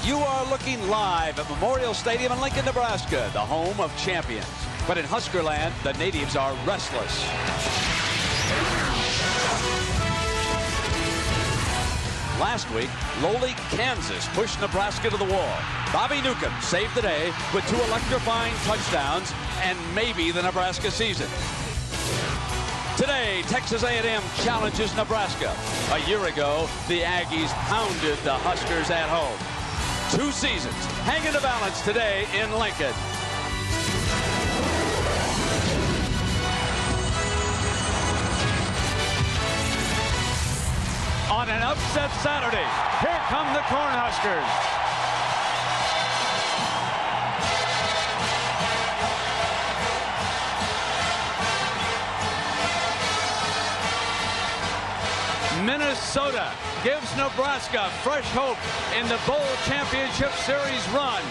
You are looking live at Memorial Stadium in Lincoln, Nebraska, the home of champions. But in Huskerland, the natives are restless. Last week, lowly Kansas pushed Nebraska to the wall. Bobby Newcomb saved the day with 2 electrifying touchdowns and maybe the Nebraska season. Today, Texas A&M challenges Nebraska. A year ago, the Aggies pounded the Huskers at home. 2 seasons hang in the balance today in Lincoln. On an upset Saturday, here come the Cornhuskers. Minnesota gives Nebraska fresh hope in the Bowl Championship Series run.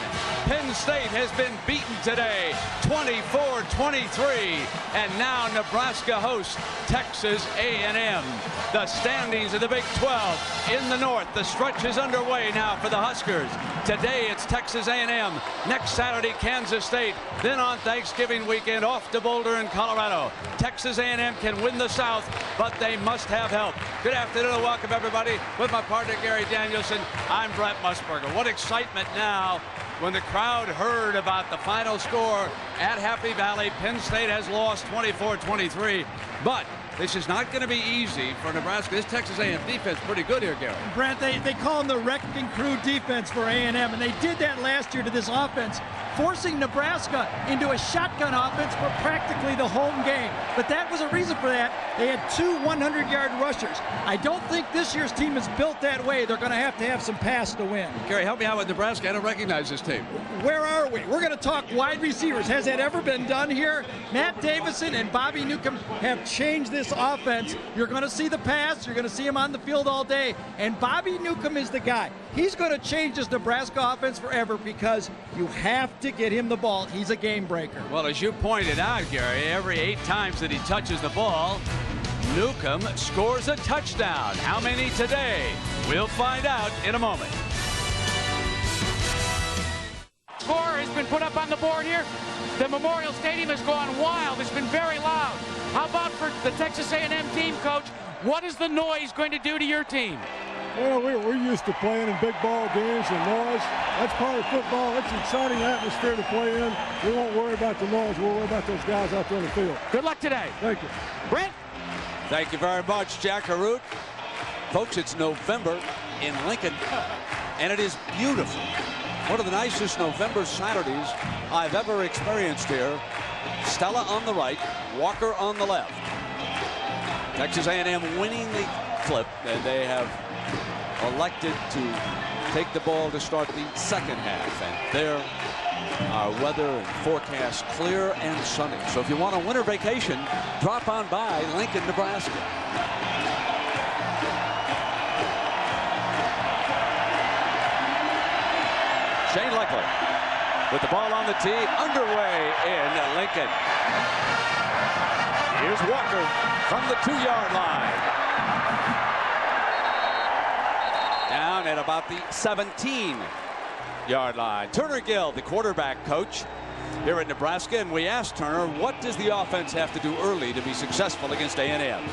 Penn State has been beaten today, 24-23, and now Nebraska hosts Texas A&M. The standings of the Big 12 in the north. The stretch is underway now for the Huskers. Today it's Texas A&M. Next Saturday, Kansas State. Then on Thanksgiving weekend, off to Boulder in Colorado. Texas A&M can win the South, but they must have help. Good afternoon and welcome everybody. With my partner Gary Danielson, I'm Brent Musburger. What excitement now when the crowd heard about the final score at Happy Valley. Penn State has lost 24-23, but this is not going to be easy for Nebraska. This Texas A&M defense pretty good here, Gary. Brent, they call them the wrecking crew defense for A&M, and they did that last year to this offense, forcing Nebraska into a shotgun offense for practically the home game. But that was a reason for that. They had 2 100-yard rushers. I don't think this year's team is built that way. They're going to have some pass to win. Gary, help me out with Nebraska. I don't recognize this team. Where are we? We're going to talk wide receivers. Has that ever been done here? Matt Davison and Bobby Newcomb have changed this offense. You're going to see the pass. You're going to see him on the field all day. And Bobby Newcomb is the guy. He's going to change this Nebraska offense forever because you have to get him the ball. He's a game breaker. Well, as you pointed out, Gary, every 8 times that he touches the ball, Newcomb scores a touchdown. How many today? We'll find out in a moment. Score has been put up on the board here. The Memorial Stadium has gone wild. It's been very loud. How about for the Texas A&M team, Coach? What is the noise going to do to your team? Well, we're used to playing in big ball games and noise. That's part of football. It's an exciting atmosphere to play in. We won't worry about the noise. We'll worry about those guys out there on the field. Good luck today. Thank you. Brent? Thank you very much, Jack Harut. Folks, it's November in Lincoln, and it is beautiful. One of the nicest November Saturdays I've ever experienced here. Stella on the right, Walker on the left. Texas A&M winning the clip, and they have elected to take the ball to start the second half. And there, our weather and forecast clear and sunny. So if you want a winter vacation, drop on by Lincoln, Nebraska. Shane Leclerc with the ball on the tee, underway in Lincoln. Here's Walker from the 2-yard line. Down at about the 17-yard line. Turner Gill, the quarterback coach here at Nebraska, and we asked Turner, what does the offense have to do early to be successful against A&M?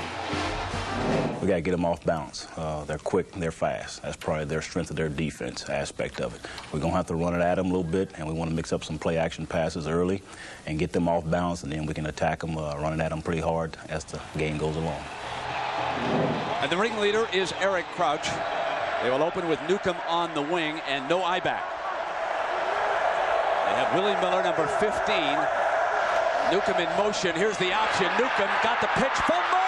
We got to get them off balance. They're quick and they're fast. That's probably their strength of their defense aspect of it. We're going to have to run it at them a little bit, and we want to mix up some play action passes early and get them off balance, and then we can attack them, running at them pretty hard as the game goes along. And the ringleader is Eric Crouch. They will open with Newcomb on the wing and no I-back. They have Willie Miller, number 15. Newcomb in motion. Here's the option. Newcomb got the pitch. Fumble!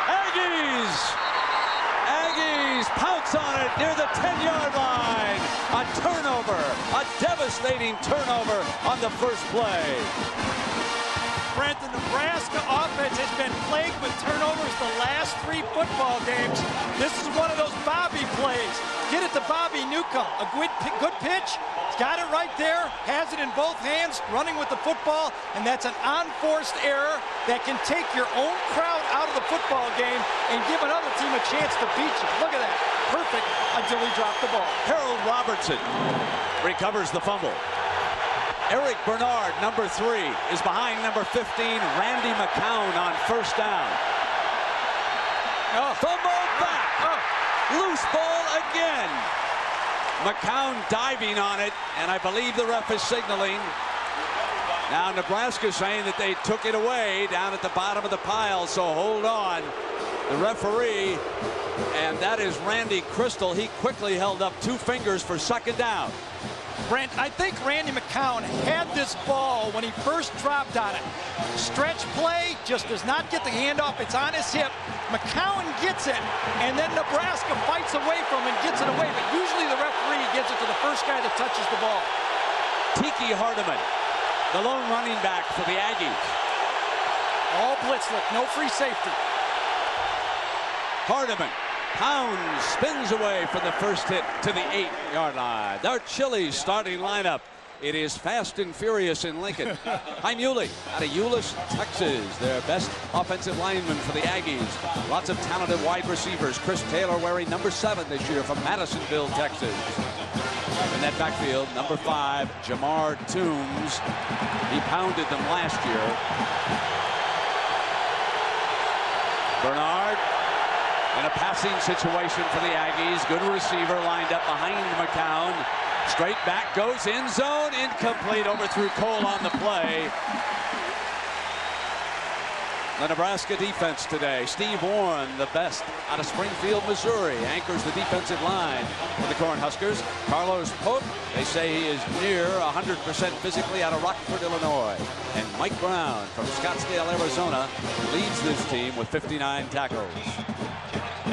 Aggies! Aggies pounce on it near the 10-yard line. A turnover. A devastating turnover on the first play. Brent, the Nebraska offense has been plagued with turnovers the last 3 football games. This is one of those Bobby plays. Get it to Bobby Newcomb. A good pitch. He's got it right there. Has it in both hands, running with the football. And that's an unforced error that can take your own crowd out of the football game and give another team a chance to beat you. Look at that. Perfect until he dropped the ball. Harold Roberts Robertson recovers the fumble. Eric Bernard, number 3, is behind number 15, Randy McCown, on first down. Fumble back. Loose ball again. McCown diving on it, and I believe the ref is signaling. Now Nebraska saying that they took it away down at the bottom of the pile, so hold on. The referee, and that is Randy Crystal. He quickly held up 2 fingers for second down. Brent, I think Randy McCown had this ball when he first dropped on it. Stretch play, just does not get the handoff. It's on his hip. McCown gets it, and then Nebraska fights away from him and gets it away. But usually the referee gives it to the first guy that touches the ball. Tiki Hardeman, the lone running back for the Aggies. All blitz look, no free safety. Hardeman pounds, spins away from the first hit to the 8-yard line. Their Chili's starting lineup. It is fast and furious in Lincoln. Muley out of Euless, Texas. Their best offensive lineman for the Aggies. Lots of talented wide receivers. Chris Taylor wearing number 7 this year from Madisonville, Texas. In that backfield, number 5, Jamar Toombs. He pounded them last year. Bernard in a passing situation for the Aggies. Good receiver lined up behind McCown. Straight back, goes end zone, incomplete, overthrew Cole on the play. The Nebraska defense today. Steve Warren, the best out of Springfield, Missouri, anchors the defensive line for the Cornhuskers. Carlos Pope, they say he is near 100% physically, out of Rockford, Illinois. And Mike Brown from Scottsdale, Arizona, leads this team with 59 tackles.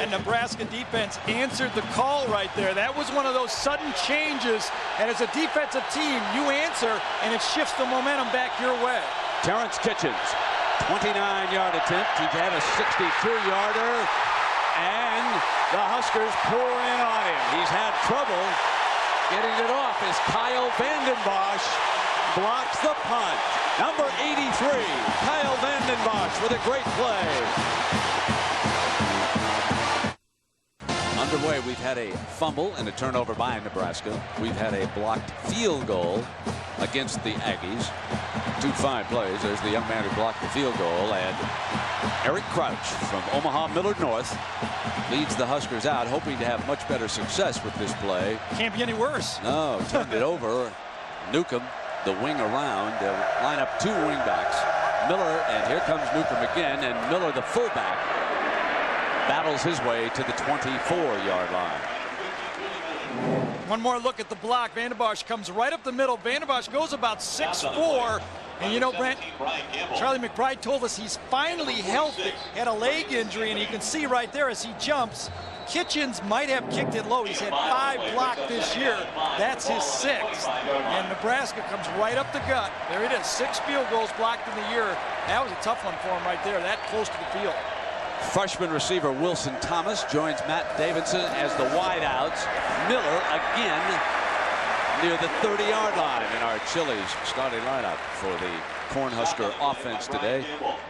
And Nebraska defense answered the call right there. That was one of those sudden changes. And as a defensive team, you answer, and it shifts the momentum back your way. Terrence Kitchens, 29-yard attempt. He had a 62-yarder, and the Huskers pour in on him. He's had trouble getting it off as Kyle Vandenbosch blocks the punt. Number 83, Kyle Vandenbosch with a great play. Underway, we've had a fumble and a turnover by Nebraska. We've had a blocked field goal against the Aggies. 2 fine plays. There's the young man who blocked the field goal, and Eric Crouch from Omaha Millard North leads the Huskers out, hoping to have much better success with this play. Can't be any worse. No, turned it over. Newcomb, the wing around. They'll line up 2 wing backs. Miller, and here comes Newcomb again, and Miller, the fullback, battles his way to the 24-yard line. One more look at the block. Vandenbosch comes right up the middle. Vandenbosch goes about 6'4". And you know, Brent, Charlie McBride told us he's finally healthy. Had a leg injury, and you can see right there as he jumps. Kitchens might have kicked it low. He's had 5 blocked this year. That's his 6th. And Nebraska comes right up the gut. There it is, 6 field goals blocked in the year. That was a tough one for him right there, that close to the field. Freshman receiver Wilson Thomas joins Matt Davidson as the wideouts. Miller again near the 30-yard line in our Chili's starting lineup for the Cornhusker offense today.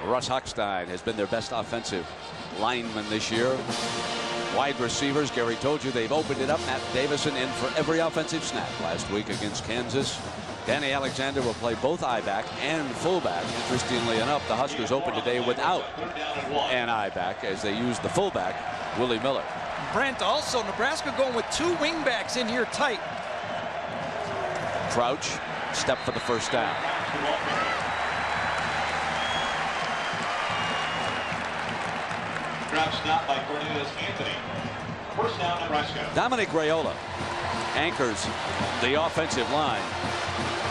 Russ Hochstein has been their best offensive lineman this year. Wide receivers, Gary told you they've opened it up. Matt Davison in for every offensive snap last week against Kansas. Danny Alexander will play both I-back and fullback. Interestingly enough, the Huskers opened today without an I-back as they used the fullback, Willie Miller. Brent, also Nebraska going with 2 wingbacks in here tight. Crouch, step for the first down. Drop stop by Cornelius Anthony. First down, Nebraska. Dominic Raiola anchors the offensive line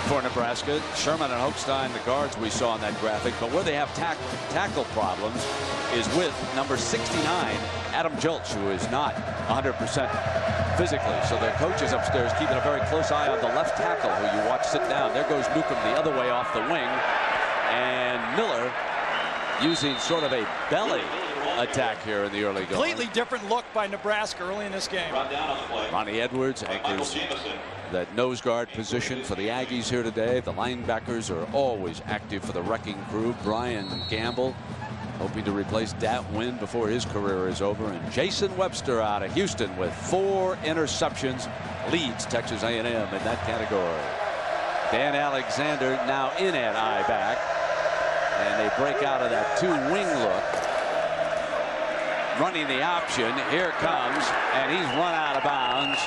for Nebraska. Sherman and Hochstein, the guards we saw in that graphic, but where they have tackle problems is with number 69, Adam Julch, who is not 100% physically. So their coaches upstairs keeping a very close eye on the left tackle, who you watch sit down. There goes Newcomb the other way off the wing, and Miller using sort of a belly attack here in the early going. Completely different look by Nebraska early in this game. Ronnie Edwards anchors that nose guard position for the Aggies here today. The linebackers are always active for the wrecking crew. Brian Gamble hoping to replace Dat Wynn before his career is over. And Jason Webster out of Houston with 4 interceptions leads Texas A&M in that category. Dan Alexander now in at I-back. And they break out of that two-wing look. Running the option. Here comes, and he's run out of bounds.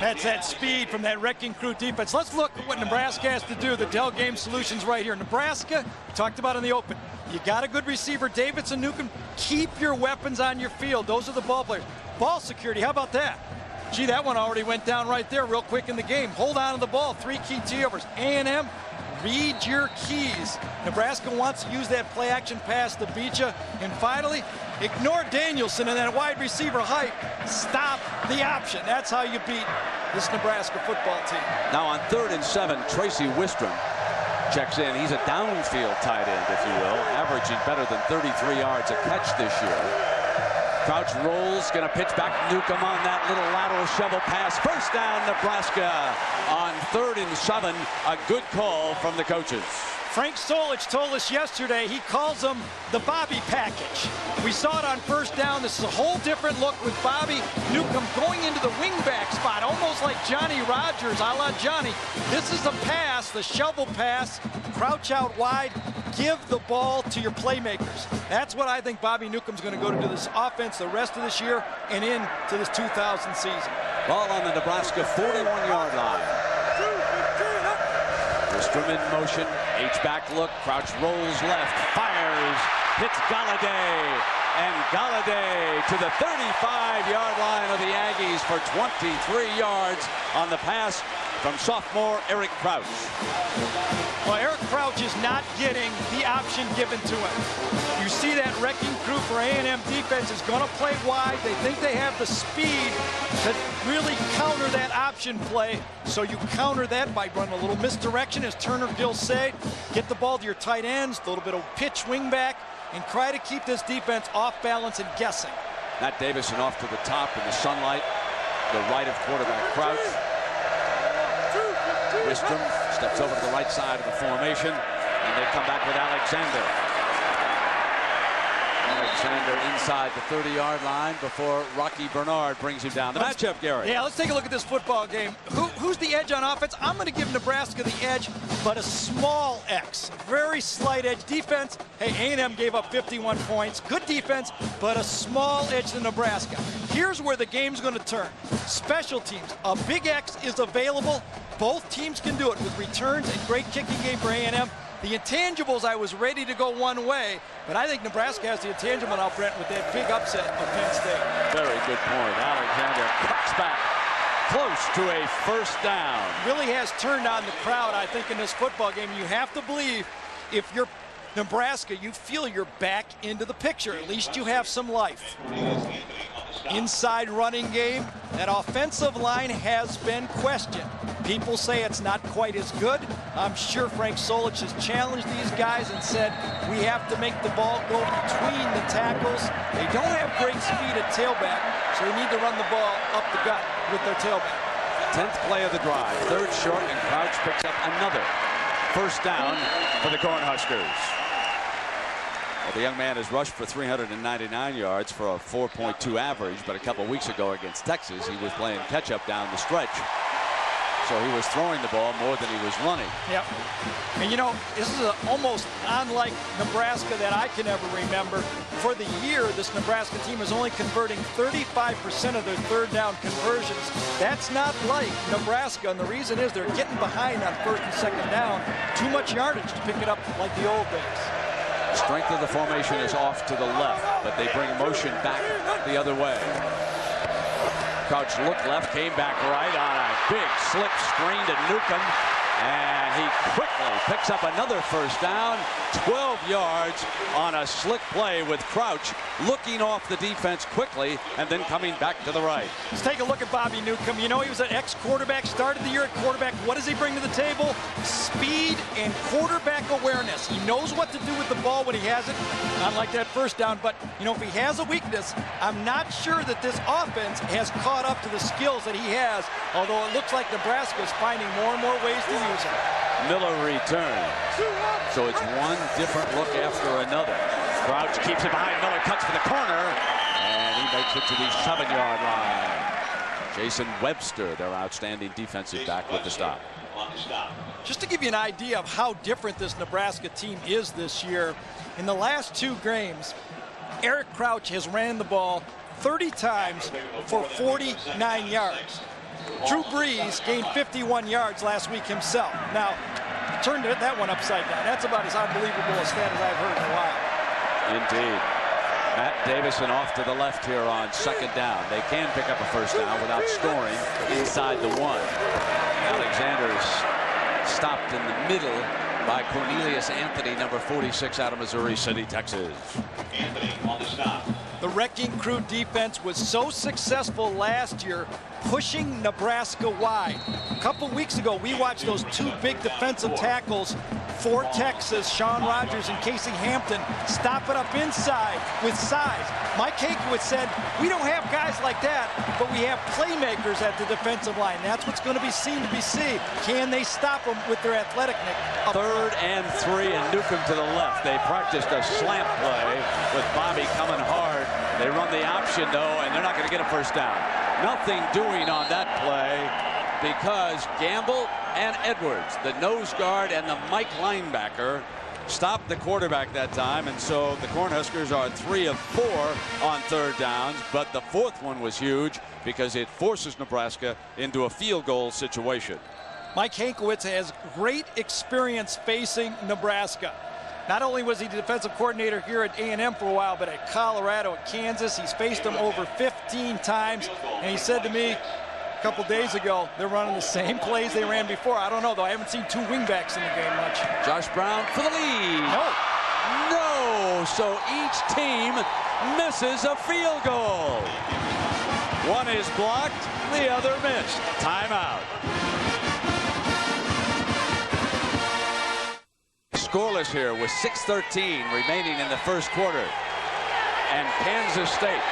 That's that speed from that wrecking crew defense. Let's look at what Nebraska has to do. The Dell Game Solutions right here. Nebraska, talked about in the open. You got a good receiver, Davidson, Newcomb. Keep your weapons on your field. Those are the ball players. Ball security, how about that? Gee, that one already went down right there real quick in the game. Hold on to the ball. 3 key turnovers. A&M, read your keys. Nebraska wants to use that play action pass to beat you. And finally, ignore Danielson and that wide receiver height. Stop the option. That's how you beat this Nebraska football team. Now on 3rd and 7, Tracy Wistrom checks in. He's a downfield tight end, if you will, averaging better than 33 yards a catch this year. Crouch rolls, going to pitch back to Newcomb on that little lateral shovel pass. First down, Nebraska on 3rd and 7. A good call from the coaches. Frank Solich told us yesterday he calls them the Bobby package. We saw it on first down. This is a whole different look with Bobby Newcomb going into the wingback spot, almost like Johnny Rodgers, a la Johnny. This is the pass, the shovel pass, crouch out wide, give the ball to your playmakers. That's what I think Bobby Newcomb's going to go to do this offense the rest of this year and into this 2000 season. Ball on the Nebraska 41-yard line. Wistrom in motion, H-back look, Crouch rolls left, fires, hits Galladay, and Galladay to the 35-yard line of the Aggies for 23 yards on the pass from sophomore Eric Crouch. Well, Eric Crouch is not getting the option given to him. You see that wrecking crew for A&M defense is going to play wide. They think they have the speed to really counter that option play. So you counter that by running a little misdirection, as Turner Gill said. Get the ball to your tight ends, a little bit of pitch wing back, and try to keep this defense off balance and guessing. Matt Davison off to the top in the sunlight, the right of quarterback Crouch. Wistrom steps over to the right side of the formation, and they come back with Alexander. Alexander inside the 30-yard line before Rocky Bernard brings him down. The matchup, Gary. Yeah, let's take a look at this football game. Who's the edge on offense? I'm going to give Nebraska the edge, but a small X. Very slight edge. Defense, hey, A&M gave up 51 points. Good defense, but a small edge to Nebraska. Here's where the game's going to turn. Special teams. A big X is available. Both teams can do it with returns and great kicking game for A&M. The intangibles, I was ready to go one way, but I think Nebraska has the intangible now, Brent, with that big upset of Penn State. Very good point. Alexander cuts back close to a first down. Really has turned on the crowd, I think, in this football game. You have to believe if you're Nebraska, you feel you're back into the picture. At least you have some life. Inside running game, that offensive line has been questioned. People say it's not quite as good. I'm sure Frank Solich has challenged these guys and said, we have to make the ball go between the tackles. They don't have great speed at tailback, so they need to run the ball up the gut with their tailback. 10th play of the drive, 3rd short, and Crouch picks up another first down for the Cornhuskers. Well, the young man has rushed for 399 yards for a 4.2 average, but a couple weeks ago against Texas, he was playing catch-up down the stretch. So he was throwing the ball more than he was running. Yep. And you know, this is almost unlike Nebraska that I can ever remember. For the year, this Nebraska team is only converting 35% of their third down conversions. That's not like Nebraska, and the reason is they're getting behind on first and second down. Too much yardage to pick it up like the old days. Strength of the formation is off to the left, but they bring motion back the other way. Crouch looked left, came back right on a big slip screen to Newcomb, and he quickly picks up another first down, 12 yards on a slick play with Crouch looking off the defense quickly and then coming back to the right. Let's take a look at Bobby Newcomb. You know, he was an ex-quarterback, started the year at quarterback. What does he bring to the table? Speed and quarterback awareness. He knows what to do with the ball when he has it. Not like that first down, but, you know, if he has a weakness, I'm not sure that this offense has caught up to the skills that he has, although it looks like Nebraska is finding more and more ways to use him. Miller returns. So it's one different look after another. Crouch keeps it behind Miller, cuts for the corner, and he makes it to the 7-yard line. Jason Webster, their outstanding defensive back, with the stop. Just to give you an idea of how different this Nebraska team is this year, in the last 2 games, Eric Crouch has ran the ball 30 times for 49 yards. Drew Brees gained 51 yards last week himself. Now, turned that one upside down. That's about as unbelievable a stat as I've heard in a while. Indeed. Matt Davison off to the left here on 2nd down. They can pick up a first down without scoring inside the 1. Alexander's stopped in the middle by Cornelius Anthony, number 46, out of Missouri City, Texas. Anthony on the stop. The Wrecking Crew defense was so successful last year pushing Nebraska wide. A couple weeks ago, we watched those 2 big defensive tackles for Texas, Sean Rogers and Casey Hampton, stop it up inside with size. Mike Hankwitz said, we don't have guys like that, but we have playmakers at the defensive line. That's what's going to be seen to be seen. Can they stop them with their athleticness? 3rd and 3, and Newcomb to the left. They practiced a slant play with Bobby coming hard. They run the option, though, and they're not going to get a first down. Nothing doing on that play because Gamble and Edwards, the nose guard and the Mike linebacker, stopped the quarterback that time, and so the Cornhuskers are 3 of 4 on 3rd downs, but the 4th one was huge because it forces Nebraska into a field goal situation. Mike Hankwitz has great experience facing Nebraska. Not only was he the defensive coordinator here at A&M for a while, but at Colorado, at Kansas, he's faced them over 15 times, and he said to me a couple days ago, they're running the same plays they ran before. I don't know, though. I haven't seen 2 wingbacks in the game much. Josh Brown for the lead. No, so each team misses a field goal. One is blocked, the other missed. Timeout. Scoreless here with 6:13 remaining in the first quarter. And Kansas State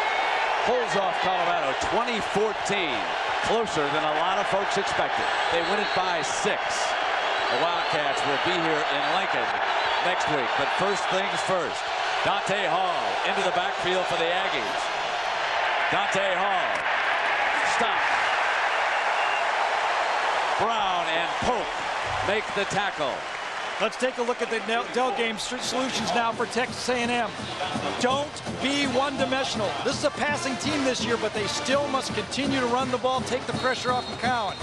pulls off Colorado 20-14. Closer than a lot of folks expected. They win it by 6. The Wildcats will be here in Lincoln next week. But first things first. Dante Hall into the backfield for the Aggies. Dante Hall. Stop. Brown and Polk make the tackle. Let's take a look at the Dell game solutions now for Texas A&M. Don't be one-dimensional. This is a passing team this year, but they still must continue to run the ball, take the pressure off McCowan.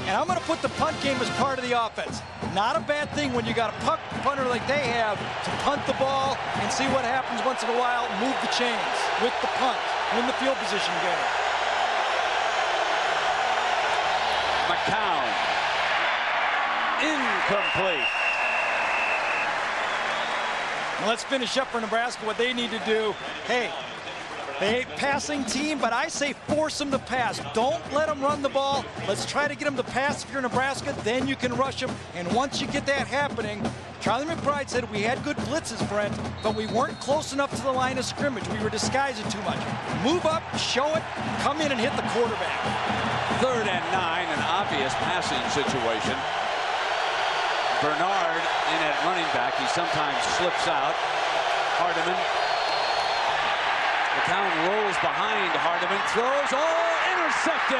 And I'm going to put the punt game as part of the offense. Not a bad thing when you got a punter like they have to punt the ball and see what happens once in a while, move the chains with the punt, win the field position game. McCown. Incomplete. Let's finish up for Nebraska what they need to do. Hey, they ain't passing team, but I say force them to pass. Don't let them run the ball. Let's try to get them to pass if you're Nebraska. Then you can rush them. And once you get that happening, Charlie McBride said we had good blitzes, Brent, but we weren't close enough to the line of scrimmage. We were disguising too much. Move up, show it, come in and hit the quarterback. 3rd and 9, an obvious passing situation. Bernard in at running back. He sometimes slips out. Hardiman. McCown rolls behind Hardiman. Throws. Oh, intercepted.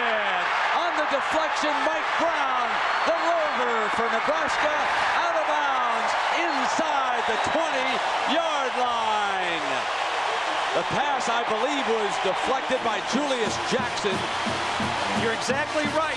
On the deflection, Mike Brown, the rover for Nebraska, out of bounds inside the 20-yard line. The pass, I believe, was deflected by Julius Jackson. You're exactly right.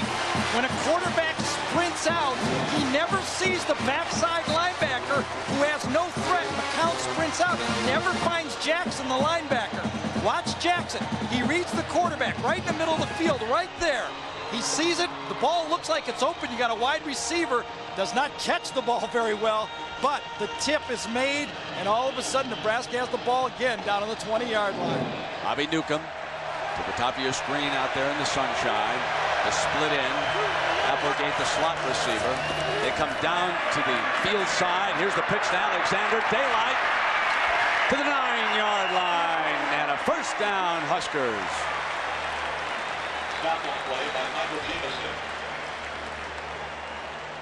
When a quarterback sprints out, he never sees the backside linebacker who has no threat. McCown sprints out. He never finds Jackson, the linebacker. Watch Jackson. He reads the quarterback right in the middle of the field, right there. He sees it. The ball looks like it's open. You got a wide receiver. Does not catch the ball very well, but the tip is made, and all of a sudden Nebraska has the ball again down on the 20-yard line. Bobby Newcomb to the top of your screen out there in the sunshine. The split in. Applegate, the slot receiver. They come down to the field side. Here's the pitch to Alexander. Daylight to the 9-yard line. And a first down, Huskers. Stop on play by Michael Jameson.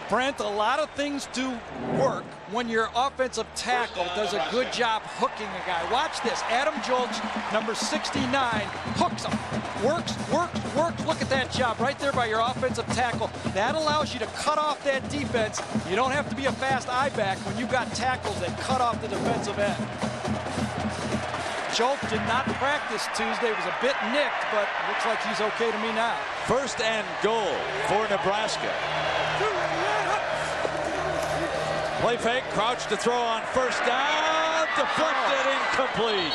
Brent, a lot of things do work when your offensive tackle does a good job hooking a guy. Watch this. Adam Jolch, number 69, hooks him. Works. Look at that job right there by your offensive tackle. That allows you to cut off that defense. You don't have to be a fast I-back when you've got tackles that cut off the defensive end. Schultz did not practice Tuesday. Was a bit nicked, but looks like he's okay to me now. 1st and goal for Nebraska. Play fake, Crouch to throw on 1st down, deflected, incomplete.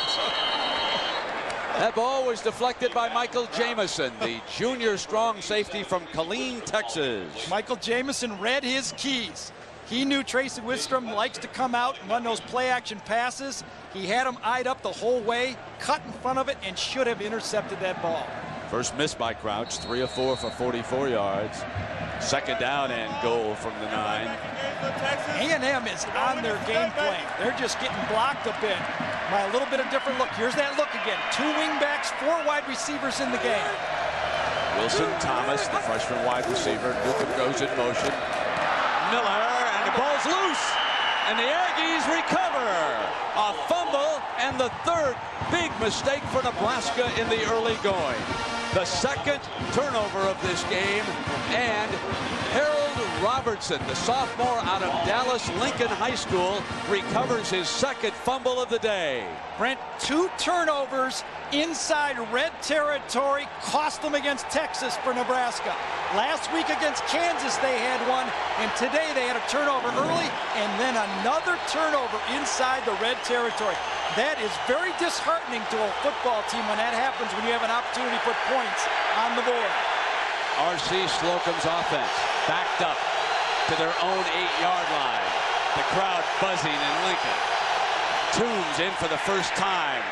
That ball was deflected by Michael Jamison, the junior strong safety from Killeen, Texas. Michael Jamison read his keys. He knew Tracy Wistrom likes to come out and run those play-action passes. He had him eyed up the whole way, cut in front of it, and should have intercepted that ball. First miss by Crouch, 3 of 4 for 44 yards. 2nd down and goal from the 9. A&M is on their game plan. They're just getting blocked a bit by a little bit of different look. Here's that look again. 2 wingbacks, 4 wide receivers in the game. Wilson Thomas, the freshman wide receiver. Newcomb goes in motion. Miller, and the ball's loose. And the Aggies recover. A fumble and the 3rd big mistake for Nebraska in the early going. The 2nd turnover of this game, and Harold Robertson, the sophomore out of Dallas Lincoln High School, recovers his 2nd fumble of the day. Brent, 2 turnovers inside red territory cost them against Texas for Nebraska. Last week against Kansas they had one, and today they had a turnover early and then another turnover inside the red territory. That is very disheartening to a football team when that happens, when you have an opportunity to put points on the board. R.C. Slocum's offense backed up to their own 8-yard line. The crowd buzzing in Lincoln. Toombs in for the first time,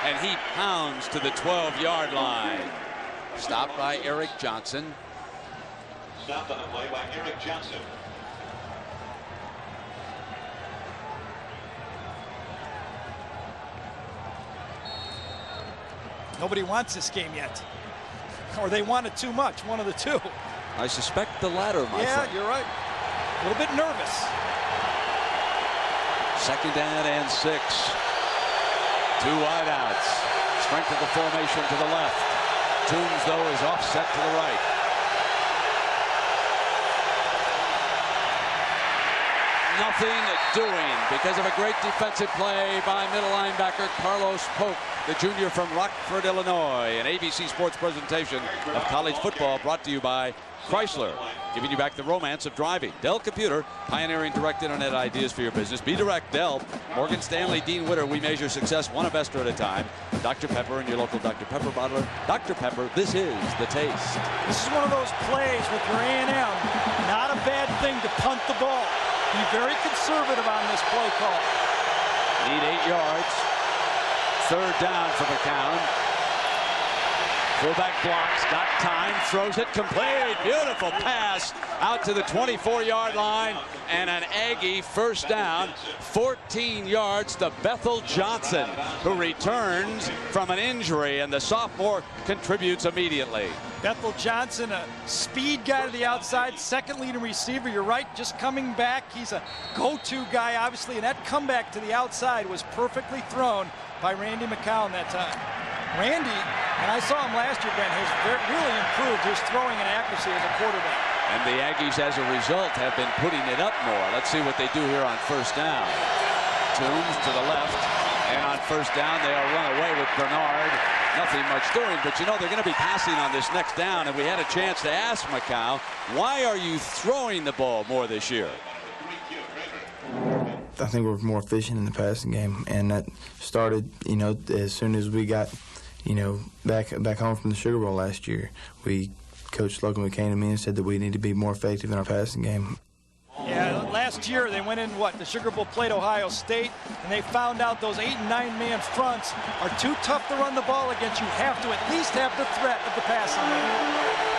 and he pounds to the 12-yard line. Stopped by Eric Johnson. Stopped on the play by Eric Johnson. Nobody wants this game yet. Or they want it too much, one of the two. I suspect the latter, my friend. Yeah, you're right. A little bit nervous. 2nd down and 6. 2 wideouts. Strength of the formation to the left. Toombs, though, is offset to the right. Nothing doing because of a great defensive play by middle linebacker Carlos Polk, the junior from Rockford, Illinois. An ABC Sports presentation of college football brought to you by Chrysler, giving you back the romance of driving. Dell Computer, pioneering direct internet ideas for your business. Be direct, Dell. Morgan Stanley, Dean Witter, we measure success one investor at a time. Dr. Pepper and your local Dr. Pepper bottler. Dr. Pepper, this is the taste. This is one of those plays with your A&M. Not a bad thing to punt the ball. Be very conservative on this play call. Need 8 yards. 3rd down for McCown. Fullback blocks, got time, throws it complete. Beautiful pass out to the 24-yard line, and an Aggie 1st down, 14 yards to Bethel Johnson, who returns from an injury, and the sophomore contributes immediately. Bethel Johnson, a speed guy to the outside, 2nd leading receiver. You're right, just coming back. He's a go-to guy, obviously, and that comeback to the outside was perfectly thrown by Randy McCown that time. Randy, and I saw him last year, Ben, has really improved his throwing and accuracy as a quarterback. And the Aggies, as a result, have been putting it up more. Let's see what they do here on 1st down. Toombs to the left, and on 1st down, they'll run away with Bernard. Nothing much doing, but you know they're going to be passing on this next down, and we had a chance to ask McCown, why are you throwing the ball more this year? I think we're more efficient in the passing game, and that started, you know, as soon as we got, you know, back home from the Sugar Bowl last year. Coach Slocum came to me and said that we need to be more effective in our passing game. Yeah, last year they went in, the Sugar Bowl played Ohio State, and they found out those 8- and 9-man fronts are too tough to run the ball against. You have to at least have the threat of the passing game.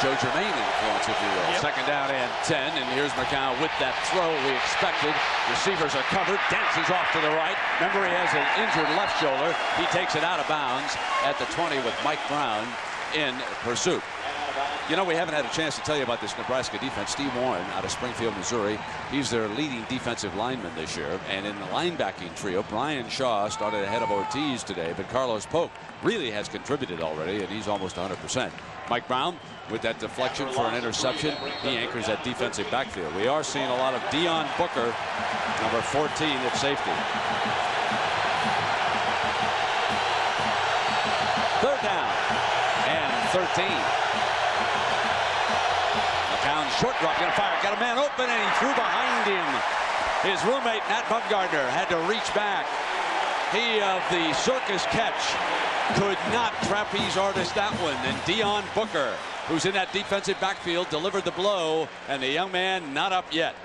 Joe Germain influence, if you will. Yep. 2nd down and 10, and here's McCown with that throw we expected. Receivers are covered, dances off to the right. Remember, he has an injured left shoulder. He takes it out of bounds at the 20 with Mike Brown in pursuit. You know, we haven't had a chance to tell you about this Nebraska defense. Steve Warren out of Springfield, Missouri. He's their leading defensive lineman this year. And in the linebacking trio, Brian Shaw started ahead of Ortiz today, but Carlos Polk really has contributed already, and he's almost 100%. Mike Brown with that deflection for an interception. He anchors that defensive backfield. We are seeing a lot of Deion Booker, number 14 at safety. Third down and 13. Short drop, gonna fire, got a man open, and he threw behind him. His roommate, Matt Bumgardner, had to reach back. He of the circus catch could not trapeze artist that one. And Deion Booker, who's in that defensive backfield, delivered the blow, and the young man not up yet.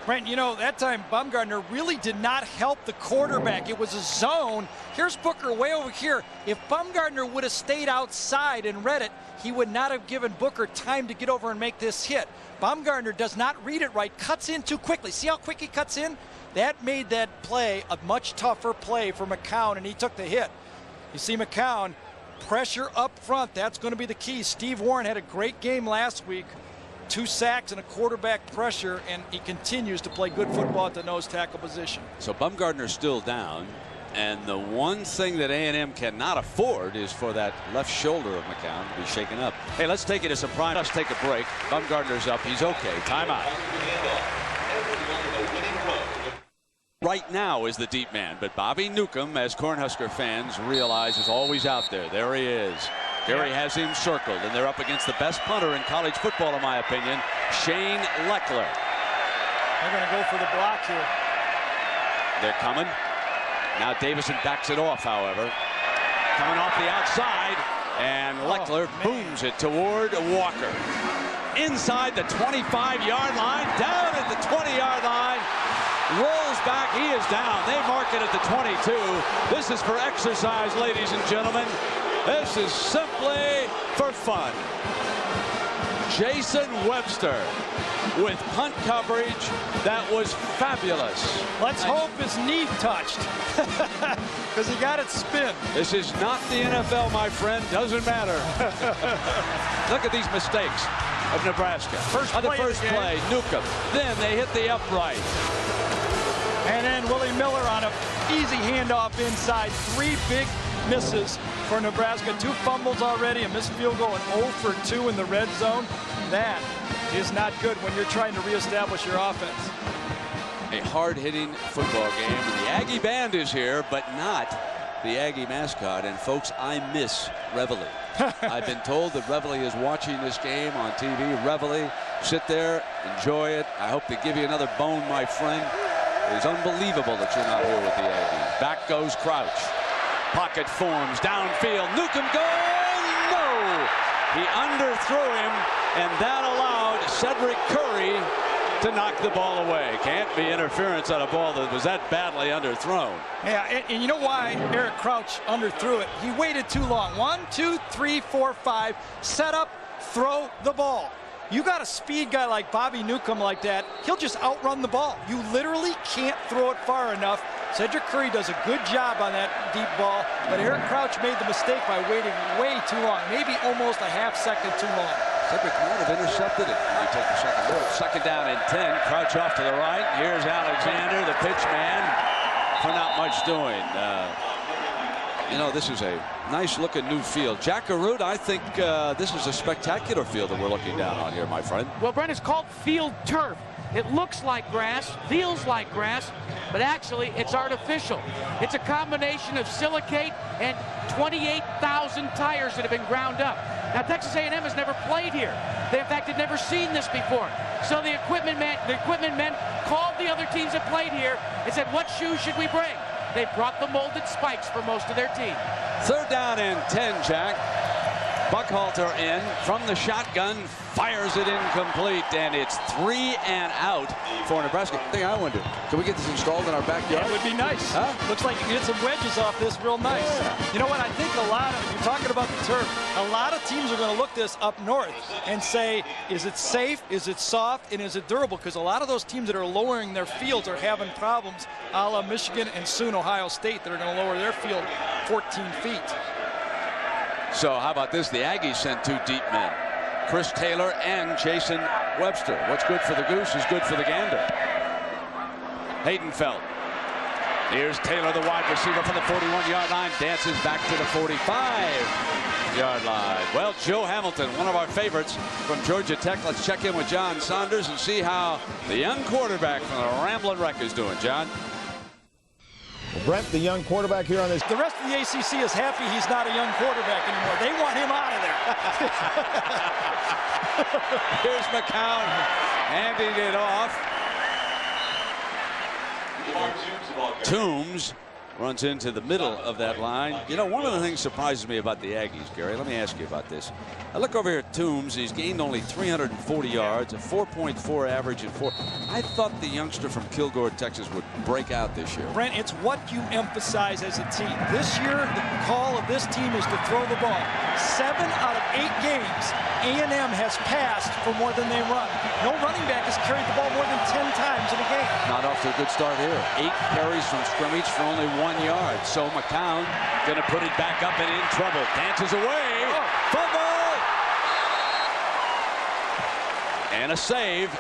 Brent, you know, that time Bumgardner really did not help the quarterback. It was a zone. Here's Booker way over here. If Bumgardner would have stayed outside and read it, he would not have given Booker time to get over and make this hit. Bumgardner does not read it right, cuts in too quickly. See how quick he cuts in? That made that play a much tougher play for McCown, and he took the hit. You see McCown, pressure up front, that's going to be the key. Steve Warren had a great game last week. 2 sacks and a quarterback pressure, and he continues to play good football at the nose tackle position. So Bumgardner's still down, and the one thing that A&M cannot afford is for that left shoulder of McCown to be shaken up. Hey, let's take it as a prime. Let's take a break. Bumgardner's up. He's okay. Timeout. Right now is the deep man, but Bobby Newcomb, as Cornhusker fans realize, is always out there. There he is. Gary has him circled, and they're up against the best punter in college football, in my opinion, Shane Leckler. They're going to go for the block here. They're coming. Now Davison backs it off, however. Coming off the outside, and Leckler booms it toward Walker. Inside the 25-yard line, down at the 20-yard line. Rolls back, he is down. They mark it at the 22. This is for exercise, ladies and gentlemen. This is simply for fun. Jason Webster with punt coverage that was fabulous. Let's hope his knee touched, because he got it spin. This is not the NFL, my friend. Doesn't matter. Look at these mistakes of Nebraska. On the first play, Newcomb. Then they hit the upright. And then Willie Miller on an easy handoff inside. 3 big misses for Nebraska. 2 fumbles already, a missed field goal, and 0 for 2 in the red zone. That is not good when you're trying to reestablish your offense. A hard-hitting football game, and the Aggie band is here, but not the Aggie mascot. And folks, I miss Reveille. I've been told that Reveille is watching this game on TV. Reveille, sit there, enjoy it. I hope they give you another bone, my friend. It is unbelievable that you're not here with the Aggies. Back goes Crouch. Pocket forms downfield. Newcomb going. No! He underthrew him, and that allowed Cedric Curry to knock the ball away. Can't be interference on a ball that was that badly underthrown. Yeah, and you know why Eric Crouch underthrew it? He waited too long. 1, 2, 3, 4, 5. Set up, throw the ball. You got a speed guy like Bobby Newcomb like that, he'll just outrun the ball. You literally can't throw it far enough. Cedric Curry does a good job on that deep ball, but Eric Crouch made the mistake by waiting way too long, maybe almost a half second too long. Cedric might have intercepted it. You take the second look. Second down and 10. Crouch off to the right. Here's Alexander, the pitch man, for not much doing. You know, this is a nice-looking new field. Jack Arute, I think this is a spectacular field that we're looking down on here, my friend. Well, Brent, it's called field turf. It looks like grass, feels like grass, but actually it's artificial. It's a combination of silicate and 28,000 tires that have been ground up. Now, Texas A&M has never played here. They, in fact, had never seen this before. So the equipment men called the other teams that played here and said, what shoes should we bring? They brought the molded spikes for most of their team. Third down and 10, Jack. Buckhalter in from the shotgun, fires it incomplete, and it's 3 and out for Nebraska. I think I wonder, can we get this installed in our backyard? That would be nice. Huh? Looks like you can get some wedges off this real nice. Yeah. You know what? I think a lot of, if you're talking about the turf, a lot of teams are going to look this up north and say, is it safe, is it soft, and is it durable? Because a lot of those teams that are lowering their fields are having problems, a la Michigan and soon Ohio State, that are going to lower their field 14 feet. So how about this? The Aggies sent 2 deep men. Chris Taylor and Jason Webster. What's good for the goose is good for the gander. Haydenfeld. Here's Taylor, the wide receiver from the 41-yard line, dances back to the 45-yard line. Well, Joe Hamilton, one of our favorites from Georgia Tech. Let's check in with John Saunders and see how the young quarterback from the Ramblin' Wreck is doing. John? Brent, the young quarterback here on this. The rest of the ACC is happy he's not a young quarterback anymore. They want him out of there. Here's McCown handing it off. Toombs runs into the middle of that line. You know, one of the things surprises me about the Aggies, Gary. Let me ask you about this. I look over here at Toombs. He's gained only 340 yards, a 4.4 average, and 4. I thought the youngster from Kilgore, Texas, would break out this year. Brent, it's what you emphasize as a team. This year, the call of this team is to throw the ball. 7 out of 8 games, A&M has passed for more than they run. No running back has carried the ball more than 10 times in a game. Not off to a good start here. 8 carries from scrimmage for only 1 yard. So McCown going to put it back up and in trouble. Dances away. Fumble! And a save.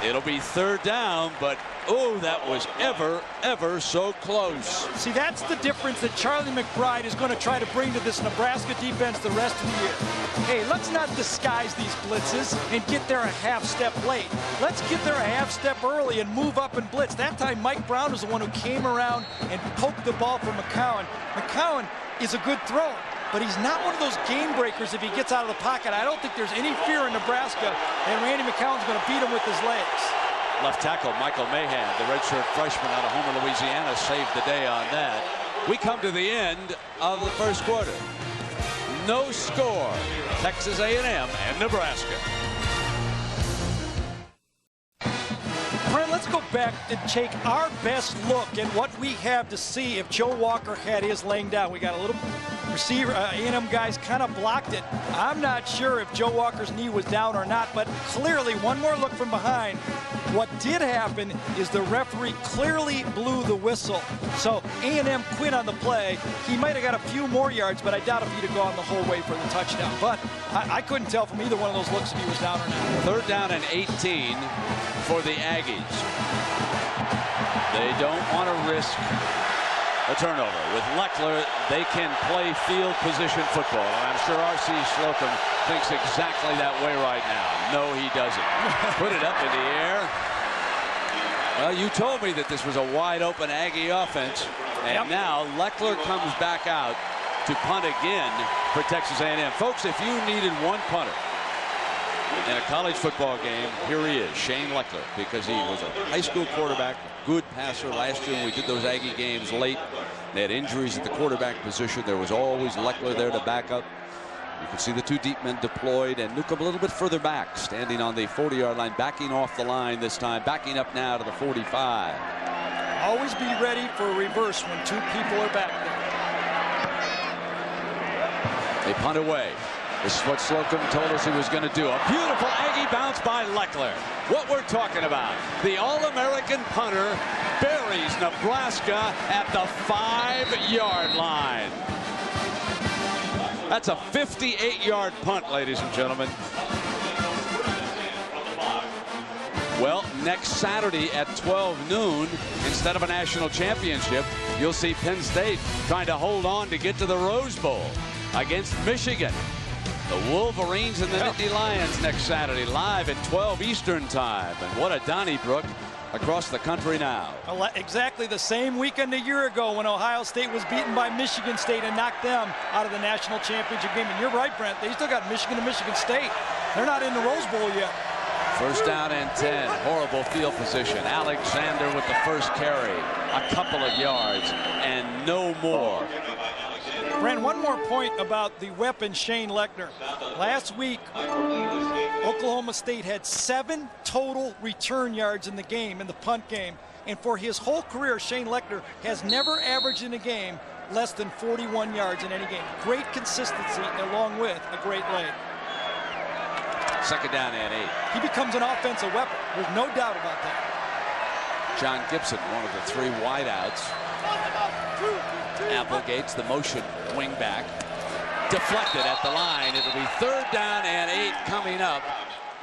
It'll be 3rd down, but oh, that was ever so close. See, that's the difference that Charlie McBride is going to try to bring to this Nebraska defense the rest of the year. Hey, let's not disguise these blitzes and get there a half step late. Let's get there a half step early and move up and blitz. That time, Mike Brown was the one who came around and poked the ball for McCown. McCown is a good thrower, but he's not one of those game breakers if he gets out of the pocket. I don't think there's any fear in Nebraska, and Randy McCown's going to beat him with his legs. Left tackle Michael Mahan, the redshirt freshman out of Homer, Louisiana, saved the day on that. We come to the end of the first quarter. No score. Texas A&M and Nebraska. Brent, let's go back and take our best look at what we have to see if Joe Walker had his laying down. We got a little receiver, A&M guys kind of blocked it. I'm not sure if Joe Walker's knee was down or not, but clearly one more look from behind. What did happen is the referee clearly blew the whistle. So A&M quit on the play. He might have got a few more yards, but I doubt if he'd have gone the whole way for the touchdown. But I couldn't tell from either one of those looks if he was down or not. 3rd down and 18 for the Aggies. They don't want to risk a turnover. With Leckler, they can play field position football. And I'm sure R.C. Slocum thinks exactly that way right now. No, he doesn't. Put it up in the air. Well, you told me that this was a wide open Aggie offense. And now Leckler comes back out to punt again for Texas A&M. Folks, if you needed one punter in a college football game, here he is, Shane Leckler, because he was a high school quarterback, good passer last year when we did those Aggie games late. They had injuries at the quarterback position. There was always Leckler there to back up. You can see the 2 deep men deployed, and Newcomb a little bit further back, standing on the 40-yard line, backing off the line this time, backing up now to the 45. Always be ready for a reverse when 2 people are back there. They punt away. This is what Slocum told us he was going to do. A beautiful Aggie bounce by Leckler. What we're talking about. The All-American punter buries Nebraska at the 5-yard line. That's a 58-yard punt, ladies and gentlemen. Well, next Saturday at 12 noon, instead of a national championship, you'll see Penn State trying to hold on to get to the Rose Bowl against Michigan. The Wolverines and the Nittany Lions next Saturday, live at 12 Eastern time. And what a Donnybrook across the country now. Exactly the same weekend a year ago when Ohio State was beaten by Michigan State and knocked them out of the national championship game. And you're right, Brent, they still got Michigan and Michigan State. They're not in the Rose Bowl yet. 1st down and 10. Horrible field position. Alexander with the first carry. A couple of yards and no more. Brent, one more point about the weapon Shane Leckler. Last week, Oklahoma State had 7 total return yards in the game, in the punt game. And for his whole career, Shane Leckler has never averaged in a game less than 41 yards in any game. Great consistency along with a great leg. 2nd down and 8. He becomes an offensive weapon. There's no doubt about that. John Gibson, one of the 3 wideouts. Applegate's the motion wing back. deflected at the line. It'll be 3rd down and 8 coming up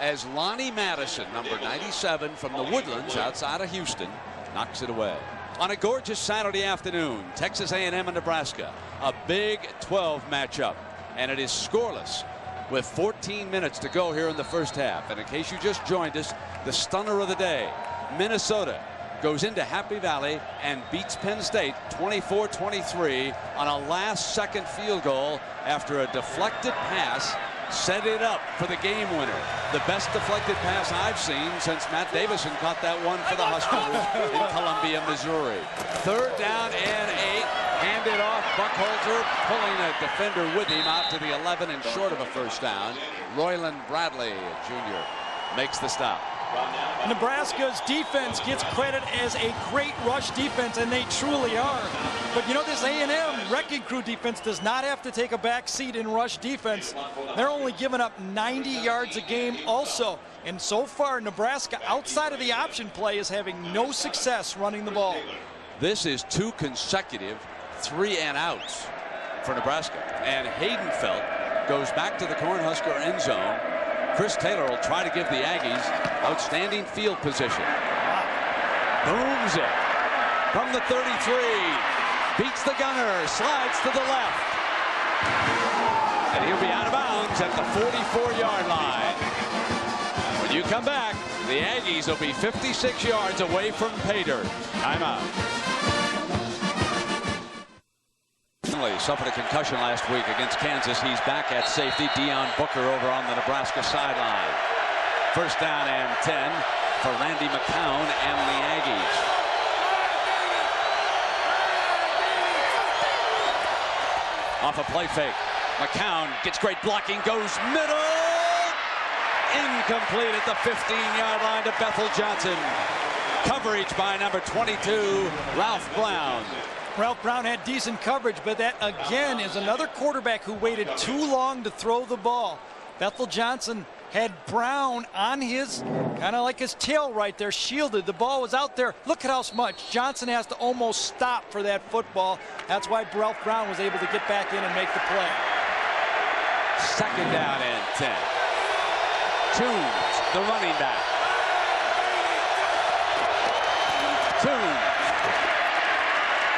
as Lonnie Madison, number 97 from the Woodlands outside of Houston, knocks it away. On a gorgeous Saturday afternoon, Texas A&M and Nebraska, a Big 12 matchup, and it is scoreless with 14 minutes to go here in the first half. And in case you just joined us, the stunner of the day, Minnesota goes into Happy Valley and beats Penn State 24-23 on a last-second field goal after a deflected pass set it up for the game winner. The best deflected pass I've seen since Matt Davison caught that one for the Huskers in Columbia, Missouri. 3rd down and 8. Handed off. Buckholzer pulling a defender with him out to the 11 and short of a first down. Royland Bradley, Jr., makes the stop. Nebraska's defense gets credit as a great rush defense, and they truly are. But you know, this A&M Wrecking Crew defense does not have to take a back seat in rush defense. They're only giving up 90 yards a game also. And so far, Nebraska, outside of the option play, is having no success running the ball. This is 2 consecutive 3-and-outs for Nebraska. And Haydenfeld goes back to the Cornhusker end zone. Chris Taylor will try to give the Aggies outstanding field position. Booms it from the 33. Beats the gunner. Slides to the left. And he'll be out of bounds at the 44-yard line. When you come back, the Aggies will be 56 yards away from pay dirt. Timeout. Suffered a concussion last week against Kansas. He's back at safety. Deion Booker over on the Nebraska sideline. 1st down and 10 for Randy McCown and the Aggies. Off a play fake. McCown gets great blocking, goes middle. Incomplete at the 15-yard line to Bethel Johnson. Coverage by number 22, Ralph Brown. Ralph Brown had decent coverage, but that again is another quarterback who waited too long to throw the ball. Bethel Johnson had Brown on his, kind of like his tail right there, shielded. The ball was out there. Look at how much Johnson has to almost stop for that football. That's why Ralph Brown was able to get back in and make the play. 2nd down and 10. Toombs, the running back. Toombs.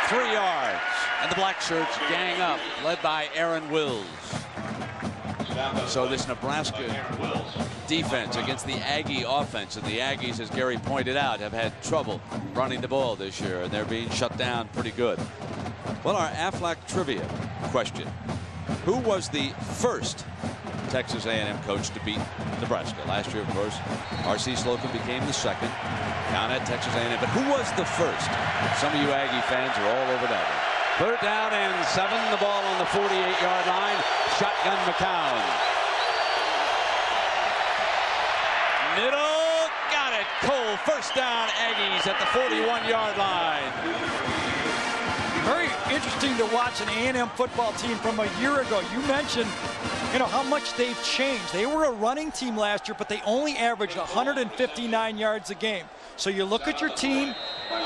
3 yards, and the black shirts gang up, led by Aaron Wills. So this Nebraska defense against the Aggie offense, and the Aggies, as Gary pointed out, have had trouble running the ball this year, and they're being shut down pretty good. Well, our Aflac trivia question: who was the first Texas A&M coach to beat Nebraska? Last year, of course, R.C. Slocum became the second. Down at Texas A&M, but who was the first? Some of you Aggie fans are all over that one. 3rd down and 7. The ball on the 48-yard line. Shotgun McCown. Middle. Got it. Cole. 1st down Aggies at the 41-yard line. Very interesting to watch an A&M football team from a year ago. You mentioned, you know, how much they've changed. They were a running team last year, but they only averaged 159 yards a game. So you look at your team.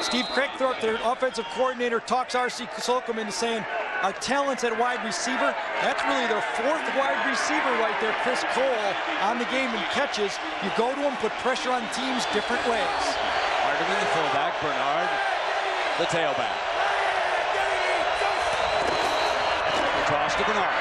Steve Craigthorpe, their offensive coordinator, talks R.C. Slocum into saying, our talents at wide receiver, that's really their 4th wide receiver right there, Chris Cole, on the game in catches. You go to him, put pressure on teams different ways. Hardiman, the fullback. Bernard, the tailback. Across to Bernard.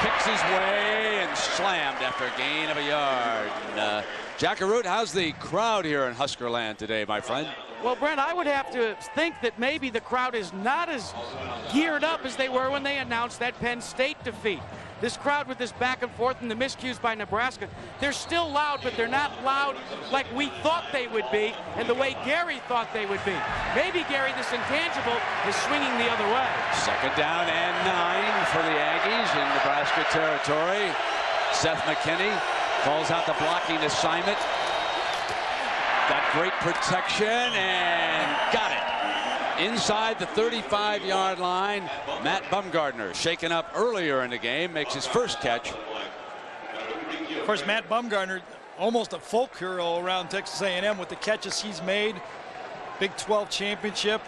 Kicks his way and slammed after a gain of a yard. Jack Arute, how's the crowd here in Huskerland today, my friend? Well, Brent, I would have to think that maybe the crowd is not as geared up as they were when they announced that Penn State defeat. This crowd with this back and forth and the miscues by Nebraska, they're still loud, but they're not loud like we thought they would be and the way Gary thought they would be. Maybe, Gary, this intangible is swinging the other way. 2nd down and 9 for the Aggies in Nebraska territory. Seth McKinney calls out the blocking assignment. Got great protection and got it. Inside the 35-yard line, Matt Bumgardner, shaken up earlier in the game, makes his first catch. Of course, Matt Bumgardner, almost a folk hero around Texas A&M with the catches he's made. Big 12 championship.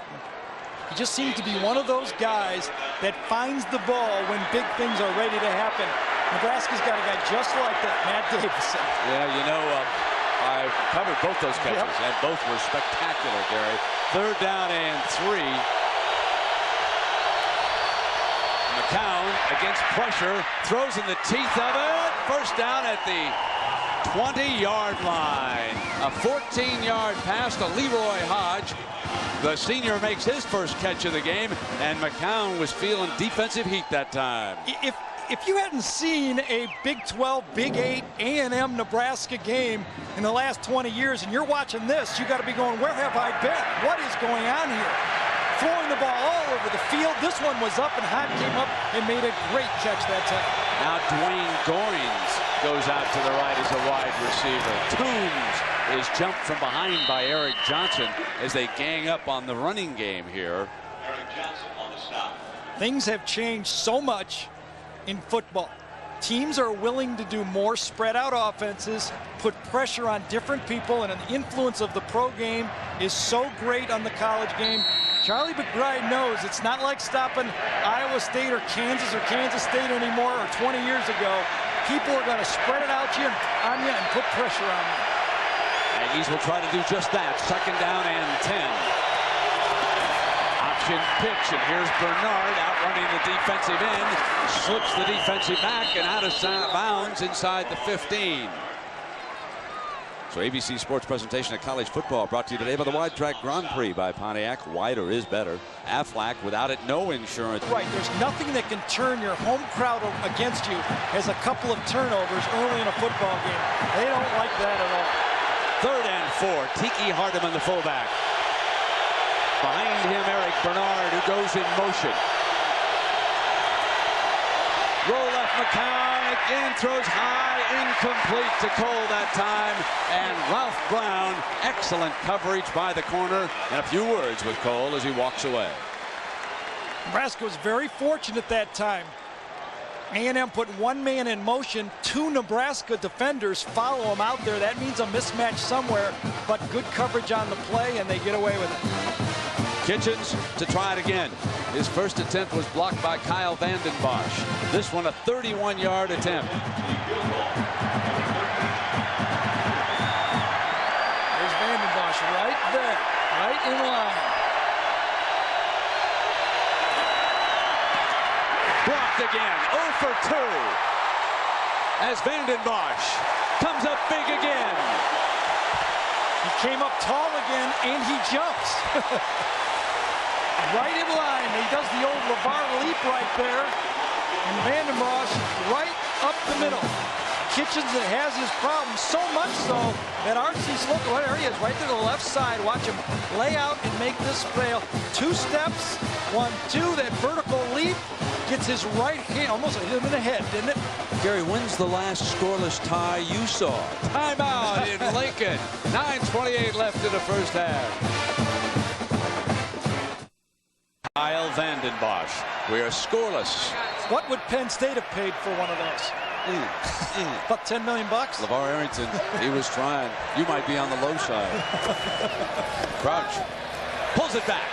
He just seems to be one of those guys that finds the ball when big things are ready to happen. Nebraska's got a guy just like that, Matt Davison. Yeah, you know, I covered both those catches, and both were spectacular, Gary. 3rd down and 3. McCown against pressure, throws in the teeth of it. First down at the 20-yard line. A 14-yard pass to Leroy Hodge. The senior makes his first catch of the game, and McCown was feeling defensive heat that time. If you hadn't seen a Big 12, Big 8, A&M Nebraska game in the last 20 years, and you're watching this, you got to be going, where have I been? What is going on here? Throwing the ball all over the field. This one was up, and Hodge came up and made a great catch that time. Now Dwayne Goins goes out to the right as a wide receiver. Toombs is jumped from behind by Eric Johnson as they gang up on the running game here. Eric Johnson on the stop. Things have changed so much in football. Teams are willing to do more spread out offenses, put pressure on different people, and the influence of the pro game is so great on the college game. Charlie McBride knows it's not like stopping Iowa State or Kansas State anymore, or 20 years ago. People are going to spread it out on you and put pressure on you. Aggies will try to do just that. 2nd down and 10. Option pitch, and here's Bernard outrunning the defensive end. Slips the defensive back and out of bounds inside the 15. So ABC Sports presentation of college football brought to you today by the Wide Track Grand Prix by Pontiac. Wider is better. Aflac, without it, no insurance. Right, there's nothing that can turn your home crowd against you as a couple of turnovers early in a football game. They don't like that at all. 3rd and 4. Tiki Hardeman, the fullback. Behind him, Eric Bernard, who goes in motion. Roll left, McCown again throws high, incomplete to Cole that time. And Ralph Brown, excellent coverage by the corner. And a few words with Cole as he walks away. Nebraska was very fortunate that time. A&M put one man in motion. 2 Nebraska defenders follow him out there. That means a mismatch somewhere, but good coverage on the play, and they get away with it. Kitchens to try it again. His first attempt was blocked by Kyle Vanden Bosch. This one a 31-yard attempt. There's Vanden Bosch right there, right in line. Blocked again, 0 for 2. As Vanden Bosch comes up big again. He came up tall again, and he jumps. Right in line. He does the old LeVar leap right there. And Vanden Bosch right up the middle. Kitchens that has his problem, so much so that RC's looking, well, there he is, right to the left side. Watch him lay out and make this fail. 2 steps, 1, 2, that vertical leap. Gets his right hand, almost hit him in the head, didn't it? Gary, when's the last scoreless tie you saw? Timeout in Lincoln. 9:28 left in the first half. Kyle Vanden Bosch. We are scoreless. What would Penn State have paid for one of those? About $10 million. LeVar Arrington, he was trying. You might be on the low side. Crouch pulls it back.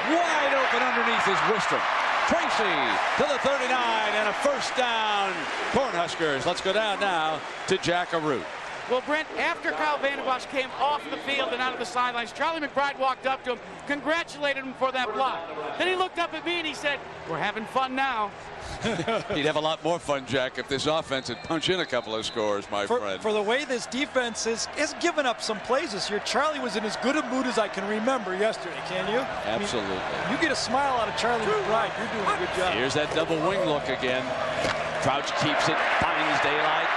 Wide open underneath is Wistrom. Tracy to the 39 and a first down. Cornhuskers. Let's go down now to Jack Arute. Well, Brent, after Kyle Vanden Bosch came off the field and out of the sidelines, Charlie McBride walked up to him, congratulated him for that block. Then he looked up at me and he said, "We're having fun now." He'd have a lot more fun, Jack, if this offense had punched in a couple of scores, my friend. For the way this defense has given up some plays this year, Charlie was in as good a mood as I can remember yesterday, can you? Absolutely. I mean, you get a smile out of Charlie McBride, you're doing a good job. Here's that double wing look again. Crouch keeps it, finds daylight.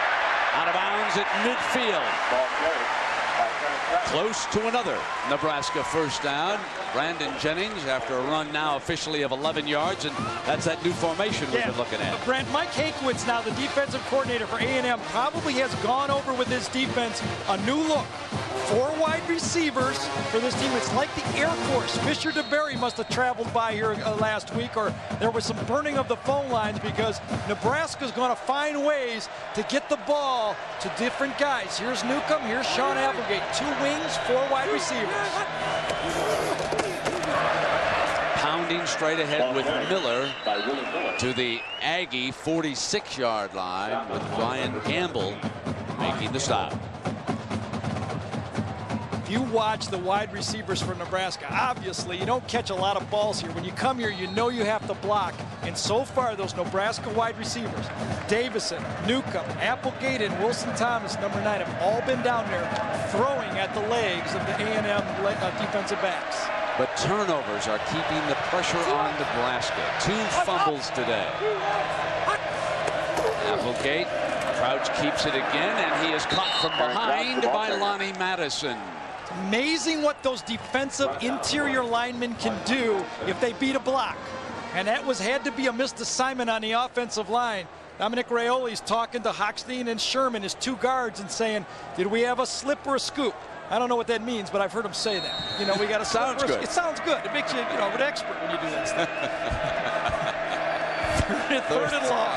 Out of bounds at midfield. Close to another Nebraska first down. Brandon Jennings after a run now officially of 11 yards, and that's that new formation we've been looking at. Brent, Mike Hankwitz, now the defensive coordinator for A&M, probably has gone over with his defense a new look. 4 wide receivers for this team. It's like the Air Force. Fisher DeBerry must have traveled by here last week, or there was some burning of the phone lines, because Nebraska's going to find ways to get the ball to different guys. Here's Newcomb, here's Sean Applegate. 2 wings, 4 wide receivers. Standing straight ahead with Miller to the Aggie 46-yard line with Ryan Gamble making the stop. You watch the wide receivers for Nebraska. Obviously, you don't catch a lot of balls here. When you come here, you know you have to block. And so far, those Nebraska wide receivers, Davison, Newcomb, Applegate, and Wilson Thomas, number 9, have all been down there throwing at the legs of the A&M defensive backs. But turnovers are keeping the pressure on Nebraska. 2 fumbles today. Applegate, Crouch keeps it again, and he is caught from behind by Lonnie Madison. Amazing what those defensive interior linemen can do if they beat a block. And that had to be a missed assignment on the offensive line. Dominic Raioli's talking to Hochstein and Sherman, his 2 guards, and saying, did we have a slip or a scoop? I don't know what that means, but I've heard him say that. You know, we got a sounds good. It sounds good. It makes you, an expert when you do that stuff. third and long.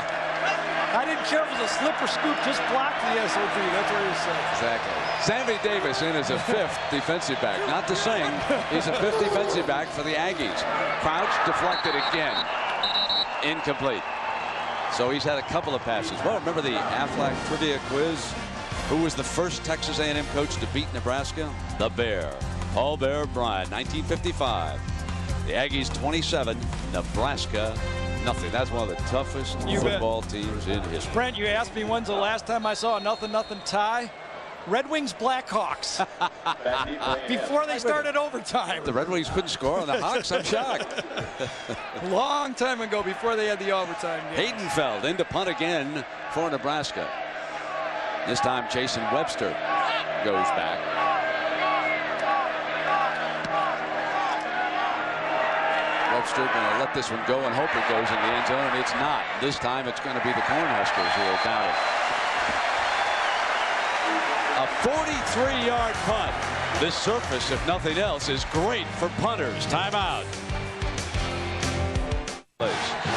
I didn't care if it was a slip or scoop, just block the SOB. That's what he said. Exactly. Sammy Davis in as a 5th defensive back. Not to sing, he's a 5th defensive back for the Aggies. Crouch deflected again. Incomplete. So he's had a couple of passes. Well, remember the Aflac trivia quiz? Who was the first Texas A&M coach to beat Nebraska? The Bear. Paul Bear Bryant, 1955. The Aggies 27, Nebraska nothing. That's one of the toughest football teams in history. Brent, you asked me when's the last time I saw a 0-0 tie? Red Wings Blackhawks. Before they started overtime. The Red Wings couldn't score on the Hawks. I'm shocked. Long time ago, before they had the overtime game. Haydenfeld into punt again for Nebraska. This time Jason Webster goes back. Webster going to let this one go and hope it goes in the end zone, and it's not. This time it's going to be the Cornhuskers who will count it. A 43-yard punt. This surface, if nothing else, is great for punters. Timeout.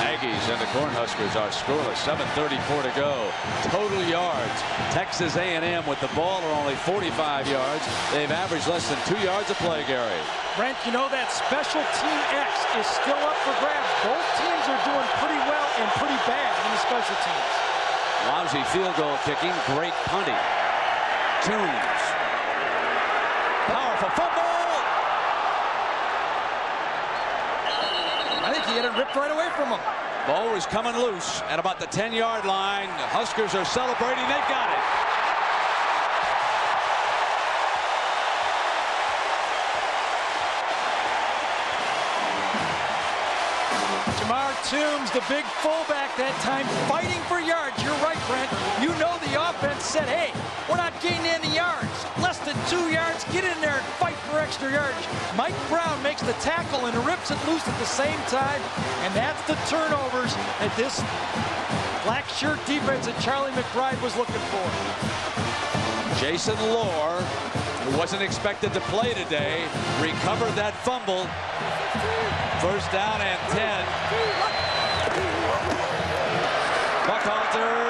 Aggies and the Cornhuskers are scoreless. 7:34 to go. Total yards. Texas A&M with the ball are only 45 yards. They've averaged less than 2 yards a play, Gary. Brent, you know that special team X is still up for grabs. Both teams are doing pretty well and pretty bad in the special teams. Lousy field goal kicking. Great punting. Toombs. Powerful fumble. I think he had it ripped right away from him. Ball was coming loose at about the 10-yard line. The Huskers are celebrating. They've got it. Jamar Toombs, the big fullback that time, fighting for yards. You're right, Brent. You know the offense said, hey, we're not gaining any yards. Less than 2 yards. Get in there and fight for extra yards. Mike Brown makes the tackle and rips it loose at the same time. And that's the turnovers that this black shirt defense that Charlie McBride was looking for. Jason Lohr, who wasn't expected to play today, recovered that fumble. First down and 10. Buckhalter,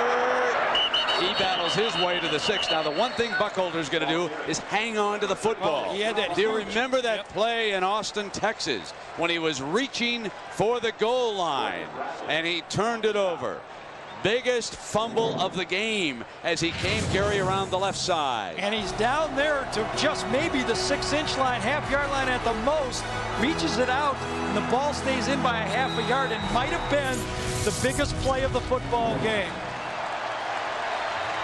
he battles his way to the 6. Now, the one thing Buckhalter's going to do is hang on to the football. Do you remember that play in Austin, Texas, when he was reaching for the goal line and he turned it over? Biggest fumble of the game as he came, Gary, around the left side. And he's down there to just maybe the 6-inch line, half-yard line at the most. Reaches it out, and the ball stays in by a half a yard. And might have been the biggest play of the football game.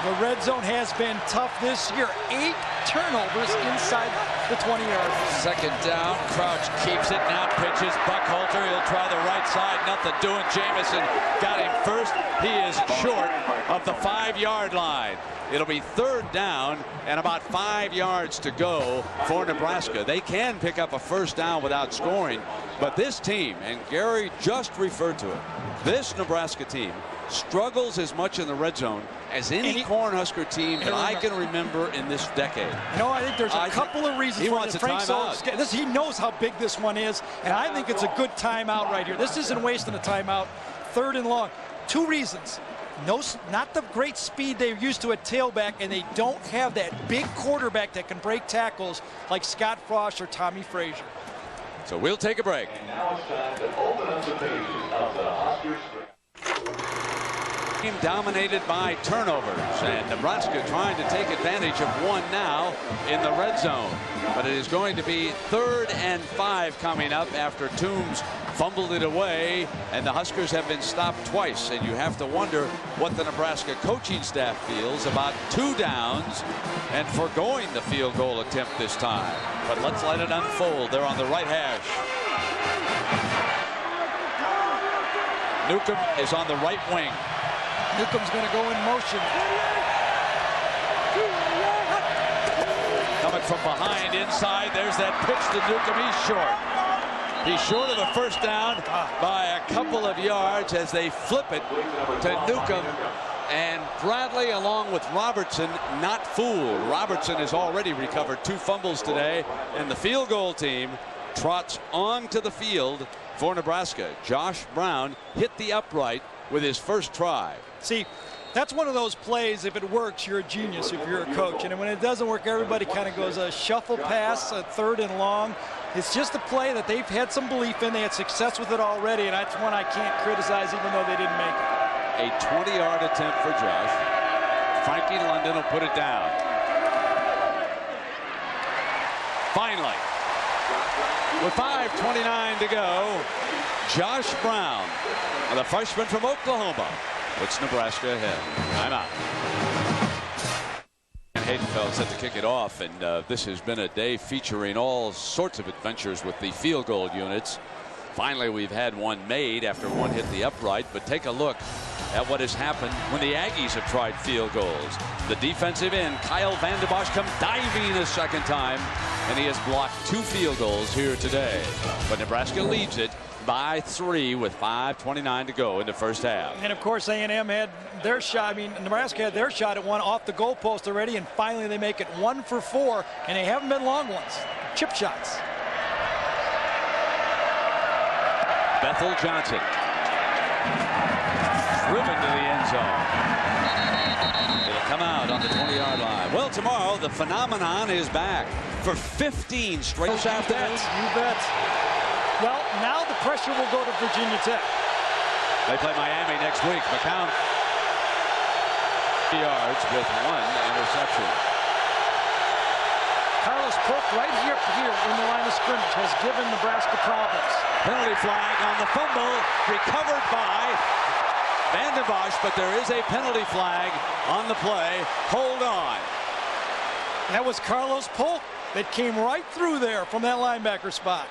The red zone has been tough this year. 8 turnovers inside the 20-yard line. Second down, Crouch keeps it, now pitches. Buckhalter, he'll try the right side, nothing doing. Jamison got him first. He is short of the 5-yard line. It'll be third down and about 5 yards to go for Nebraska. They can pick up a first down without scoring, but this team, and Gary just referred to it, this Nebraska team struggles as much in the red zone as any Cornhusker team that I can remember in this decade. You know, I think there's a couple of reasons. He wants a timeout. He knows how big this one is, and I think it's a good timeout right here. This isn't wasting a timeout. Third and long. 2 reasons. No, not the great speed they're used to at tailback, and they don't have that big quarterback that can break tackles like Scott Frost or Tommy Frazier. So we'll take a break. Now it's time to open up the pages of the Huskers. Game dominated by turnovers, and Nebraska trying to take advantage of one now in the red zone. But it is going to be 3rd and 5 coming up after Toombs fumbled it away, and the Huskers have been stopped twice. And you have to wonder what the Nebraska coaching staff feels about 2 downs and foregoing the field goal attempt this time. But let's let it unfold. They're on the right hash. Newcomb is on the right wing. Newcomb's going to go in motion. Coming from behind inside, there's that pitch to Newcomb. He's short. He's short of the first down by a couple of yards as they flip it to Newcomb. And Bradley, along with Robertson, not fooled. Robertson has already recovered 2 fumbles today, and the field goal team trots onto the field for Nebraska. Josh Brown hit the upright with his first try. See, that's one of those plays, if it works, you're a genius if you're a coach. And when it doesn't work, everybody kind of goes a shuffle pass, a 3rd and long. It's just a play that they've had some belief in. They had success with it already, and that's one I can't criticize even though they didn't make it. A 20-yard attempt for Josh. Frankie London will put it down. Finally, with 5:29 to go, Josh Brown, the freshman from Oklahoma, puts Nebraska ahead. Timeout. Haydenfeld set to kick it off, and this has been a day featuring all sorts of adventures with the field goal units. Finally, we've had one made after one hit the upright, but take a look at what has happened when the Aggies have tried field goals. The defensive end, Kyle Van Bosch, come diving a second time, and he has blocked 2 field goals here today. But Nebraska leads it by 3 with 5:29 to go in the first half. And of course, A&M had their shot. I mean, Nebraska had their shot at one off the goalpost already, and finally they make it 1 for 4, and they haven't been long ones. Chip shots. Bethel Johnson, driven to the end zone. It'll come out on the 20-yard line. Well, tomorrow the phenomenon is back for 15 straight after that. You bet. Well, now the pressure will go to Virginia Tech. They play Miami next week. McCown yards with 1 interception. Carlos Polk right here in the line of scrimmage has given Nebraska problems. Penalty flag on the fumble, recovered by Van Bosch, but there is a penalty flag on the play. Hold on. That was Carlos Polk that came right through there from that linebacker spot.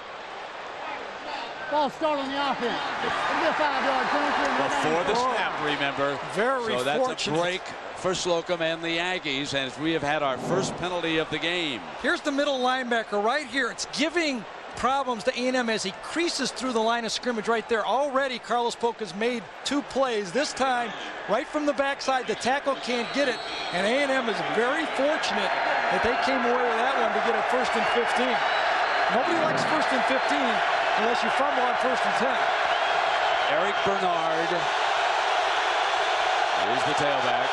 Ball start on the offense. It'll be a 5-yard penalty. Before the snap, remember. Very so that's fortunate. a break for Slocum and the Aggies, and we have had our first penalty of the game. Here's the middle linebacker right here. It's giving problems to A&M as he creases through the line of scrimmage right there. Already Carlos Polk has made 2 plays. This time, right from the backside, the tackle can't get it, and A&M is very fortunate that they came away with that one to get a 1st and 15. Nobody likes 1st and 15 unless you fumble on 1st and 10. Eric Bernard is the tailback.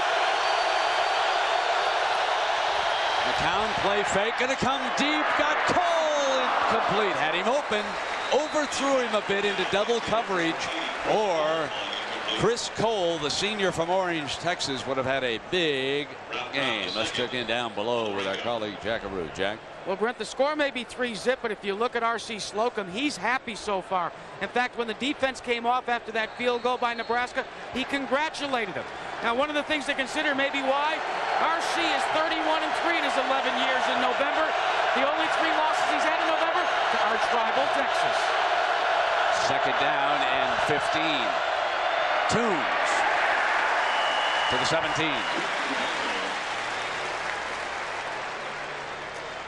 McCown play fake, gonna come deep, got Cole, incomplete, had him open, overthrew him a bit into double coverage, or Chris Cole, the senior from Orange, Texas, would have had a big game. Let's check in down below with our colleague Jackaroo. Jack? Well, Brent, the score may be 3-zip, but if you look at R.C. Slocum, he's happy so far. In fact, when the defense came off after that field goal by Nebraska, he congratulated them. Now, one of the things to consider may be why R.C. is 31-3 in his 11 years in November. The only 3 losses he's had in November to arch rival Texas. 2nd down and 15. Toombs to the 17.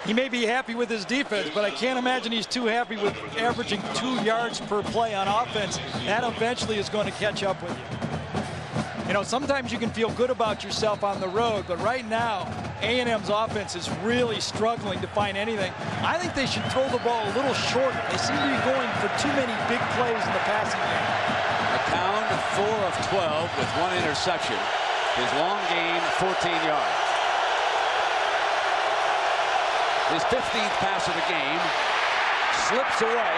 He may be happy with his defense, but I can't imagine he's too happy with averaging 2 yards per play on offense. That eventually is going to catch up with you. You know, sometimes you can feel good about yourself on the road, but right now, A&M's offense is really struggling to find anything. I think they should throw the ball a little shorter. They seem to be going for too many big plays in the passing game. McCown 4 of 12 with 1 interception. His long gain, 14 yards. His 15th pass of the game, slips away,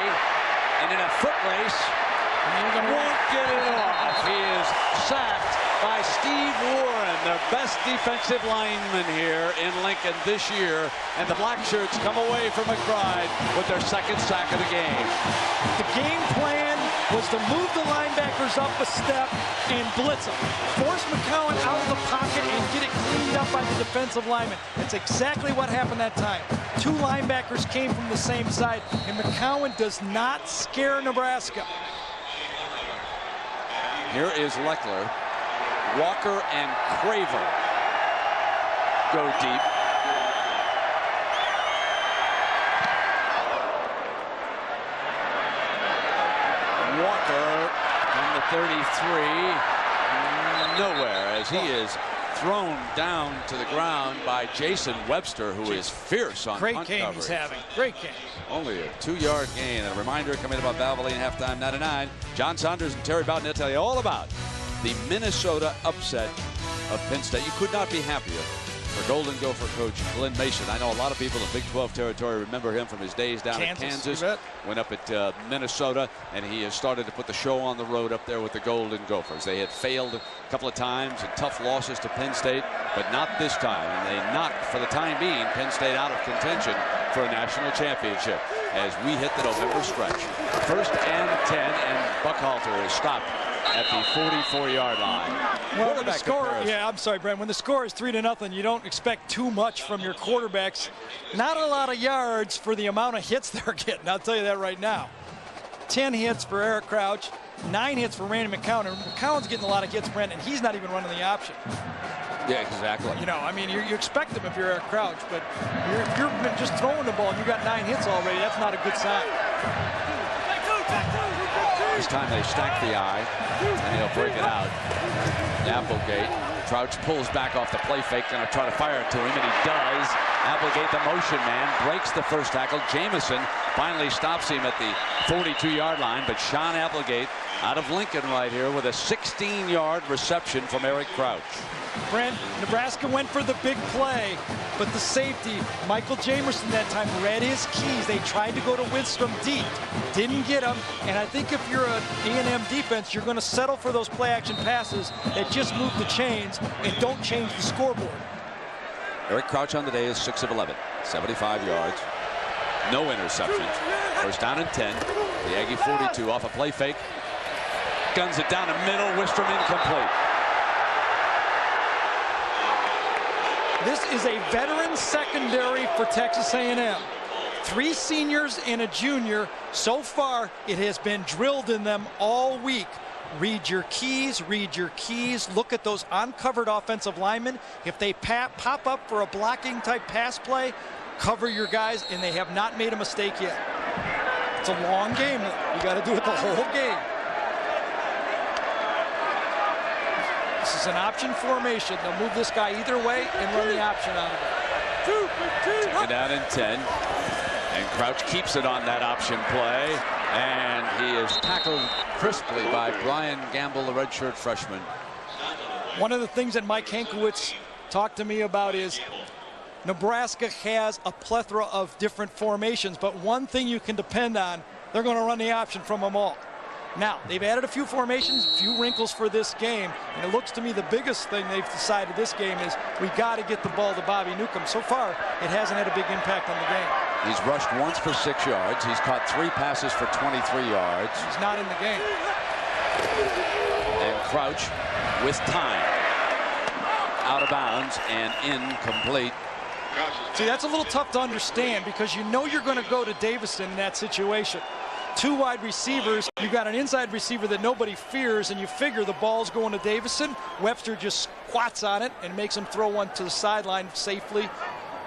and in a foot race, won't get it off. He is sacked by Steve Warren, their best defensive lineman here in Lincoln this year. And the Black Shirts come away from McBride with their second sack of the game. The game plan was to move the linebackers up a step and blitz them. Force McCowan out of the pocket and get it cleaned up by the defensive lineman. That's exactly what happened that time. Two linebackers came from the same side, and McCowan does not scare Nebraska. Here is Leckler. Walker and Craver go deep. Walker from the 33, nowhere, as he is thrown down to the ground by Jason Webster, who is fierce on Great punt game coverage. he's having. Great game. Only a 2-yard gain. And a reminder coming about Valvoline halftime 99. John Saunders and Terry Boughton will tell you all about the Minnesota upset of Penn State. You could not be happier for Golden Gopher coach Glenn Mason. I know a lot of people in Big 12 territory remember him from his days down in Kansas. Went up at Minnesota, and he has started to put the show on the road up there with the Golden Gophers. They had failed a couple of times in tough losses to Penn State, but not this time. And they knocked, for the time being, Penn State out of contention for a national championship as we hit the November stretch. 1st and 10, and Buckhalter is stopped at the 44-yard line. Well, when the score, I'm sorry, Brent. When the score is 3-0, you don't expect too much from your quarterbacks. Not a lot of yards for the amount of hits they're getting. I'll tell you that right now. 10 hits for Eric Crouch, 9 hits for Randy McCown. And McCown's getting a lot of hits, Brent, and he's not even running the option. Yeah, exactly. You know, I mean, you expect him if you're Eric Crouch, but if you're just throwing the ball and you got 9 hits already, that's not a good sign. This time they stack the eye, and he'll break it out. Applegate. Crouch pulls back off the play fake, going to try to fire it to him, and he does. Applegate, the motion man, breaks the first tackle. Jamison finally stops him at the 42-yard line, but Sean Applegate out of Lincoln right here with a 16-yard reception from Eric Crouch. Brent, Nebraska went for the big play, but the safety, Michael Jamerson, that time read his keys. They tried to go to Widstrom deep, didn't get him, and I think if you're an A&M defense, you're going to settle for those play-action passes that just move the chains and don't change the scoreboard. Eric Crouch on the day is 6 of 11, 75 yards, no interceptions. 1st down and 10. The Aggie 42 off a play fake, guns it down the middle. Widstrom incomplete. This is a veteran secondary for Texas A&M. 3 seniors and a junior. So far, it has been drilled in them all week. Read your keys, read your keys. Look at those uncovered offensive linemen. If they pop up for a blocking type pass play, cover your guys, and they have not made a mistake yet. It's a long game. You got to do it the whole game. This is an option formation. They'll move this guy either way and run the option out of it. 2nd down and 10. And Crouch keeps it on that option play. And he is tackled crisply by Brian Gamble, the redshirt freshman. One of the things that Mike Hankiewicz talked to me about is Nebraska has a plethora of different formations, but one thing you can depend on, they're going to run the option from them all. Now, they've added a few formations, a few wrinkles for this game, and it looks to me the biggest thing they've decided this game is we got to get the ball to Bobby Newcomb. So far, it hasn't had a big impact on the game. He's rushed once for 6 yards. He's caught 3 passes for 23 yards. He's not in the game. And Crouch with time. Out of bounds and incomplete. See, that's a little tough to understand because you know you're going to go to Davison in that situation. 2 wide receivers, you've got an inside receiver that nobody fears, and you figure the ball's going to Davison. Webster just squats on it and makes him throw one to the sideline safely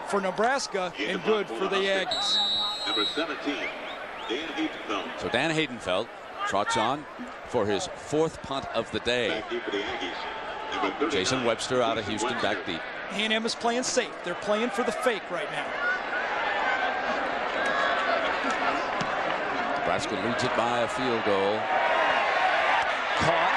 for Nebraska and good for the Aggies. Number 17, Dan Haydenfeld. So Dan Haydenfeld trots on for his 4th punt of the day. Back deep for the Aggies. Jason Webster out of Houston back deep. A&M is playing safe. They're playing for the fake right now. Nebraska leads it by a field goal. Caught,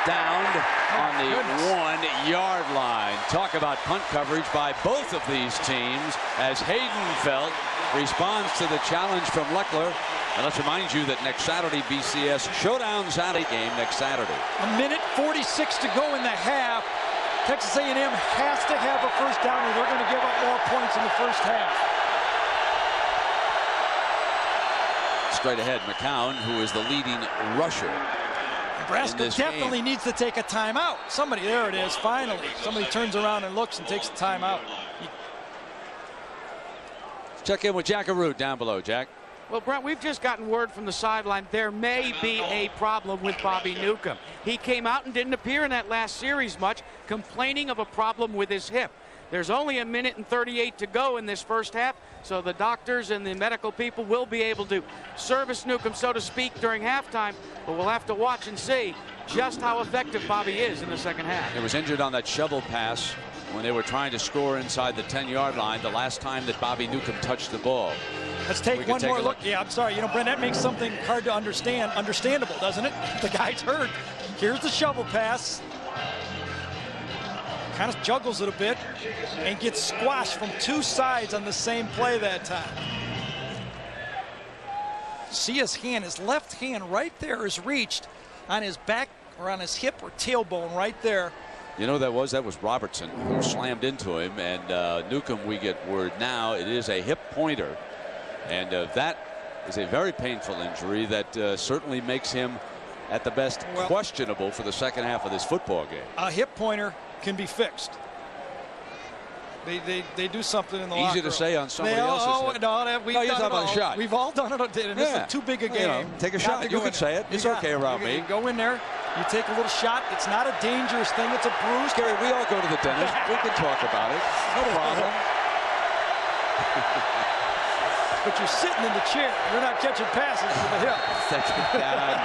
downed on the 1-yard line. Talk about punt coverage by both of these teams as Haydenfeld responds to the challenge from Leckler And let's remind you that next Saturday, BCS Showdown Saturday game next Saturday. 1:46 to go in the half. Texas A&M has to have a first down or they're going to give up more points in the first half. Straight ahead, McCown, who is the leading rusher. Nebraska definitely needs to take a timeout. Somebody, there it is, finally. Somebody turns around and looks and takes a timeout. Check in with Jack Arute down below. Jack. Well, Brent, we've just gotten word from the sideline there may be a problem with Bobby Newcomb. He came out and didn't appear in that last series much, complaining of a problem with his hip. There's only 1:38 to go in this first half, so the doctors and the medical people will be able to service Newcomb, so to speak, during halftime, but we'll have to watch and see just how effective Bobby is in the second half. He was injured on that shovel pass when they were trying to score inside the 10-yard line the last time that Bobby Newcomb touched the ball. Let's take one more look. Yeah, I'm sorry. You know, Brent, that makes something hard to understand. Understandable, doesn't it? The guy's hurt. Here's the shovel pass. Kind of juggles it a bit and gets squashed from two sides on the same play that time. See his hand, his left hand right there is reached on his back or on his hip or tailbone right there. You know that was Robertson who slammed into him, and Newcomb, we get word now, it is a hip pointer. And that is a very painful injury that certainly makes him, at the best, questionable for the second half of this football game. A hip pointer can be fixed. They do something in the locker room. Easy to say on somebody else's hip. You're talking about a shot. We've all done it. And this is too big a game. You know, take a shot. You can say it. It's okay around me. Go in there. You take a little shot. It's not a dangerous thing. It's a bruise. Gary, we all go to the dentist. We can talk about it. No problem. But you're sitting in the chair. You're not catching passes with the hip. Second down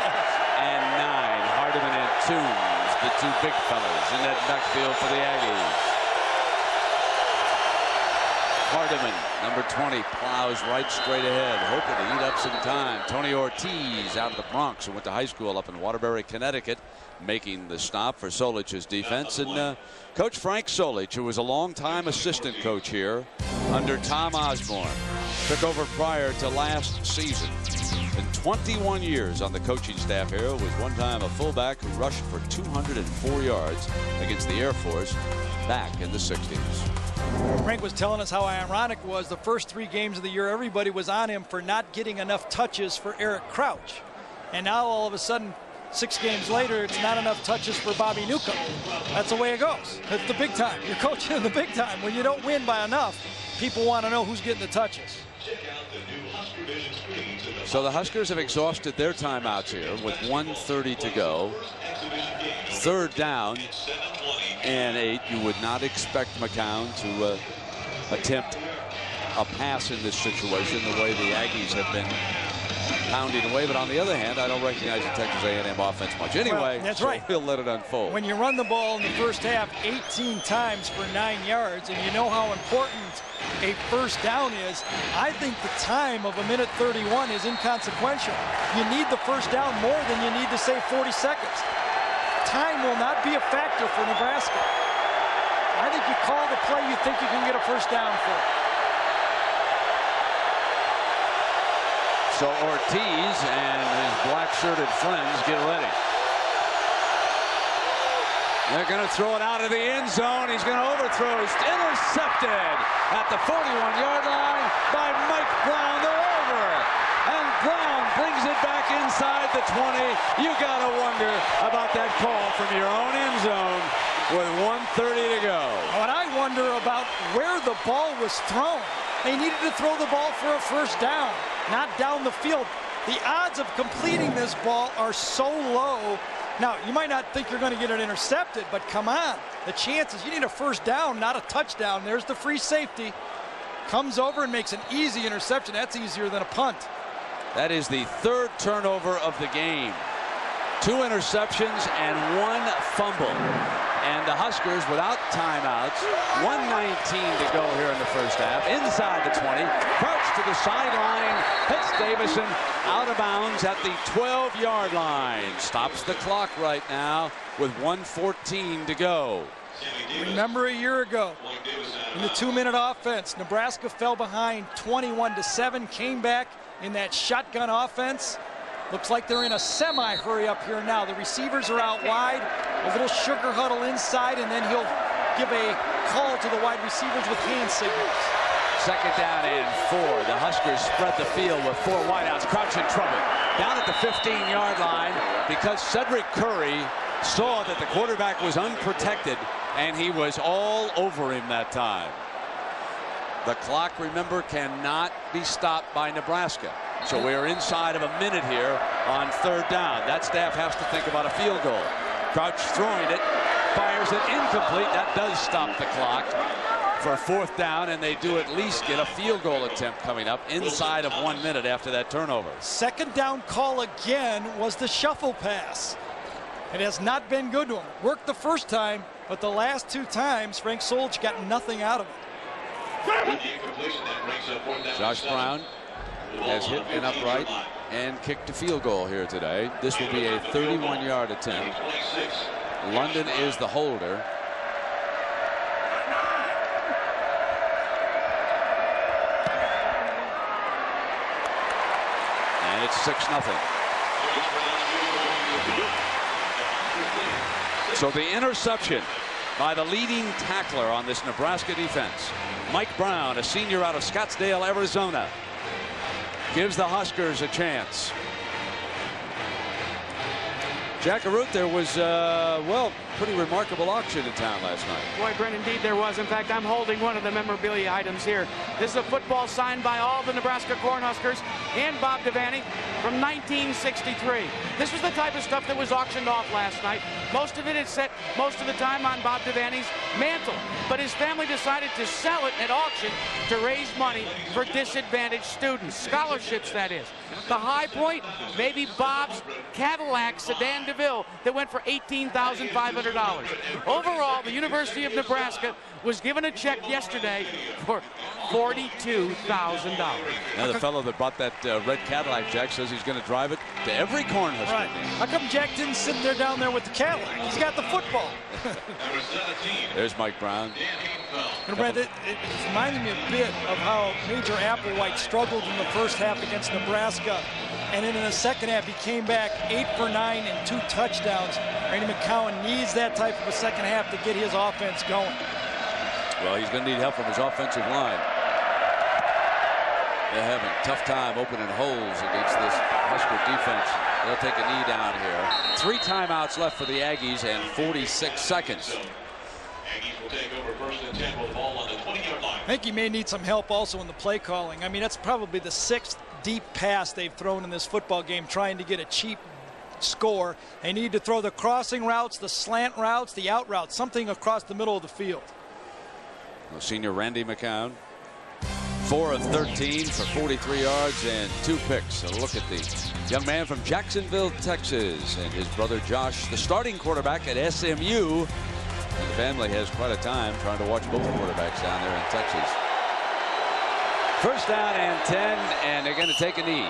and 9. Hardiman and Toombs, the two big fellas in that backfield for the Aggies. Hardiman, number 20, plows right straight ahead, hoping to eat up some time. Tony Ortiz out of the Bronx, who went to high school up in Waterbury, Connecticut, making the stop for Solich's defense. And Coach Frank Solich, who was a longtime assistant coach here under Tom Osborne, took over prior to last season. Been 21 years on the coaching staff here. Was one time a fullback who rushed for 204 yards against the Air Force back in the 60s. Frank was telling us how ironic it was the first 3 games of the year. Everybody was on him for not getting enough touches for Eric Crouch. And now all of a sudden, 6 games later, it's not enough touches for Bobby Newcomb. That's the way it goes. It's the big time. You're coaching in the big time. When you don't win by enough, people want to know who's getting the touches. So the Huskers have exhausted their timeouts here with 1:30 to go. Third down and 8. You would not expect McCown to attempt a pass in this situation the way the Aggies have been pounding away. But on the other hand, I don't recognize the Texas A&M offense much anyway. Well, that's so right. We'll let it unfold. When you run the ball in the first half 18 times for 9 yards, and you know how important a first down is, I think the time of 1:31 is inconsequential. You need the first down more than you need to save 40 seconds. Time will not be a factor for Nebraska. I think you call the play you think you can get a first down for. So Ortiz and his black-shirted friends get ready. They're going to throw it out of the end zone. He's going to overthrow. He's intercepted at the 41-yard line by Mike Brown. They're over. And Brown brings it back inside the 20. You got to wonder about that call from your own end zone with 1:30 to go. What I wonder about where the ball was thrown. They needed to throw the ball for a first down, not down the field. The odds of completing this ball are so low. Now, you might not think you're going to get it intercepted, but come on. The chances, you need a first down, not a touchdown. There's the free safety. Comes over and makes an easy interception. That's easier than a punt. That is the 3rd turnover of the game. 2 interceptions and 1 fumble. And the Huskers without timeouts. 1:19 to go here in the first half. Inside the 20. Crouch to the sideline. Hits Davison out of bounds at the 12-yard line. Stops the clock right now with 1:14 to go. Remember a year ago in the 2-minute offense, Nebraska fell behind 21-7, came back in that shotgun offense. Looks like they're in a semi-hurry up here now. The receivers are out wide, a little sugar huddle inside, and then he'll give a call to the wide receivers with hand signals. Second down and 4. The Huskers spread the field with 4 wideouts. Crouch in trouble. Down at the 15-yard line because Cedric Curry saw that the quarterback was unprotected, and he was all over him that time. The clock, remember, cannot be stopped by Nebraska. So we're inside of a minute here on 3rd down. That staff has to think about a field goal. Crouch throwing it, fires it incomplete. That does stop the clock for 4th down, and they do at least get a field goal attempt coming up inside of 1 minute after that turnover. Second down call again was the shuffle pass. It has not been good to him. Worked the first time, but the last 2 times, Frank Solich got nothing out of it. Josh Brown has hit an upright and kicked a field goal here today. This will be a 31-yard attempt. London is the holder. And it's 6-0. So the interception by the leading tackler on this Nebraska defense, Mike Brown, a senior out of Scottsdale, Arizona, gives the Huskers a chance. Jack Arute, there was, well, pretty remarkable auction in town last night. Boy, Brent, indeed there was. In fact, I'm holding one of the memorabilia items here. This is a football signed by all the Nebraska Cornhuskers and Bob Devaney from 1963. This was the type of stuff that was auctioned off last night. Most of it is set most of the time on Bob Devaney's mantle, but his family decided to sell it at auction to raise money for disadvantaged students, scholarships, that is. The high point, maybe Bob's Cadillac Sedan DeVille that went for $18,500. Overall, the University of Nebraska was given a check yesterday for $42,000. Now the fellow that bought that red Cadillac, Jack, says he's going to drive it to every Cornhusker game. How come Jack didn't sit there down there with the Cadillac? He's got the football. There's Mike Brown. And Brad, it reminded me a bit of how Major Applewhite struggled in the first half against Nebraska. And then in the second half, he came back 8 for 9 and 2 touchdowns. Randy McCowan needs that type of a second half to get his offense going. Well, he's going to need help from his offensive line. They're having a tough time opening holes against this Husker defense. They'll take a knee down here. 3 timeouts left for the Aggies and 46 seconds. Aggies will take over 1st and 10 with the ball on the 20-yard line. I think he may need some help also in the play calling. I mean, that's probably the 6th deep pass they've thrown in this football game, trying to get a cheap score. They need to throw the crossing routes, the slant routes, the out routes, something across the middle of the field. Well, senior Randy McCown, 4 of 13 for 43 yards and 2 picks. A look at the young man from Jacksonville, Texas, and his brother Josh, the starting quarterback at SMU. And the family has quite a time trying to watch both quarterbacks down there in Texas. 1st down and 10, and they're going to take a knee.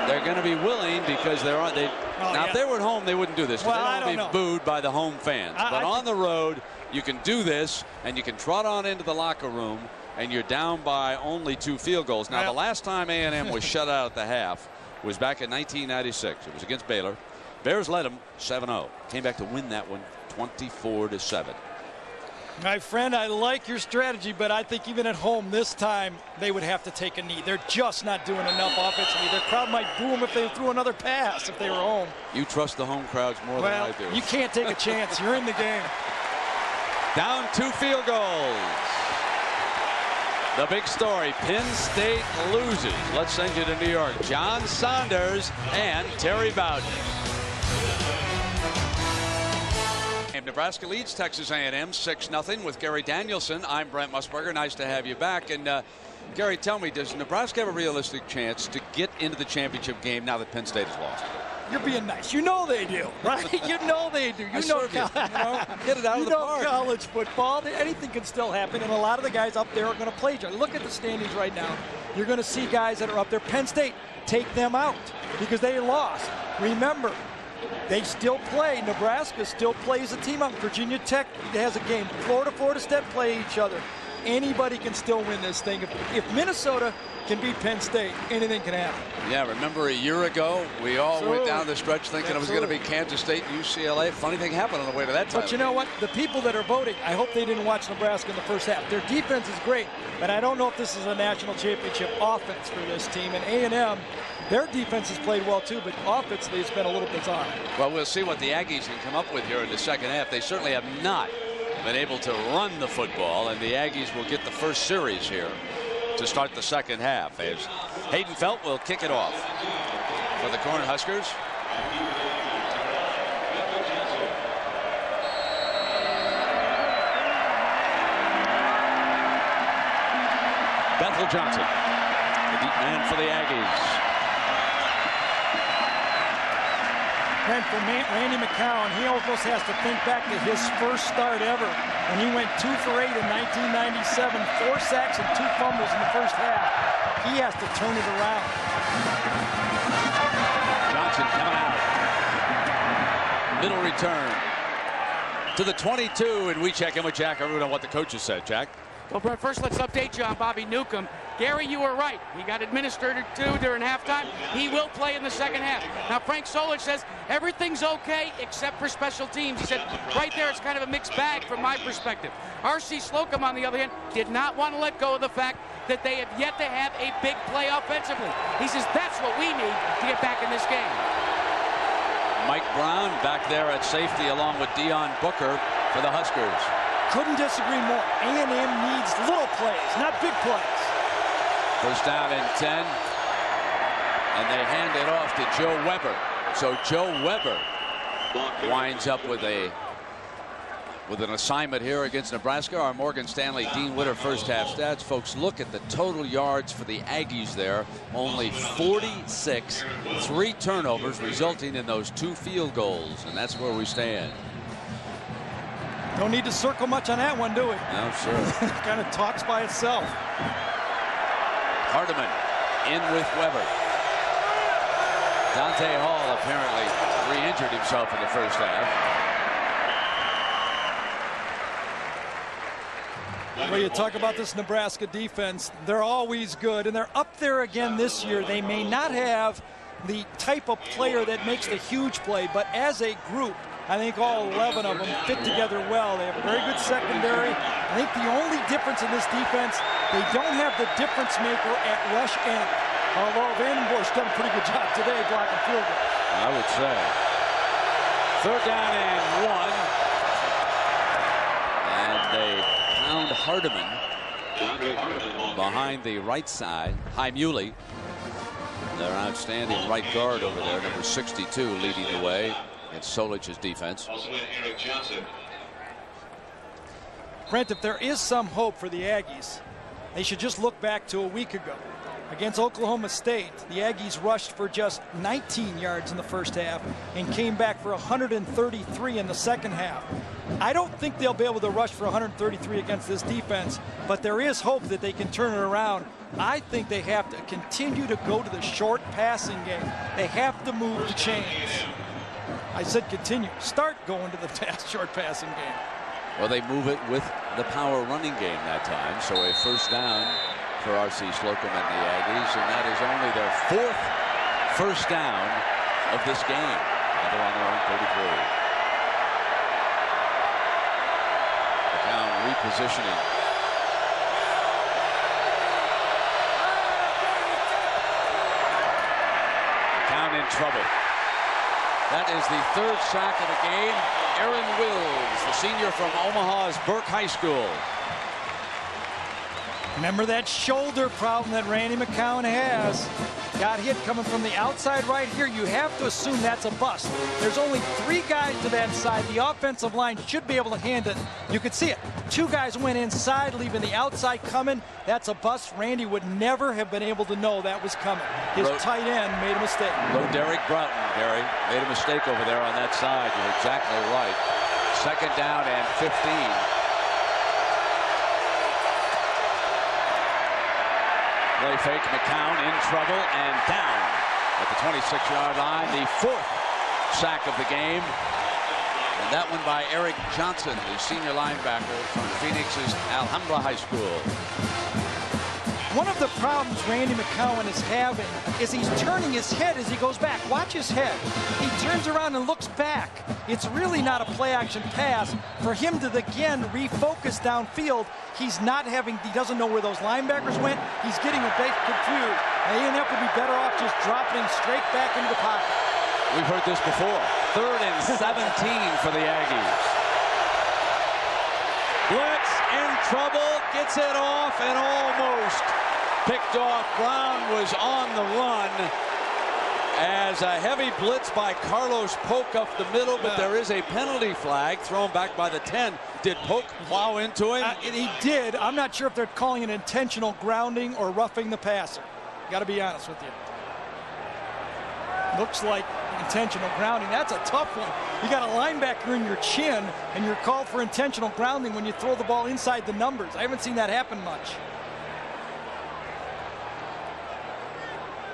They're going to be willing because they're on. Now, if they were at home, they wouldn't do this. Well, they don't want to be booed by the home fans. But on the road, you can do this, and you can trot on into the locker room, and you're down by only 2 field goals. Now, the last time A&M was shut out at the half was back in 1996. It was against Baylor. Bears led them 7-0. Came back to win that one 24-7. My friend, I like your strategy, but I think even at home this time, they would have to take a knee. They're just not doing enough offensively. Their crowd might boo them if they threw another pass if they were home. You trust the home crowds more than I do. You can't take a chance. You're in the game. Down 2 field goals. The big story, Penn State loses. Let's send you to New York. John Saunders and Terry Bowden. Nebraska leads Texas A&M 6-0 with Gary Danielson. I'm Brent Musburger. Nice to have you back. And Gary, tell me, does Nebraska have a realistic chance to get into the championship game now that Penn State has lost? You're being nice. You know they do, right? You know they do. Get it out of the park. College football, anything can still happen, and a lot of the guys up there are going to play each other. Look at the standings right now. You're going to see guys that are up there. Penn State, take them out because they lost. Remember, they still play. Nebraska still plays a team out. Virginia Tech has a game. Florida State play each other. anybody can still win this thing. If Minnesota can beat Penn State, anything can happen. Yeah, remember a year ago, we all went down the stretch thinking it was going to be Kansas State and UCLA. Funny thing happened on the way to that time. But you know what? The people that are voting, I hope they didn't watch Nebraska in the first half. Their defense is great, but I don't know if this is a national championship offense for this team. And A&M, their defense has played well too, but offensively it's been a little bizarre. Well, we'll see what the Aggies can come up with here in the second half. They certainly have not been able to run the football, and the Aggies will get the first series here to start the second half, as Hayden Felt will kick it off for the Cornhuskers. Bethel Johnson, the deep man for the Aggies. And for Randy McCown, he almost has to think back to his first start ever when he went 2 for 8 in 1997, 4 sacks and 2 fumbles in the first half. He has to turn it around. Johnson coming out. Middle return to the 22, and we check in with Jack Everett on what the coaches said. Jack? Well, Brett, first let's update you on Bobby Newcomb. Gary, you were right. He got administered to during halftime. He will play in the second half. Now, Frank Solich says everything's okay except for special teams. He said right there it's kind of a mixed bag from my perspective. R.C. Slocum, on the other hand, did not want to let go of the fact that they have yet to have a big play offensively. He says that's what we need to get back in this game. Mike Brown back there at safety along with Dion Booker for the Huskers. Couldn't disagree more. A&M needs little plays, not big plays. First down and 10. And they hand it off to Joe Weber. So Joe Weber winds up with an assignment here against Nebraska. Our Morgan Stanley Dean Witter first half stats. Folks, look at the total yards for the Aggies there. Only 46, 3 turnovers resulting in those 2 field goals. And that's where we stand. Don't need to circle much on that one, do we? No, sure. It kind of talks by itself. Hardiman in with Weber. Dante Hall apparently re-injured himself in the first half. Well, you talk about this Nebraska defense. They're always good, and they're up there again this year. They may not have the type of player that makes the huge play, but as a group, I think all 11 of them fit together well. They have a very good secondary. I think the only difference in this defense, they don't have the difference maker at rush end. Although Vandenborg's done a pretty good job today blocking field goals. I would say. Third down and 1. And they pound Hardiman behind the right side. High Muley, their outstanding right guard over there, number 62, leading the way. It's Solich's defense. Brent, if there is some hope for the Aggies, they should just look back to a week ago. Against Oklahoma State, the Aggies rushed for just 19 yards in the first half and came back for 133 in the second half. I don't think they'll be able to rush for 133 against this defense, but there is hope that they can turn it around. I think they have to continue to go to the short passing game. They have to move the chains. I said continue. Start going to the short passing game. Well, they move it with the power running game that time. So a first down for R.C. Slocum and the Aggies, and that is only their 4th first down of this game. Now they're on their own 33. McCown repositioning. McCown in trouble. That is the 3rd sack of the game. Aaron Wills, the senior from Omaha's Burke High School. Remember that shoulder problem that Randy McCown has. Got hit coming from the outside right here. You have to assume that's a bust. There's only 3 guys to that side. The offensive line should be able to handle it. You could see it. 2 guys went inside, leaving the outside coming. That's a bust. Randy would never have been able to know that was coming. His tight end made a mistake. Low Derek Broughton, Gary, made a mistake over there on that side. You're exactly right. Second down and 15. Play fake, McCown in trouble and down at the 26-yard line. The 4th sack of the game. And that one by Eric Johnson, the senior linebacker from Phoenix's Alhambra High School. One of the problems Randy McCowan is having is he's turning his head as he goes back. Watch his head. He turns around and looks back. It's really not a play-action pass. For him to, again, refocus downfield, he doesn't know where those linebackers went. He's getting a bit confused. A&F would be better off just dropping him straight back into the pocket. We've heard this before. 3rd and 17 for the Aggies. Blitz in trouble, gets it off and almost picked off. Brown was on the run as a heavy blitz by Carlos Polk up the middle, but there is a penalty flag thrown back by the 10. Did Polk plow into him? He did. I'm not sure if they're calling it intentional grounding or roughing the passer. Got to be honest with you. Looks like intentional grounding. That's a tough one. You got a linebacker in your chin, and you're called for intentional grounding when you throw the ball inside the numbers. I haven't seen that happen much.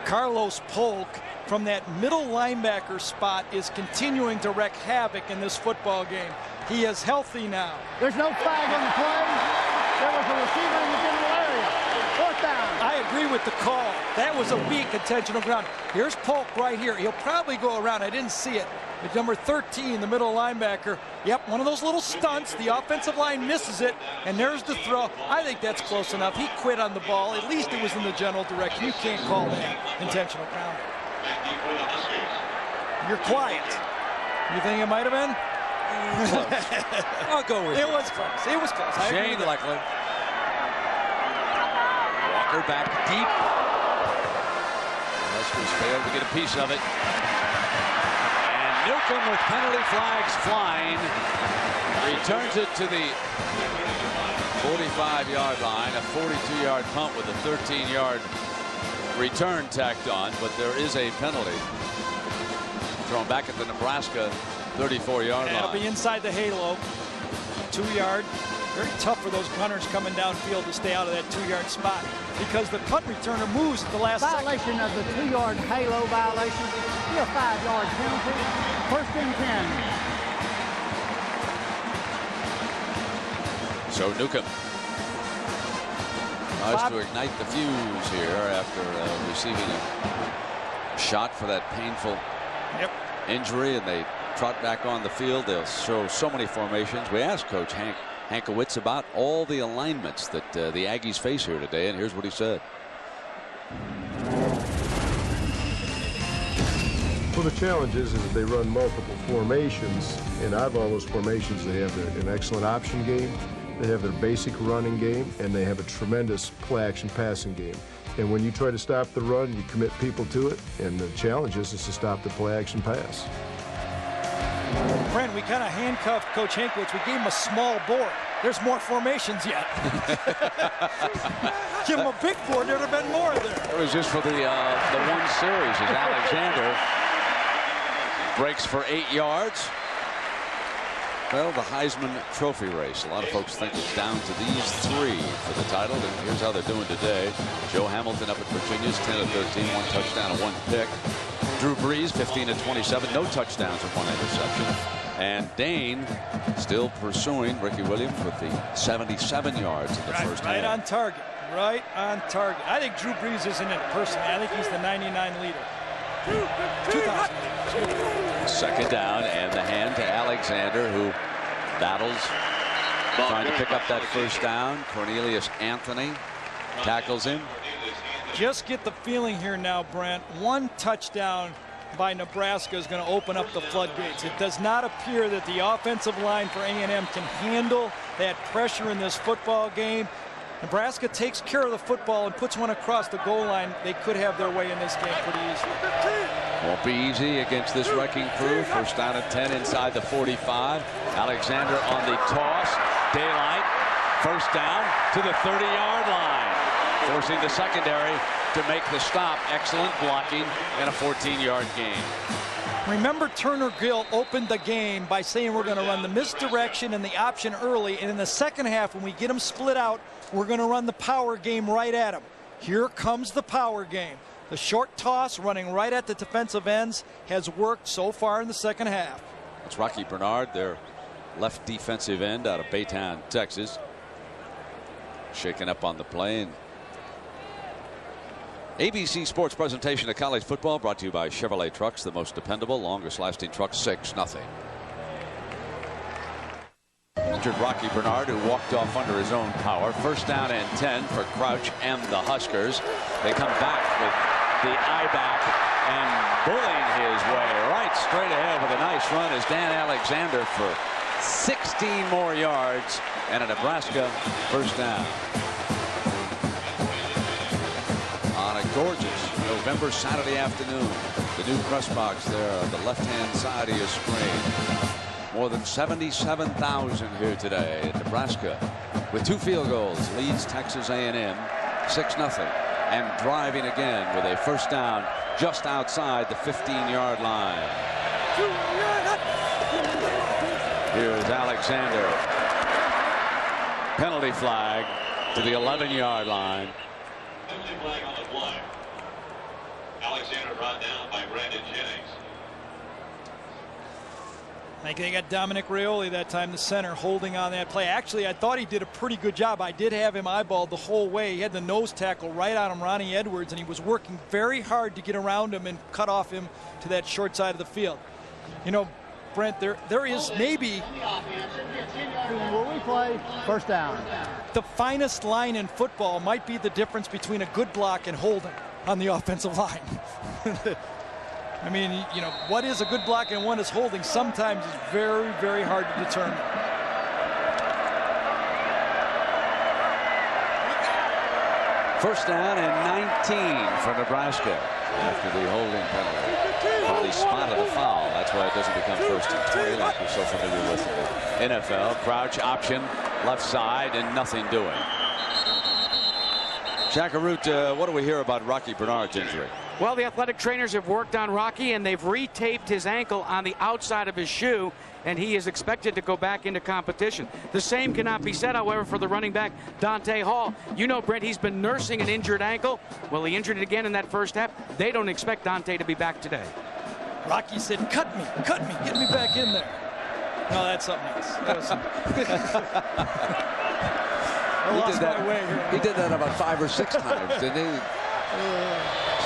Carlos Polk from that middle linebacker spot is continuing to wreak havoc in this football game. He is healthy now. There's no flag on the play. There was a receiver in the general area. 4th down. I agree with the call. That was a weak intentional ground. Here's Polk right here. He'll probably go around. I didn't see it. But number 13, the middle linebacker. Yep, one of those little stunts. The offensive line misses it, and there's the throw. I think that's close enough. He quit on the ball. At least it was in the general direction. You can't call that intentional grounding. You're quiet. You think it might have been? I'll go with it. It was close. It was close. Shane Leclerc. Walker back deep. The Huskers failed to get a piece of it. And Newcomb with penalty flags flying returns it to the 45-yard line. A 42-yard punt with a 13-yard return tacked on, but there is a penalty thrown back at the Nebraska 34-yard line. It'll be inside the halo. 2-yard. Very tough for those gunners coming downfield to stay out of that 2-yard spot because the punt returner moves at the last violation second. Of the 2-yard halo violation. Be a 5-yard penalty. 1st and 10. So Newcomb tries to ignite the fuse here after receiving a shot for that painful injury, and they trot back on the field. They'll show so many formations. We asked Coach Hankowitz about all the alignments that the Aggies face here today, and here's what he said. Well, the challenge is that they run multiple formations, and out of all those formations, they have an excellent option game, they have their basic running game, and they have a tremendous play-action passing game. And when you try to stop the run, you commit people to it, and the challenge is to stop the play-action pass. Brent, we kind of handcuffed Coach Hankowitz. We gave him a small board. There's more formations yet. Give him a big board, there'd have been more there. It was just for the one series as Alexander breaks for 8 yards. Well, the Heisman Trophy race. A lot of folks think it's down to these 3 for the title, and here's how they're doing today. Joe Hamilton up at Virginia's 10-13, 1 touchdown and 1 pick. Drew Brees 15-27, no touchdowns and 1 interception. And Dane still pursuing Ricky Williams with the 77 yards in the first half. Right on target. Right on target. I think Drew Brees is in it personally. I think he's the 99 leader. 2000 leader. Second down, and the hand to Alexander, who battles trying to pick up that first down. Cornelius Anthony tackles him. Just get the feeling here now, Brent. 1 touchdown by Nebraska is going to open up the floodgates. It does not appear that the offensive line for A&M can handle that pressure in this football game. Nebraska takes care of the football and puts one across the goal line. They could have their way in this game pretty easily. Won't be easy against this wrecking crew. First down and 10 inside the 45. Alexander on the toss. Daylight. First down to the 30-yard line. Forcing the secondary to make the stop. Excellent blocking and a 14-yard gain. Remember, Turner Gill opened the game by saying we're going to run the misdirection and the option early, and in the second half, when we get them split out, we're going to run the power game right at them. Here comes the power game. The short toss running right at the defensive ends has worked so far in the second half. It's Rocky Bernard, their left defensive end out of Baytown, Texas. Shaken up on the play. And ABC Sports presentation of college football brought to you by Chevrolet Trucks, the most dependable, longest lasting truck. 6-0. Injured Rocky Bernard, who walked off under his own power. First down and 10 for Crouch and the Huskers. They come back with the eye back and bullying his way right straight ahead with a nice run is Dan Alexander for 16 more yards and a Nebraska first down. On a gorgeous November Saturday afternoon, the new press box there on the left-hand side of your screen. More than 77,000 here today. Nebraska, with 2 field goals, leads Texas A&M 6-0, and driving again with a first down just outside the 15-yard line. Here's Alexander. Penalty flag to the 11-yard line. Penalty flag on the play. Alexander brought down by Brandon Jennings. I think they got Dominic Raioli that time, the center, holding on that play. Actually, I thought he did a pretty good job. I did have him eyeballed the whole way. He had the nose tackle right on him, Ronnie Edwards, and he was working very hard to get around him and cut off him to that short side of the field. You know, Brent, there is maybe Where we play, first down. the finest line in football might be the difference between a good block and holding on the offensive line. I mean, you know, what is a good block and one is holding sometimes is very, very hard to determine. First down and 19 for Nebraska after the holding penalty. Finally spotted the foul. That's why it doesn't become first and 20 like we're so familiar with in the NFL. Crouch option left side and nothing doing. Jackaroo, what do we hear about Rocky Bernard's injury? Well, the athletic trainers have worked on Rocky, and they've retaped his ankle on the outside of his shoe, and he is expected to go back into competition. The same cannot be said, however, for the running back, Dante Hall. You know, Brent, he's been nursing an injured ankle. Well, he injured it again in that first half. They don't expect Dante to be back today. Rocky said, cut me, get me back in there. No, that's something else. That was He did that about 5 or 6 times, didn't he?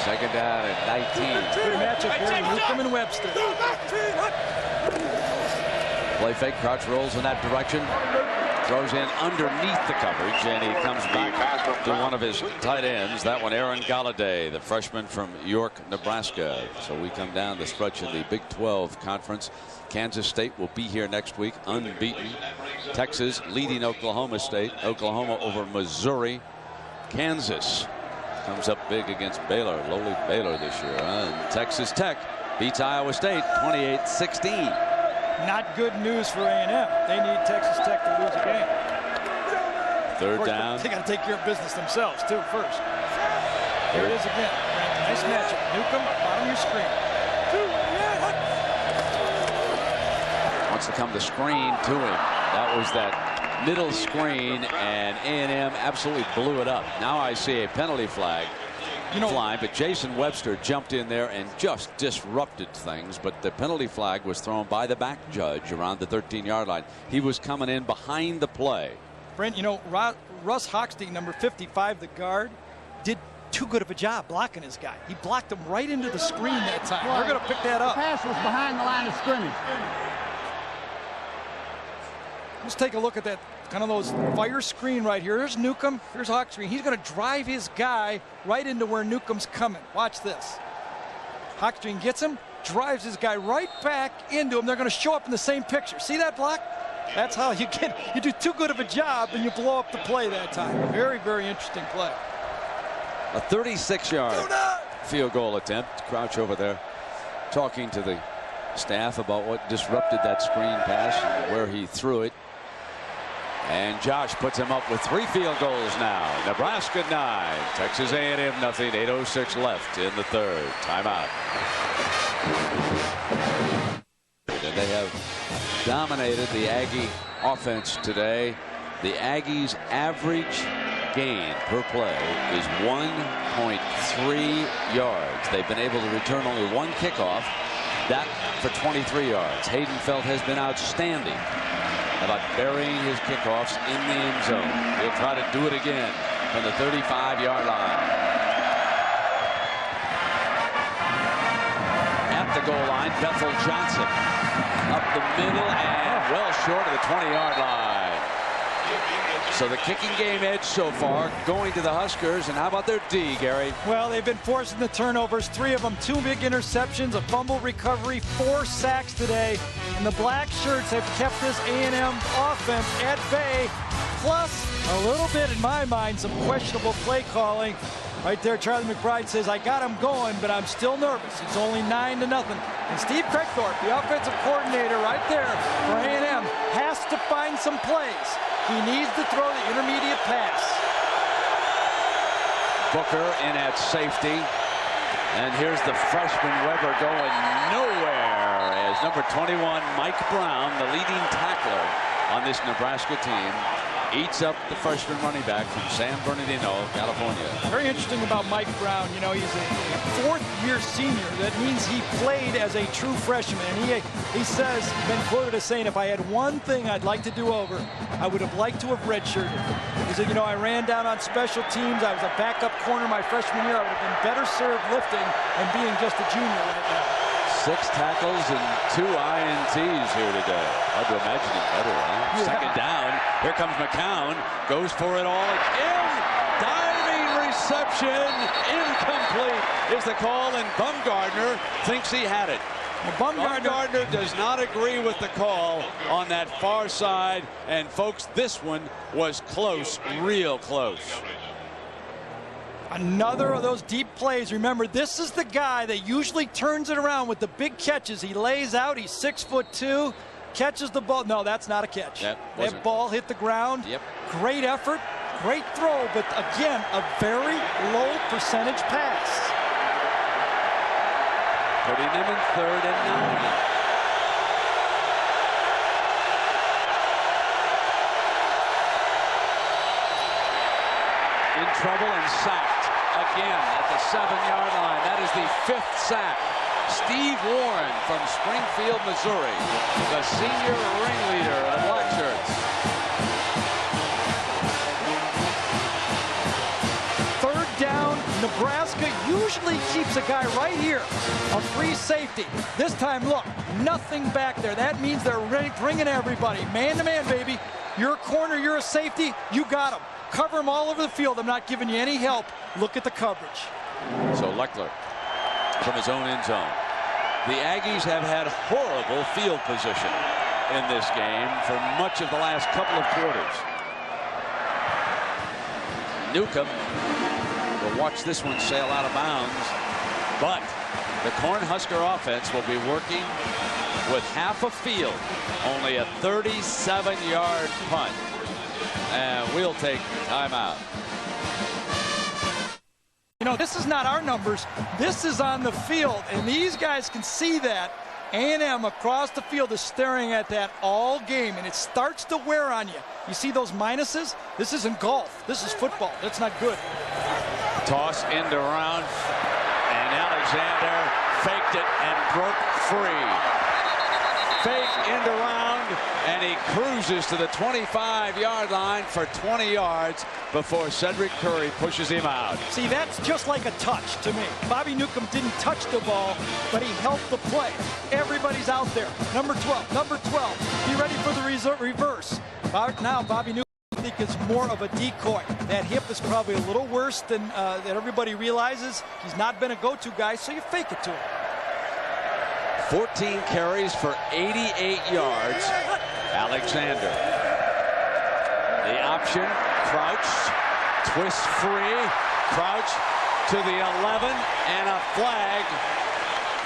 Second down and 19. Good matchup here, Newcomb and Webster. Play fake, Crouch rolls in that direction. Throws in underneath the coverage, and he comes back to one of his tight ends. That one, Aaron Galladay, the freshman from York, Nebraska. So we come down the stretch in the Big 12 Conference. Kansas State will be here next week, unbeaten. Texas leading Oklahoma State. Oklahoma over Missouri. Kansas comes up big against Baylor, lowly Baylor this year. And Texas Tech beats Iowa State 28-16. Not good news for A&M. They need Texas Tech to lose a game. Third down. They got to take care of business themselves, too, first. Here it is again. Nice matchup. Newcomb, bottom of your screen. Wants to come the screen to him. That was that middle screen, and A&M absolutely blew it up. Now I see a penalty flag flying, but Jason Webster jumped in there and just disrupted things. But the penalty flag was thrown by the back judge around the 13-yard line. He was coming in behind the play. Brent, you know, Russ Hochstein, number 55, the guard, did too good of a job blocking his guy. He blocked him right into the screen that time. We're going to pick that up. The pass was behind the line of scrimmage. Let's take a look at that, kind of those fire screen right here. Here's Newcomb, here's Hochstein. He's going to drive his guy right into where Newcomb's coming. Watch this. Hochstein gets him, drives his guy right back into him. They're going to show up in the same picture. See that block? That's how you do too good of a job and you blow up the play that time. Very, very interesting play. A 36-yard field goal attempt. Crouch over there talking to the staff about what disrupted that screen pass and where he threw it. And Josh puts him up with 3 field goals now. Nebraska 9, Texas A&M nothing. 8:06 left in the third. Timeout. And they have dominated the Aggie offense today. The Aggies' average gain per play is 1.3 yards. They've been able to return only 1 kickoff That for 23 yards. Haydenfeld has been outstanding about burying his kickoffs in the end zone. He'll try to do it again from the 35-yard line. At the goal line, Bethel Johnson up the middle and well short of the 20-yard line. So the kicking game edge so far going to the Huskers. And how about their D, Gary? Well, they've been forcing the turnovers, 3 of them, 2 big interceptions, a fumble recovery, 4 sacks today. And the black shirts have kept this A&M offense at bay, plus a little bit, in my mind, some questionable play calling. Right there, Charlie McBride says, I got him going, but I'm still nervous. It's only 9-0. And Steve Craigthorpe, the offensive coordinator right there for A&M, has to find some plays. He needs to throw the intermediate pass. Booker in at safety. And here's the freshman Weber going nowhere as number 21, Mike Brown, the leading tackler on this Nebraska team, eats up the freshman running back from San Bernardino, California. Very interesting about Mike Brown. You know, he's a 4th-year senior. That means he played as a true freshman. And he says, been quoted as saying, if I had one thing I'd like to do over, I would have liked to have redshirted. He said, you know, I ran down on special teams. I was a backup corner my freshman year. I would have been better served lifting and being just a junior right now. 6 tackles and 2 INTs here today. Hard to imagine it better, huh? Yeah. 2nd down. Here comes McCown. Goes for it all again. Diving reception. Incomplete is the call, and Bumgardner thinks he had it. Well, Bumgardner does not agree with the call on that far side. And, folks, this one was close, real close. Another of those deep plays. Remember, this is the guy that usually turns it around with the big catches. He lays out. He's 6'2", catches the ball. No, that's not a catch. That ball hit the ground. Yep. Great effort, great throw, but again, a very low percentage pass. Putting them in 3rd and 9. In trouble and sacked again at the 7-yard line. That is the 5th sack. Steve Warren from Springfield, Missouri, the senior ringleader of the Black Shirts. 3rd down. Nebraska usually keeps a guy right here, a free safety. This time, look, nothing back there. That means they're ready, bringing everybody. Man-to-man, baby. You're a corner, you're a safety, you got him. Cover him all over the field. I'm not giving you any help. Look at the coverage. So Leckler from his own end zone. The Aggies have had horrible field position in this game for much of the last couple of quarters. Newcomb will watch this one sail out of bounds, but the Cornhusker offense will be working with half a field, only a 37-yard punt. And we'll take timeout. You know, this is not our numbers. This is on the field, and these guys can see that. A&M across the field is staring at that all game, and it starts to wear on you. You see those minuses? This isn't golf. This is football. That's not good. Toss end around, and Alexander faked it and broke free. Fake end around, and he cruises to the 25-yard line for 20 yards before Cedric Curry pushes him out. See, that's just like a touch to me. Bobby Newcomb didn't touch the ball, but he helped the play. Everybody's out there. Number 12, number 12. Be ready for the reverse. Now Bobby Newcomb, I think, is more of a decoy. That hip is probably a little worse than that everybody realizes. He's not been a go-to guy, so you fake it to him. 14 carries for 88 yards. Alexander. The option, crouched, twist free, crouch to the 11, and a flag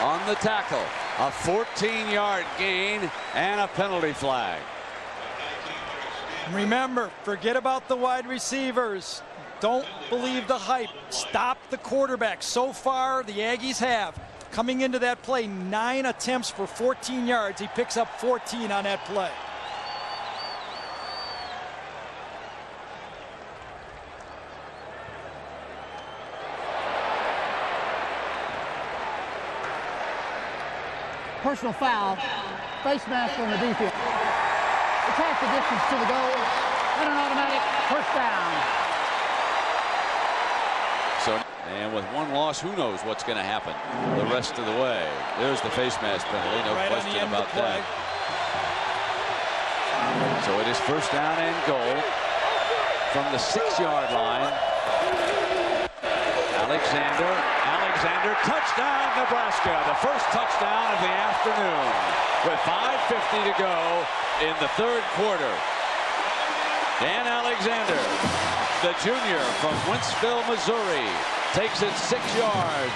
on the tackle. A 14-yard gain and a penalty flag. Remember, forget about the wide receivers. Don't believe the hype. Stop the quarterback. So far, the Aggies have. Coming into that play, 9 attempts for 14 yards. He picks up 14 on that play. personal foul, face mask on the defense. It's half the distance to the goal, and an automatic first down. And with one loss, who knows what's going to happen the rest of the way. There's the face mask penalty, no question about that. So it is first down and goal from the 6-yard line. Alexander, touchdown Nebraska, the first touchdown of the afternoon with 5:50 to go in the third quarter. Dan Alexander, the junior from Wentzville, Missouri, takes it 6 yards.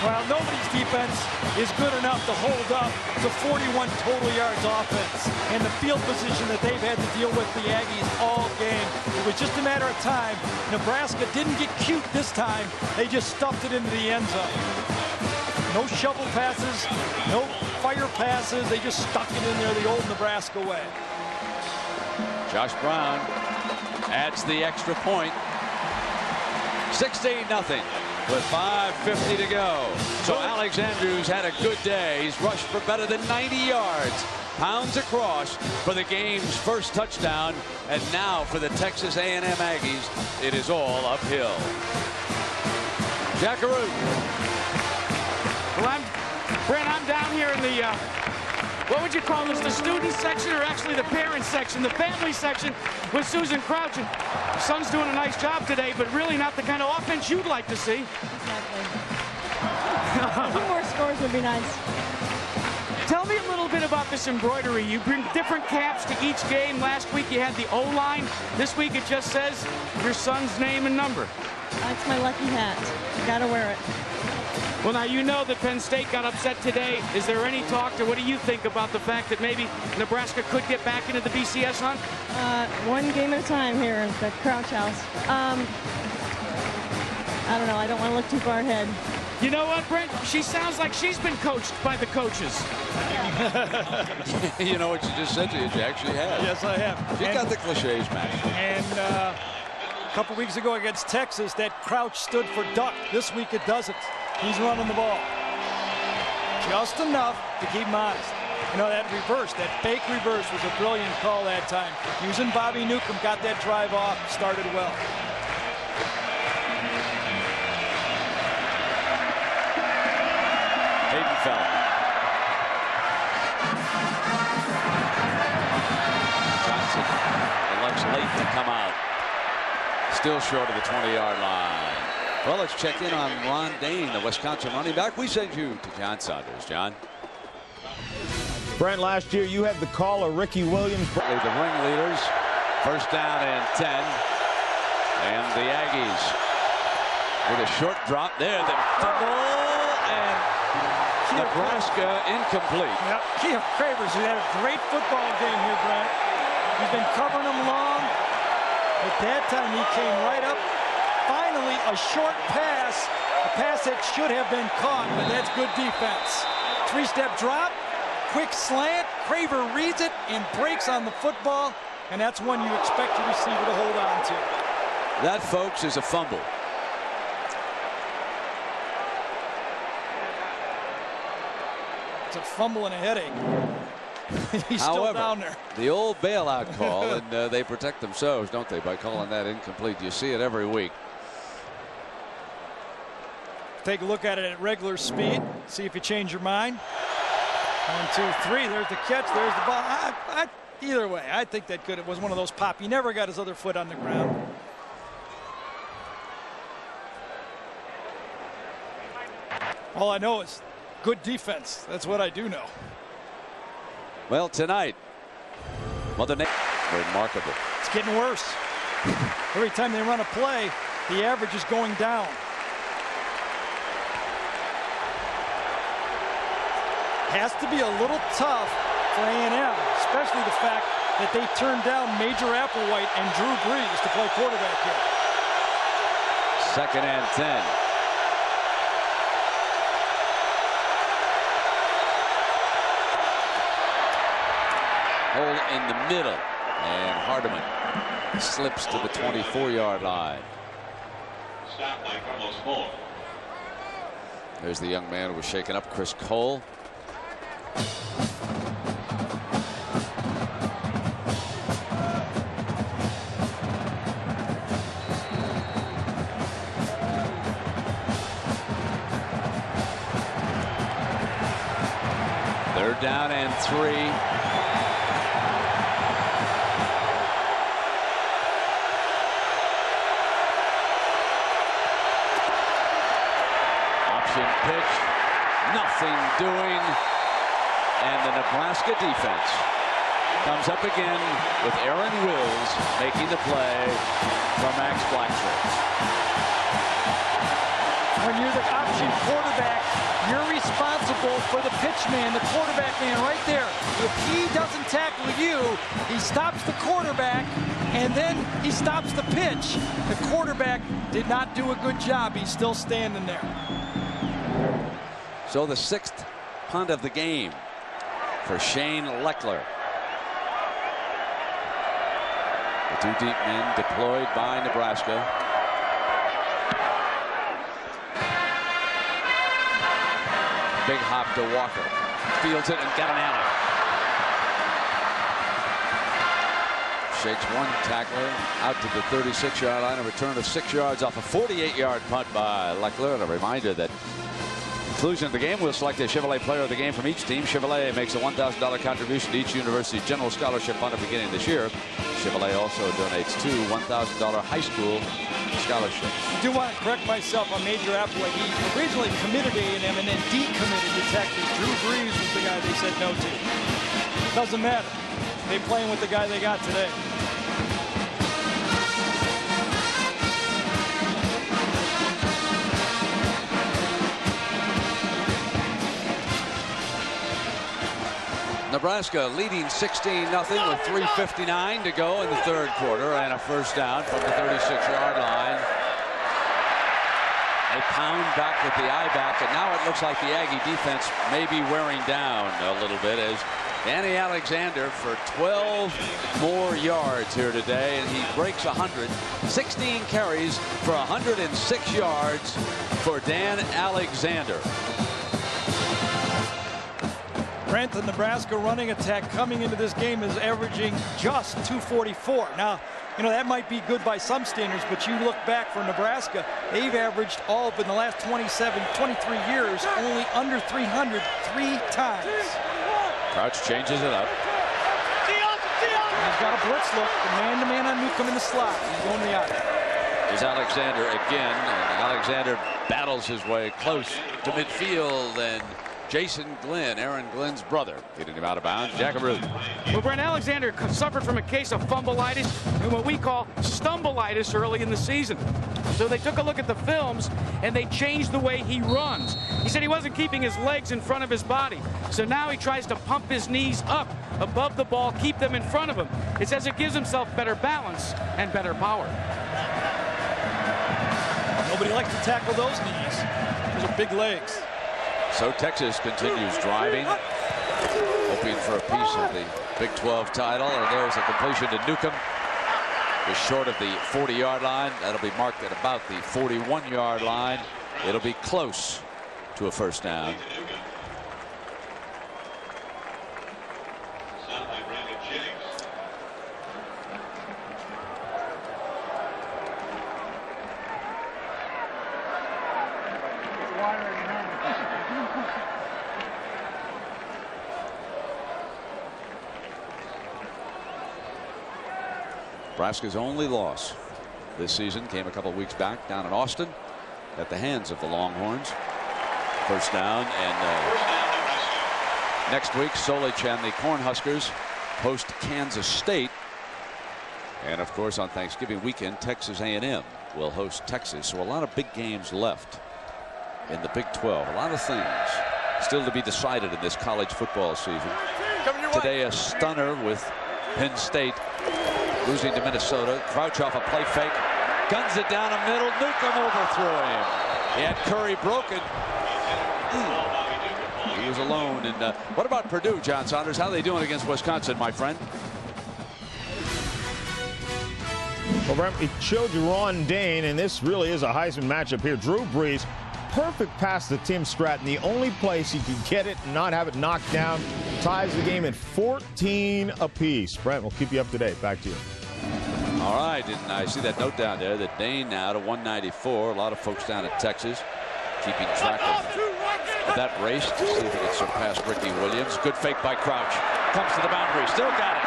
Well, nobody's defense is good enough to hold up to 41 total yards offense. And the field position that they've had to deal with the Aggies all game. It was just a matter of time. Nebraska didn't get cute this time. They just stuffed it into the end zone. No shovel passes, no fire passes. They just stuck it in there the old Nebraska way. Josh Brown adds the extra point. 16-0 with 5:50 to go. So Alexander's had a good day. He's rushed for better than 90 yards. Pounds across for the game's first touchdown. And now for the Texas A&M Aggies, it is all uphill. Jackaroo. Well, Brent, I'm down here in the, what would you call this, the student section or actually the parent section, the family section with Susan Crouch. And son's doing a nice job today, but really not the kind of offense you'd like to see. Exactly. A few more scores would be nice. Tell me a little bit about this embroidery. You bring different caps to each game. Last week you had the O-line. This week it just says your son's name and number. That's my lucky hat. Gotta wear it. Well, now you know that Penn State got upset today. Is there any talk, or what do you think about the fact that maybe Nebraska could get back into the BCS hunt? One game at a time here at the Crouch House. I don't know. I don't want to look too far ahead. You know what, Brent? She sounds like she's been coached by the coaches. You know what you just said to you? She actually has. Yes, I have. She got the cliches, man. And a couple weeks ago against Texas, that Crouch stood for duck. This week it doesn't. He's running the ball just enough to keep him honest. You know, that reverse, that fake reverse was a brilliant call that time. Using Bobby Newcomb, got that drive off, started well. Hayden fell. Johnson elects late to come out. Still short of the 20-yard line. Well, let's check in on Ron Dane, the Wisconsin running back. We send you to John Saunders. John. Brent, last year you had the caller, Ricky Williams. The ringleaders. First down and 10. And the Aggies with a short drop there. The fumble and Nebraska incomplete. Yep. Keith Cravers, who had a great football game here, Brent. He's been covering them long. At that time, he came right up. Finally, a short pass, a pass that should have been caught, but that's good defense. Three-step drop, quick slant. Craver reads it and breaks on the football, and that's one you expect your receiver to hold on to. That, folks, is a fumble. It's a fumble and a headache. He's still down there. The old bailout call, and they protect themselves, don't they, by calling that incomplete. You see it every week. Take a look at it at regular speed. See if you change your mind. 1, 2, 3. There's the catch. There's the ball. Either way, I think that it was one of those pop. He never got his other foot on the ground. All I know is good defense. That's what I do know. Well, tonight, Mother Nature, remarkable. It's getting worse. Every time they run a play, the average is going down. Has to be a little tough for A&M, especially the fact that they turned down Major Applewhite and Drew Brees to play quarterback here. 2nd and 10. Hole in the middle, and Hardeman slips to the 24-yard line. Stop by Carlos Moore. There's the young man who was shaken up, Chris Cole. Third down and 3. Pitch, nothing doing, and the Nebraska defense comes up again with Aaron Wills making the play for Max Blackshirt. When you're the option quarterback, you're responsible for the pitch man, the quarterback man right there. If he doesn't tackle you, he stops the quarterback, and then he stops the pitch. The quarterback did not do a good job. He's still standing there. So the 6th punt of the game for Shane Leckler. The 2 deep men deployed by Nebraska. Big hop to Walker. Fields it and got an alley. Shakes one tackler out to the 36-yard line. A return of 6 yards off a 48-yard punt by Leckler. And a reminder that conclusion of the game, we'll select a Chevrolet player of the game from each team. Chevrolet makes a $1,000 contribution to each university's general scholarship fund at the beginning of this year. Chevrolet also donates 2 $1,000 high school scholarships. I do want to correct myself on Major Applewhite. He originally committed to A&M and then decommitted to Texas. Drew Brees was the guy they said no to. Doesn't matter. They're playing with the guy they got today. Nebraska leading 16-0 with 3:59 to go in the 3rd quarter, and a first down from the 36-yard line. They pound back with the eye back, and now it looks like the Aggie defense may be wearing down a little bit as Danny Alexander for 12 more yards here today, and he breaks 100. 16 carries for 106 yards for Dan Alexander. Brent, the Nebraska running attack coming into this game is averaging just 244. Now, you know, that might be good by some standards, but you look back for Nebraska, they've averaged all but in the last 23 years, only under 300 3 times. Crouch changes it up. He's got a blitz look, the man-to-man on Newcomb in the slot. He's going to the out. Here's Alexander again, and Alexander battles his way close to midfield, and Jason Glenn, Aaron Glenn's brother, getting him out of bounds. Jackaroo. Well, Brent, Alexander suffered from a case of fumbleitis and what we call stumbleitis early in the season. So they took a look at the films and they changed the way he runs. He said he wasn't keeping his legs in front of his body. So now he tries to pump his knees up above the ball, keep them in front of him. It says it gives himself better balance and better power. Nobody likes to tackle those knees. Those are big legs. So Texas continues driving, hoping for a piece of the Big 12 title, and there's a completion to Newcomb. Just short of the 40-yard line. That'll be marked at about the 41-yard line. It'll be close to a first down. Nebraska's only loss this season came a couple weeks back down in Austin at the hands of the Longhorns. First down, and next week Solich and the Cornhuskers host Kansas State, and of course on Thanksgiving weekend Texas A&M will host Texas. So a lot of big games left in the Big 12. A lot of things still to be decided in this college football season. Today a stunner with Penn State losing to Minnesota. Crouch off a play fake, guns it down the middle. Newcomb overthrew him. He had Curry broken. He was alone. And what about Purdue, John Saunders? How are they doing against Wisconsin, my friend? Well, Brent, we showed you Ron Dane, and this really is a Heisman matchup here. Drew Brees perfect pass to Tim Stratton. The only place he could get it and not have it knocked down. Ties the game at 14 apiece. Brent, we'll keep you up to date. Back to you. All right, and I see that note down there that Dane now to 194. A lot of folks down in Texas keeping track of that race to see if he can surpass Ricky Williams. Good fake by Crouch. Comes to the boundary. Still got it.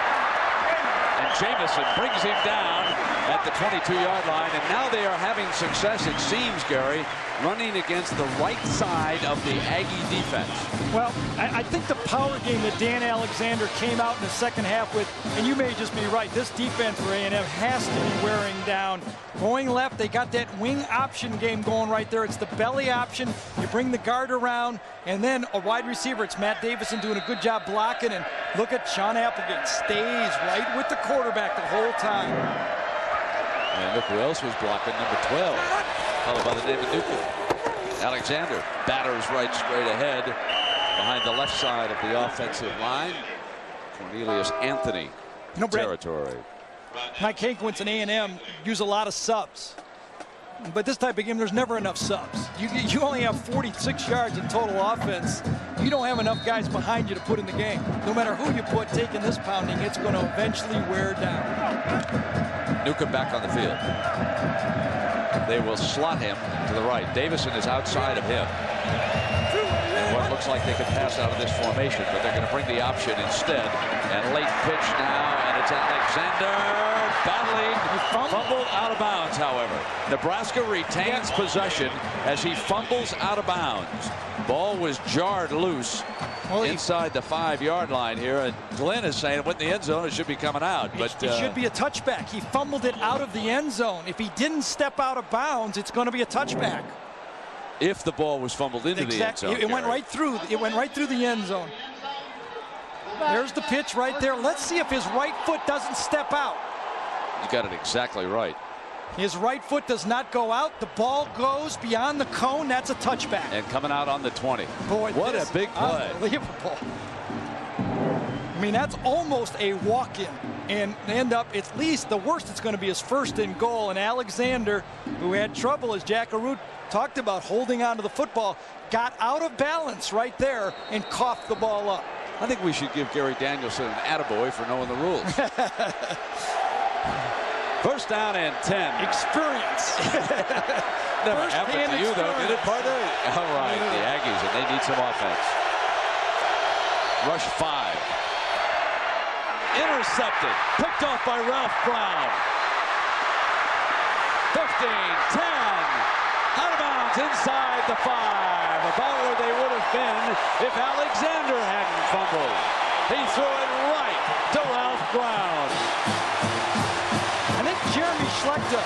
And Jamison brings him down at the 22-yard line. And now they are having success, it seems, Gary, running against the right side of the Aggie defense. Well, I think the power game that Dan Alexander came out in the second half with, and you may just be right, this defense for A&M has to be wearing down. Going left, they got that wing option game going right there. It's the belly option. You bring the guard around, and then a wide receiver. It's Matt Davison doing a good job blocking. And look at Sean Applegate, stays right with the quarterback the whole time. And look who else was blocking, number 12, followed by the name of Newcomb. Alexander batters right straight ahead behind the left side of the offensive line. Cornelius Anthony territory. Mike Hankwitz and A&M use a lot of subs. But this type of game, there's never enough subs. You only have 46 yards in total offense. You don't have enough guys behind you to put in the game. No matter who you put taking this pounding, it's going to eventually wear down. Newcomb back on the field. They will slot him to the right. Davison is outside of him. And what looks like they could pass out of this formation, but they're going to bring the option instead. And late pitch now, and it's Alexander battling, fumbled out of bounds, however. Nebraska retains possession as he fumbles out of bounds. Ball was jarred loose inside the 5-yard line here, and Glenn is saying it went in the end zone, it should be coming out. But it should be a touchback. He fumbled it out of the end zone. If he didn't step out of bounds, it's going to be a touchback. If the ball was fumbled into the end zone. It went right through. It went right through the end zone. There's the pitch right there. Let's see if his right foot doesn't step out. You got it exactly right. His right foot does not go out. The ball goes beyond the cone. That's a touchback. And coming out on the 20. Boy, what a big play. Unbelievable. I mean, that's almost a walk-in. And end up, at least the worst it's going to be is first and goal. And Alexander, who had trouble, as Jack Arute talked about, holding onto the football, got out of balance right there and coughed the ball up. I think we should give Gary Danielson an attaboy for knowing the rules. First down and 10. Experience. Never happened to you, though, did it, partner? All right, the Aggies, and they need some offense. Rush 5. Intercepted. Picked off by Ralph Brown. 15, 10. Out of bounds inside the 5. About where they would have been if Alexander hadn't fumbled. He threw it right to Ralph Brown. I think Jeremy Schlechter,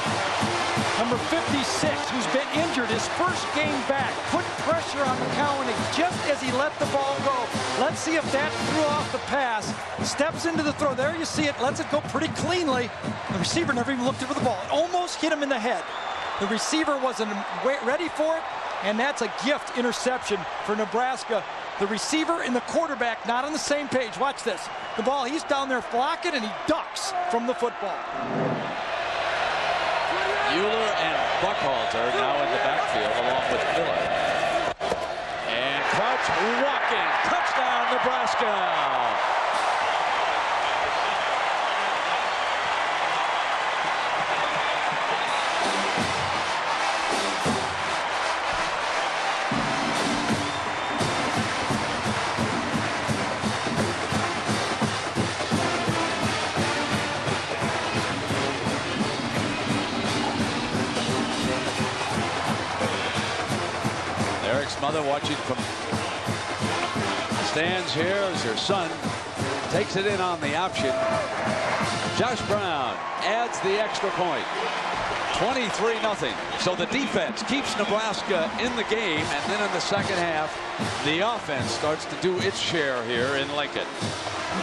number 56, who's been injured his first game back, put pressure on McCowney just as he let the ball go. Let's see if that threw off the pass. Steps into the throw. There you see it. Lets it go pretty cleanly. The receiver never even looked over the ball. It almost hit him in the head. The receiver wasn't ready for it, and that's a gift interception for Nebraska. The receiver and the quarterback not on the same page. Watch this. The ball, he's down there blocking, and he ducks from the football. Euler and Buckhalter now in the backfield along with Miller. And Crouch walking. Touchdown, Nebraska. Eric's mother watching from stands here as her son takes it in on the option. Josh Brown adds the extra point. 23-0. So the defense keeps Nebraska in the game, and then in the second half, the offense starts to do its share here in Lincoln.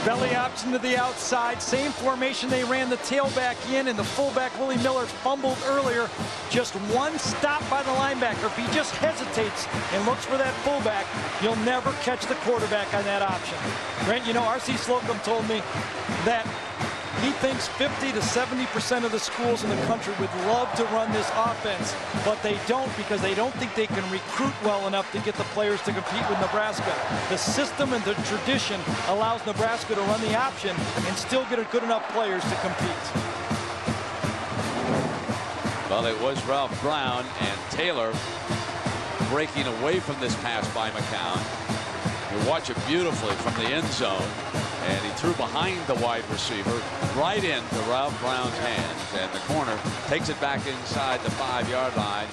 Belly option to the outside. Same formation they ran the tailback in, and the fullback, Willie Miller, fumbled earlier. Just one stop by the linebacker. If he just hesitates and looks for that fullback, you'll never catch the quarterback on that option. Brent, you know, R.C. Slocum told me that He thinks 50 to 70% of the schools in the country would love to run this offense, but they don't because they don't think they can recruit well enough to get the players to compete with Nebraska. The system and the tradition allows Nebraska to run the option and still get good enough players to compete. Well, it was Ralph Brown and Taylor breaking away from this pass by McCown. You watch it beautifully from the end zone, and he threw behind the wide receiver right into Ralph Brown's hands, and the corner takes it back inside the 5-yard line.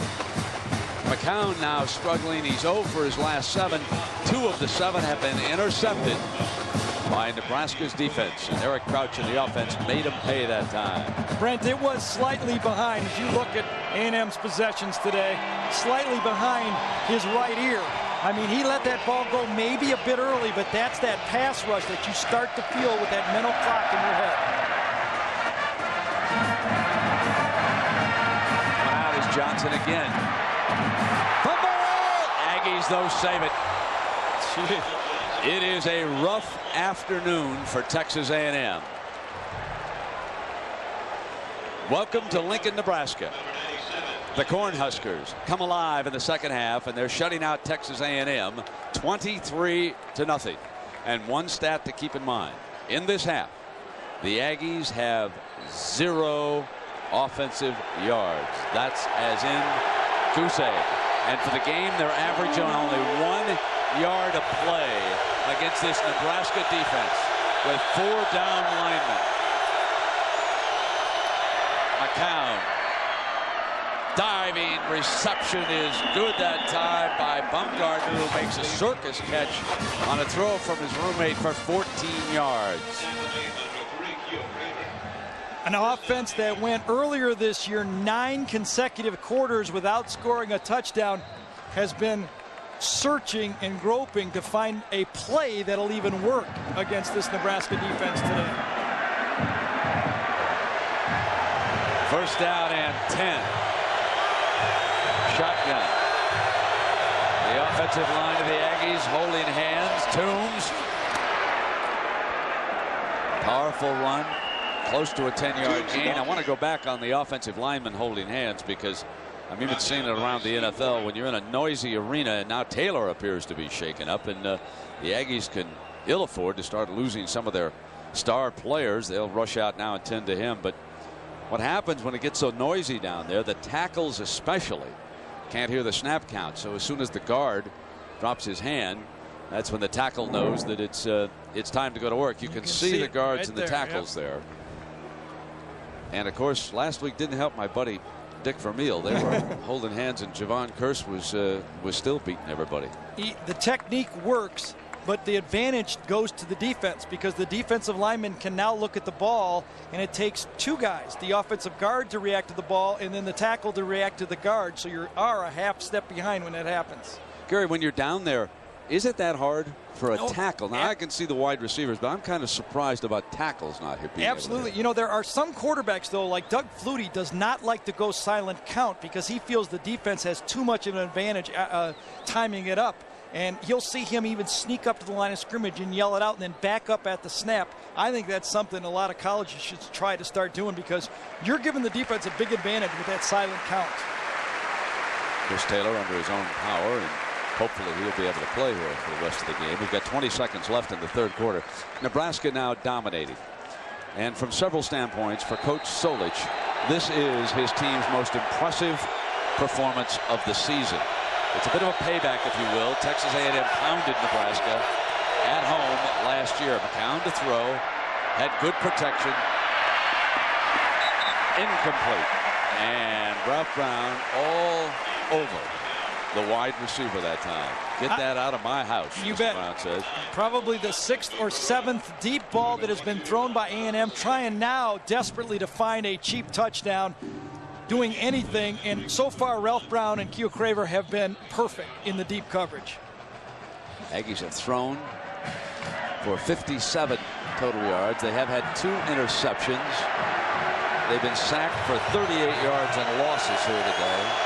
McCown now struggling. He's 0 for his last 7. 2 of the 7 have been intercepted by Nebraska's defense, and Eric Crouch in the offense made him pay that time. Brent, it was slightly behind. As you look at A&M's possessions today, slightly behind his right ear. I mean, he let that ball go maybe a bit early, but that's that pass rush that you start to feel with that mental clock in your head. One out is Johnson again. Fumble! Aggies, though, save it. It is a rough afternoon for Texas A&M. Welcome to Lincoln, Nebraska. The Cornhuskers come alive in the second half, and they're shutting out Texas A&M 23-0. And one stat to keep in mind: in this half, the Aggies have 0 offensive yards. That's as in goose egg. And for the game, they're averaging only 1 yard a play against this Nebraska defense with 4 down linemen. McCown. Diving reception is good that time by Baumgartner, who makes a circus catch on a throw from his roommate for 14 yards. An offense that went earlier this year 9 consecutive quarters without scoring a touchdown has been searching and groping to find a play that'll even work against this Nebraska defense today. First down and 10. Shotgun. The offensive line of the Aggies holding hands. Toombs. Powerful run. Close to a 10-yard gain. I want to go back on the offensive lineman holding hands because I've even seen it around the NFL when you're in a noisy arena, and now Taylor appears to be shaken up, and the Aggies can ill afford to start losing some of their star players. They'll rush out now and tend to him. But what happens when it gets so noisy down there, the tackles especially can't hear the snap count. So as soon as the guard drops his hand, that's when the tackle knows that it's time to go to work. You can see the guards right and the tackles there. And of course, last week didn't help my buddy Dick Vermeil. They were holding hands, and Javon Curse was still beating everybody. The technique works, but the advantage goes to the defense because the defensive lineman can now look at the ball, and it takes 2 guys, the offensive guard to react to the ball and then the tackle to react to the guard. So you are a half step behind when that happens. Gary, when you're down there, is it that hard for a tackle? Now, I can see the wide receivers, but I'm kind of surprised about tackles not here. Absolutely. You know, there are some quarterbacks, though, like Doug Flutie, does not like to go silent count because he feels the defense has too much of an advantage timing it up. And you'll see him even sneak up to the line of scrimmage and yell it out and then back up at the snap. I think that's something a lot of colleges should try to start doing because you're giving the defense a big advantage with that silent count. Chris Taylor under his own power, and hopefully he'll be able to play here for the rest of the game. We've got 20 seconds left in the third quarter. Nebraska now dominating. And from several standpoints, for Coach Solich, this is his team's most impressive performance of the season. It's a bit of a payback, if you will. Texas A&M pounded Nebraska at home last year. McCown to throw, had good protection. Incomplete. And Ralph Brown all over the wide receiver that time. Get that out of my house, you bet. Brown says. Probably the 6th or 7th deep ball that has been thrown by A&M, trying now desperately to find a cheap touchdown, doing anything. And so far, Ralph Brown and Keo Craver have been perfect in the deep coverage. Aggies have thrown for 57 total yards. They have had 2 interceptions. They've been sacked for 38 yards and losses here today.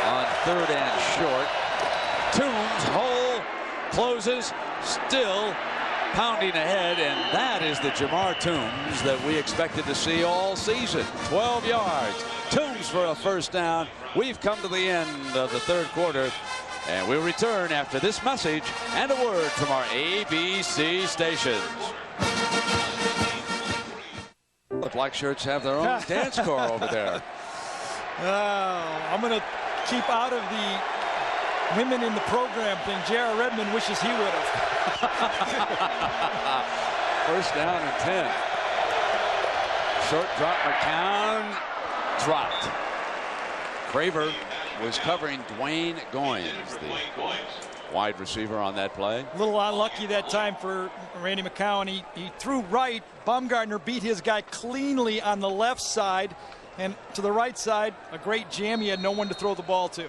On 3rd and short, Toombs, hole, closes, still pounding ahead, and that is the Jamar Toombs that we expected to see all season. 12 yards. Toombs for a first down. We've come to the end of the third quarter, and we'll return after this message and a word from our ABC stations. The black shirts have their own dance corps over there. I'm going to keep out of the women in the program thing. J.R. Redmond wishes he would have. First down and 10. Short drop. McCown dropped. Craver was covering Dwayne Goins, the wide receiver on that play. A little unlucky that time for Randy McCown. He threw right. Baumgartner beat his guy cleanly on the left side. And to the right side, a great jam. He had no one to throw the ball to.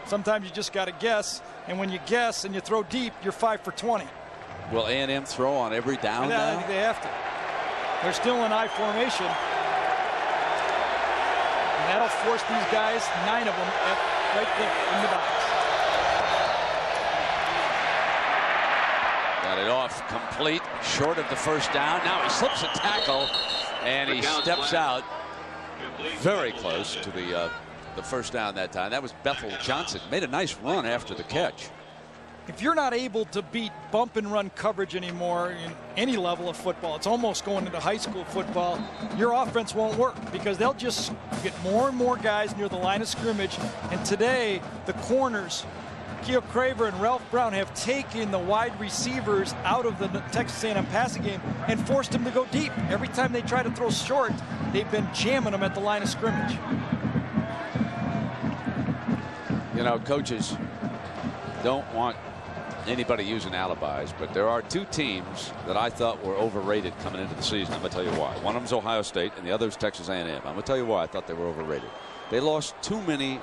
Sometimes you just got to guess. And when you guess and you throw deep, you're 5 for 20. Will A&M throw on every down now? I think they have to. They're still in I formation. And that'll force these guys, 9 of them, right there in the box. Got it off complete, short of the first down. Now he slips a tackle, and he steps out very close to the first down that time. That was Bethel Johnson. Made a nice run after the catch. If you're not able to beat bump and run coverage anymore in any level of football, it's almost going into high school football, your offense won't work because they'll just get more and more guys near the line of scrimmage. And today, the corners, Keo Craver and Ralph Brown, have taken the wide receivers out of the Texas A&M passing game and forced them to go deep. Every time they try to throw short, they've been jamming them at the line of scrimmage. You know, coaches don't want anybody using alibis, but there are 2 teams that I thought were overrated coming into the season. I'm going to tell you why. One of them's Ohio State, and the other is Texas A&M. I'm going to tell you why I thought they were overrated. They lost too many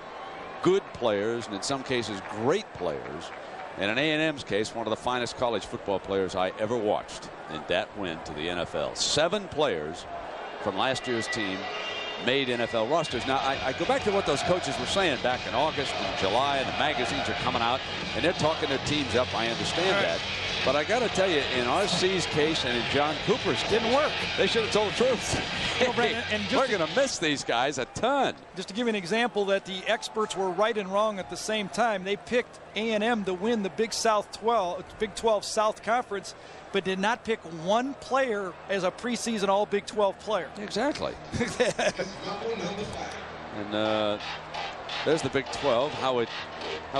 good players, and in some cases great players. And in A&M's case, one of the finest college football players I ever watched in that win to the NFL. 7 players from last year's team made NFL rosters. Now, I go back to what those coaches were saying back in August and July, and the magazines are coming out, and they're talking their teams up. I understand that. But I got to tell you, in RC's case and in John Cooper's case, didn't work. They should have told the truth. We're going to miss these guys a ton. Just to give you an example that the experts were right and wrong at the same time, they picked A&M to win the Big 12 South Conference, but did not pick one player as a preseason all Big 12 player. Exactly. And there's the Big 12. How it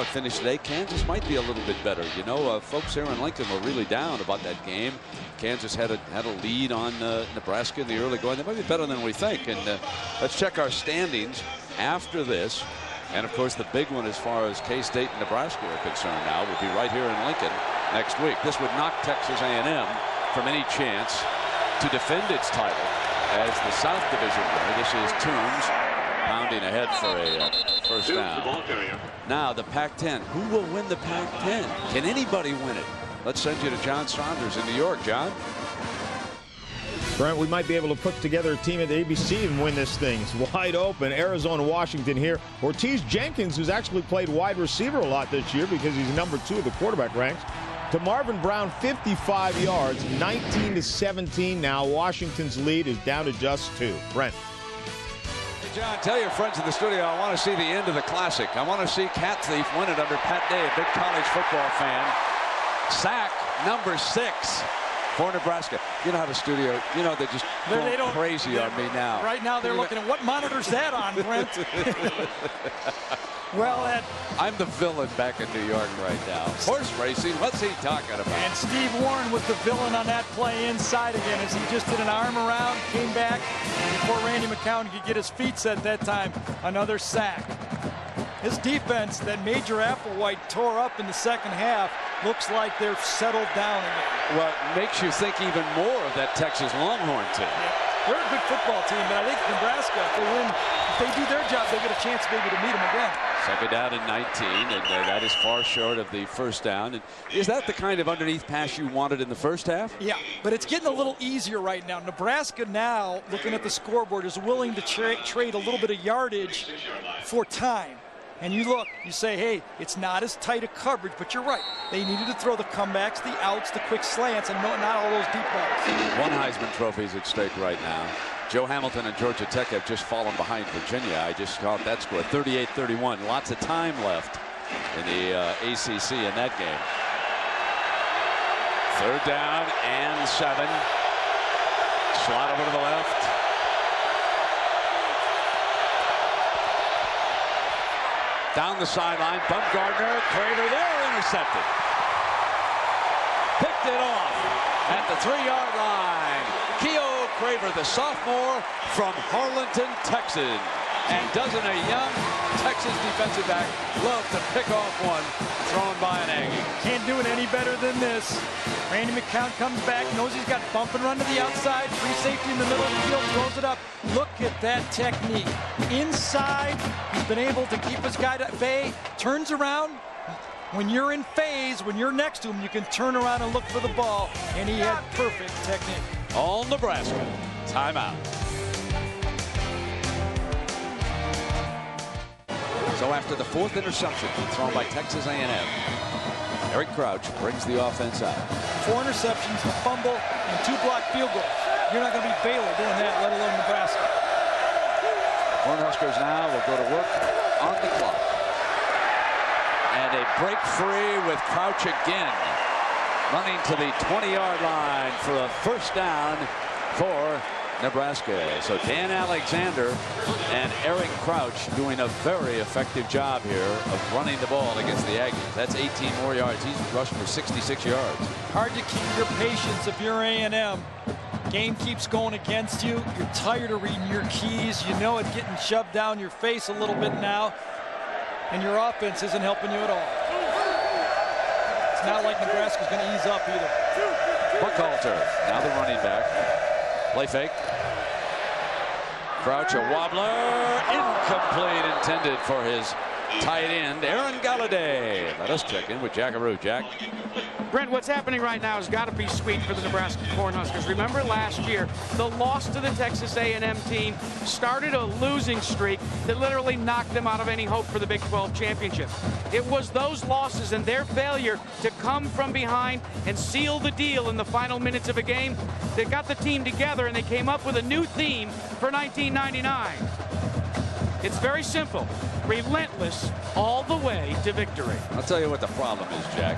finished today. Kansas might be a little bit better. You know, folks here in Lincoln were really down about that game. Kansas had a lead on Nebraska in the early going. They might be better than we think. And let's check our standings after this. And of course, the big one as far as K-State and Nebraska are concerned now will be right here in Lincoln next week. This would knock Texas A&M from any chance to defend its title as the South Division winner. This is Toombs pounding ahead for a first down. Now the Pac-10. Who will win the Pac-10? Can anybody win it? Let's send you to John Saunders in New York. John? Brent, we might be able to put together a team at the ABC and win this thing. It's wide open. Arizona, Washington here. Ortiz Jenkins, who's actually played wide receiver a lot this year because he's number 2 of the quarterback ranks. To Marvin Brown, 55 yards, 19-17 now. Washington's lead is down to just 2. Brent. Hey, John, tell your friends in the studio I want to see the end of the Classic. I want to see Cat Thief win it under Pat Day, a big college football fan. Sack number 6 for Nebraska. You know how the studio, you know, they're just going crazy on me now. Right now they're looking at what monitor's that on, Brent? Well, I'm the villain back in New York right now. Horse racing, what's he talking about? And Steve Warren was the villain on that play inside again as he just did an arm around, came back, before Randy McCown could get his feet set that time, another sack. His defense that Major Applewhite tore up in the second half looks like they're settled down in it. Well, it makes you think even more of that Texas Longhorn team. Yeah, they're a good football team, but I think Nebraska, if they win, if they do their job, they get a chance maybe to meet them again. Second down and 19, and that is far short of the first down. And is that the kind of underneath pass you wanted in the first half? Yeah, but it's getting a little easier right now. Nebraska now, looking at the scoreboard, is willing to trade a little bit of yardage for time. And you look, you say, hey, it's not as tight a coverage, but you're right. They needed to throw the comebacks, the outs, the quick slants, and not all those deep balls. One Heisman Trophy's at stake right now. Joe Hamilton and Georgia Tech have just fallen behind Virginia. I just caught that score, 38-31. Lots of time left in the ACC in that game. 3rd down and 7. Slot over to the left. Down the sideline, Bumgarner, Craver there, intercepted. Picked it off at the 3-yard line. Keough Craver, the sophomore from Harlingen, Texas. And doesn't a young Texas defensive back love to pick off one thrown by an Aggie? Can't do it any better than this. Randy McCown comes back, knows he's got bump and run to the outside, free safety in the middle of the field, throws it up. Look at that technique. Inside, he's been able to keep his guy at bay, turns around. When you're in phase, when you're next to him, you can turn around and look for the ball, and he had perfect technique. All Nebraska. Timeout. So after the 4th interception thrown by Texas A&M, Eric Crouch brings the offense out. 4 interceptions, a fumble, and 2 blocked field goals. You're not going to be Baylor doing that, let alone Nebraska. Cornhuskers now will go to work on the clock. And a break free with Crouch again, running to the 20-yard line for a 1st down for Nebraska. So Dan Alexander and Eric Crouch doing a very effective job here of running the ball against the Aggies. That's 18 more yards. He's rushed for 66 yards. Hard to keep your patience if you're A&M. Game keeps going against you. You're tired of reading your keys. You know it's getting shoved down your face a little bit now. And your offense isn't helping you at all. It's not like Nebraska's going to ease up either. Buckhalter, now the running back. Play fake. Crouch, a wobbler, incomplete, intended for his tight end, Aaron Galladay. Let us check in with Jackaroo. Jack. Brent, what's happening right now has got to be sweet for the Nebraska Cornhuskers. Remember last year, the loss to the Texas A&M team started a losing streak that literally knocked them out of any hope for the Big 12 championship. It was those losses and their failure to come from behind and seal the deal in the final minutes of a game that got the team together, and they came up with a new theme for 1999. It's very simple. Relentless all the way to victory. I'll tell you what the problem is, Jack.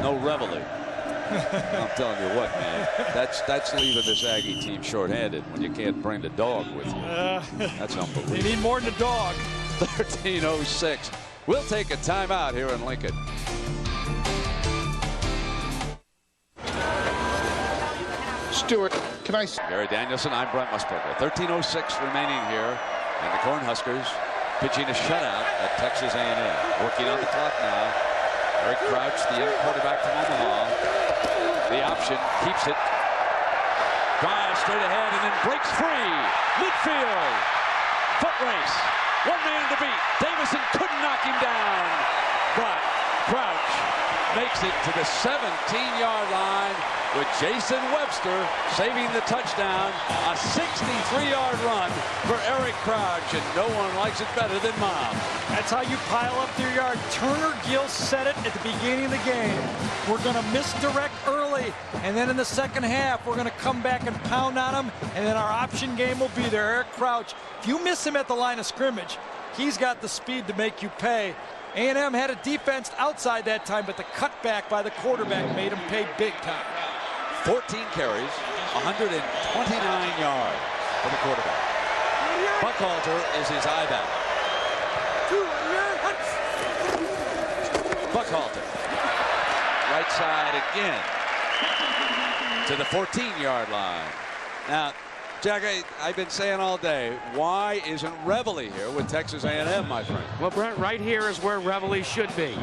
No reveille. I'm telling you what, man. That's leaving this Aggie team shorthanded when you can't bring the dog with you. That's unbelievable. You need more than a dog. 13:06. We'll take a timeout here in Lincoln. Stewart, can I... Gary Danielson, I'm Brent Musburger. 13:06 remaining here. And the Cornhuskers pitching a shutout at Texas A&M. Working on the clock now. Eric Crouch, the young quarterback from Omaha. The option, keeps it. Drives straight ahead and then breaks free. Midfield. Foot race. One man to beat. Davison couldn't knock him down. But Crouch makes it to the 17-yard line with Jason Webster saving the touchdown. A 63-yard run for Eric Crouch, and no one likes it better than Mom. That's how you pile up their yard. Turner Gill said it at the beginning of the game. We're going to misdirect early, and then in the second half, we're going to come back and pound on them, and then our option game will be there. Eric Crouch, if you miss him at the line of scrimmage, he's got the speed to make you pay. A&M had a defense outside that time, but the cutback by the quarterback made him pay big time. 14 carries, 129 yards for the quarterback. Buckhalter is his I-back. Buckhalter. Right side again to the 14-yard line. Now, Jack, I've been saying all day, why isn't reveille here with Texas A&M, my friend? Well, Brent, right here is where reveille should be.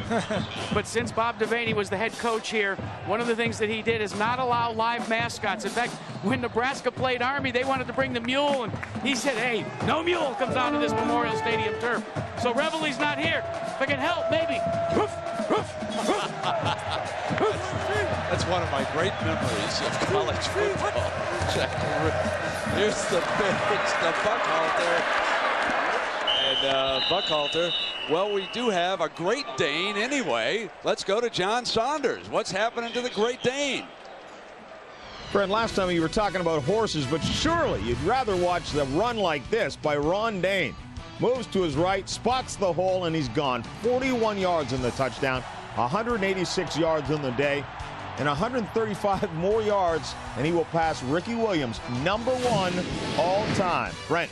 But since Bob Devaney was the head coach here, one of the things that he did is not allow live mascots. In fact, when Nebraska played Army, they wanted to bring the mule, and he said, hey, no mule comes onto this Memorial Stadium turf. So reveille's not here. If I can help, maybe. Woof, woof, woof. That's one of my great memories of college football. Jack, here's the pitch, the Buckhalter. And Buckhalter, well, we do have a Great Dane anyway. Let's go to John Saunders. What's happening to the Great Dane? Fred, last time you were talking about horses, but surely you'd rather watch the run like this by Ron Dane. Moves to his right, spots the hole, and he's gone. 41 yards in the touchdown, 186 yards in the day, and 135 more yards, and he will pass Ricky Williams, #1 all time. Brent.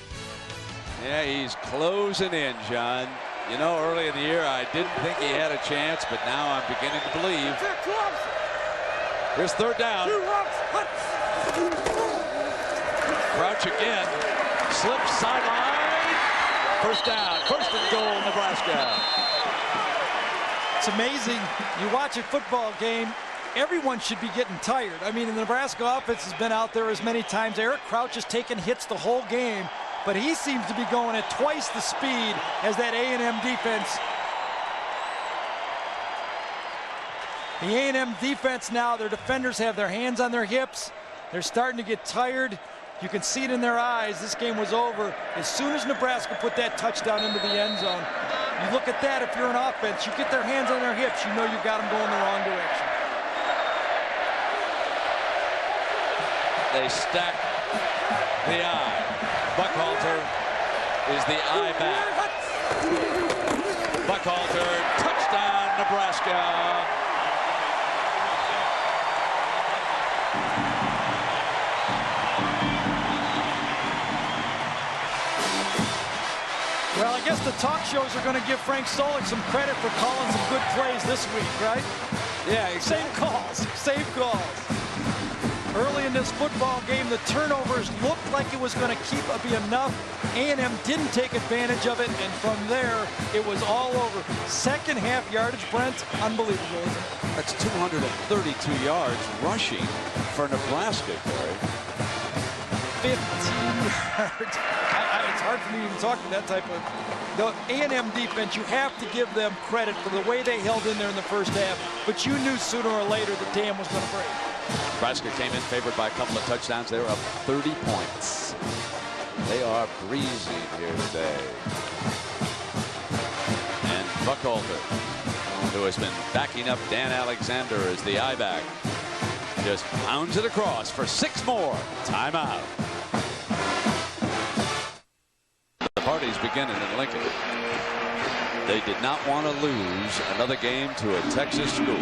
Yeah, he's closing in, John. You know, early in the year, I didn't think he had a chance, but now I'm beginning to believe. Here's third down. Crouch again. Slips sideline. First down. First and goal, Nebraska. It's amazing. You watch a football game, everyone should be getting tired. I mean, the Nebraska offense has been out there as many times. Eric Crouch has taken hits the whole game, but he seems to be going at twice the speed as that A&M defense. The A&M defense now, their defenders have their hands on their hips. They're starting to get tired. You can see it in their eyes. This game was over. As soon as Nebraska put that touchdown into the end zone, you look at that, if you're an offense, you get their hands on their hips, you know you got them going the wrong direction. They stack the eye. Buckhalter is the eye back. Buckhalter, touchdown, Nebraska. Well, I guess the talk shows are going to give Frank Solich some credit for calling some good plays this week, right? Yeah, exactly. Same calls, same calls. Early in this football game, the turnovers looked like it was going to be enough. A&M didn't take advantage of it, and from there, it was all over. Second half yardage, Brent, unbelievable, isn't it? That's 232 yards rushing for Nebraska, Corey. 15 yards. It's hard for me to even talk to that type of. The A&M defense, you have to give them credit for the way they held in there in the first half, but you knew sooner or later the dam was going to break. Nebraska came in favored by a couple of touchdowns. They were up 30 points. They are breezing here today. And Buckhalter, who has been backing up Dan Alexander as the I-back, just pounds it across for 6 more. Timeout. The party's beginning in Lincoln. They did not want to lose another game to a Texas school.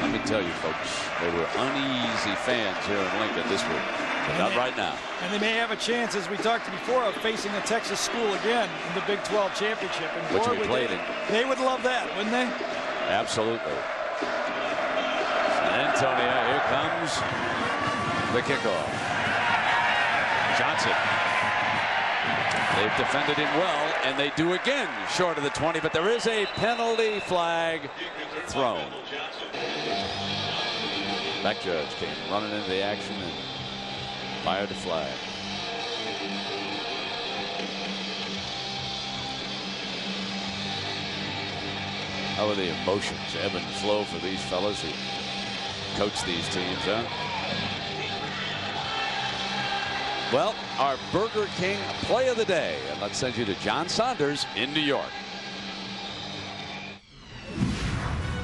Let me tell you, folks, they were uneasy fans here in Lincoln this week, but not right now. And they may have a chance, as we talked before, of facing a Texas school again in the Big 12 championship. And which we played in. They would love that, wouldn't they? Absolutely. San Antonio, here comes the kickoff. Johnson. They've defended him well, and they do again short of the 20, but there is a penalty flag thrown. Back judge came running into the action and fired the flag. How are the emotions ebb and flow for these fellas who coach these teams, huh? Well, our Burger King play of the day, and let's send you to John Saunders in New York.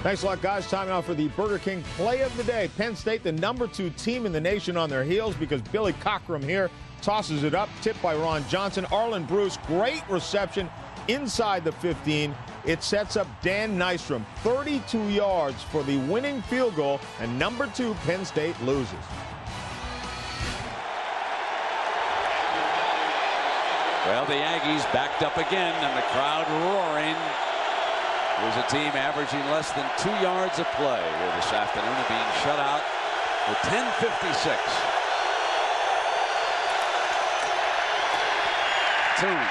Thanks a lot, guys. Time now for the Burger King play of the day. Penn State, the #2 team in the nation, on their heels because Billy Cockrum here tosses it up, tipped by Ron Johnson. Arlen Bruce, great reception inside the 15. It sets up Dan Nystrom, 32 yards for the winning field goal, and #2 Penn State loses. Well, the Aggies backed up again, and the crowd roaring. There's a team averaging less than 2 yards a play here this afternoon and being shut out with 10:56. Toombs.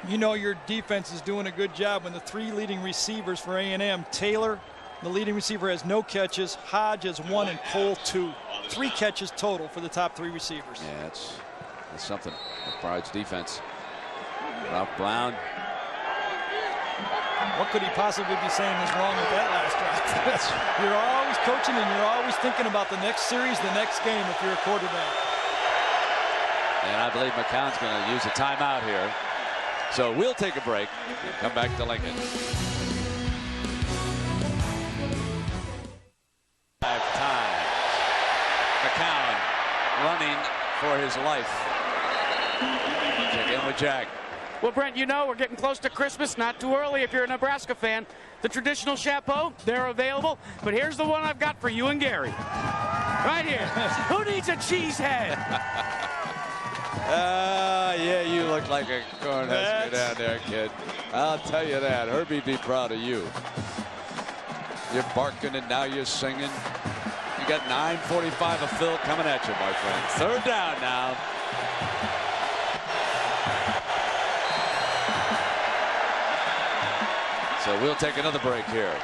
You know your defense is doing a good job when the 3 leading receivers for A&M, Taylor, the leading receiver, has no catches, Hodge has 1, and Cole 2. 3 catches total for the top 3 receivers. Yeah, that's something. McBride's defense. Ralph Brown What could he possibly be saying is wrong with that last drive? You're always coaching and you're always thinking about the next series, the next game if you're a quarterback. And I believe McCown's going to use a timeout here. So we'll take a break and come back to Lincoln. 5 times. McCown running for his life. Check in with Jack. Well, Brent, you know we're getting close to Christmas. Not too early if you're a Nebraska fan. The traditional chapeau, they're available. But here's the one I've got for you and Gary. Right here. Who needs a cheese head? Yeah, you look like a Cornhusker down there, kid. I'll tell you that. Herbie'd be proud of you. You're barking and now you're singing. You got 9:45 of fill coming at you, my friend. 3rd down now. So we'll take another break here.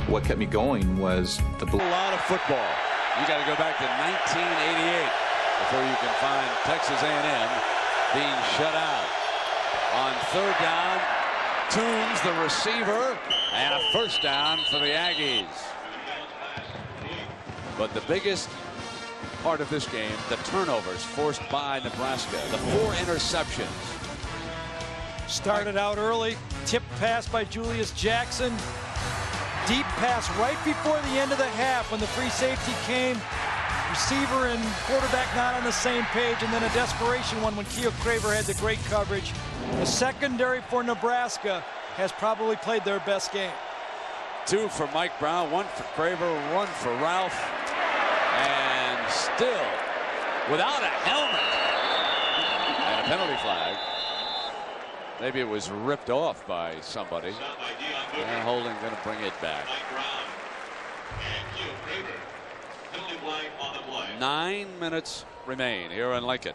What kept me going was a lot of football. You got to go back to 1988 before you can find Texas A&M being shut out. On 3rd down, Toombs, the receiver, and a 1st down for the Aggies. But the biggest part of this game, the turnovers forced by Nebraska, the 4 interceptions. Started out early, tipped pass by Julius Jackson. Deep pass right before the end of the half when the free safety came. Receiver and quarterback not on the same page, and then a desperation one when Keo Craver had the great coverage. The secondary for Nebraska has probably played their best game. 2 for Mike Brown, 1 for Craver, 1 for Ralph. And still without a helmet. And a penalty flag. Maybe it was ripped off by somebody. And Holding going to bring it back. 9 minutes remain here in Lincoln.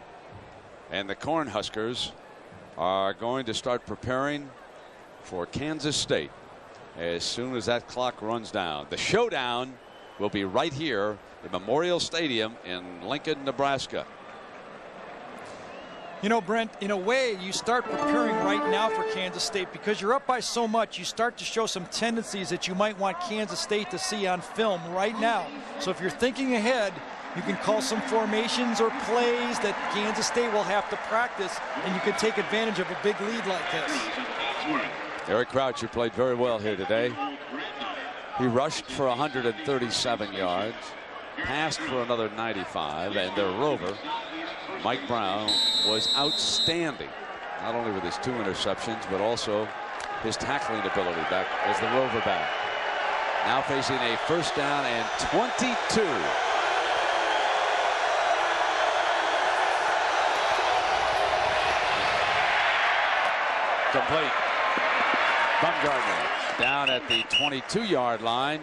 And the Cornhuskers are going to start preparing for Kansas State as soon as that clock runs down. The showdown will be right here at Memorial Stadium in Lincoln, Nebraska. You know, Brent, in a way, you start preparing right now for Kansas State because you're up by so much. You start to show some tendencies that you might want Kansas State to see on film right now. So if you're thinking ahead, you can call some formations or plays that Kansas State will have to practice, and you can take advantage of a big lead like this. Eric Croucher played very well here today. He rushed for 137 yards, passed for another 95, and their rover, Mike Brown, was outstanding, not only with his 2 interceptions, but also his tackling ability back as the rover back. Now facing a 1st down and 22. Complete. Bumgarner down at the 22-yard line.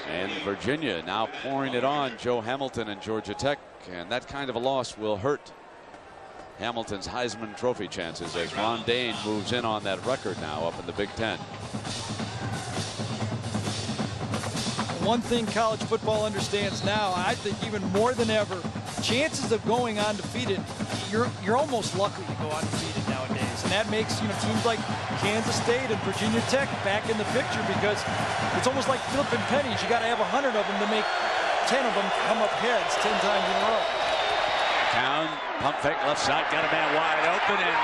And Virginia now pouring it on Joe Hamilton and Georgia Tech. And that kind of a loss will hurt Hamilton's Heisman Trophy chances as Ron Dane moves in on that record now up in the Big Ten. One thing college football understands now, I think even more than ever, chances of going undefeated, you're almost lucky to go undefeated nowadays. And that makes teams like Kansas State and Virginia Tech back in the picture because it's almost like flipping pennies. You got to have 100 of them to make 10 of them come up heads 10 times in a row. Town, pump fake left side, got a man wide open, and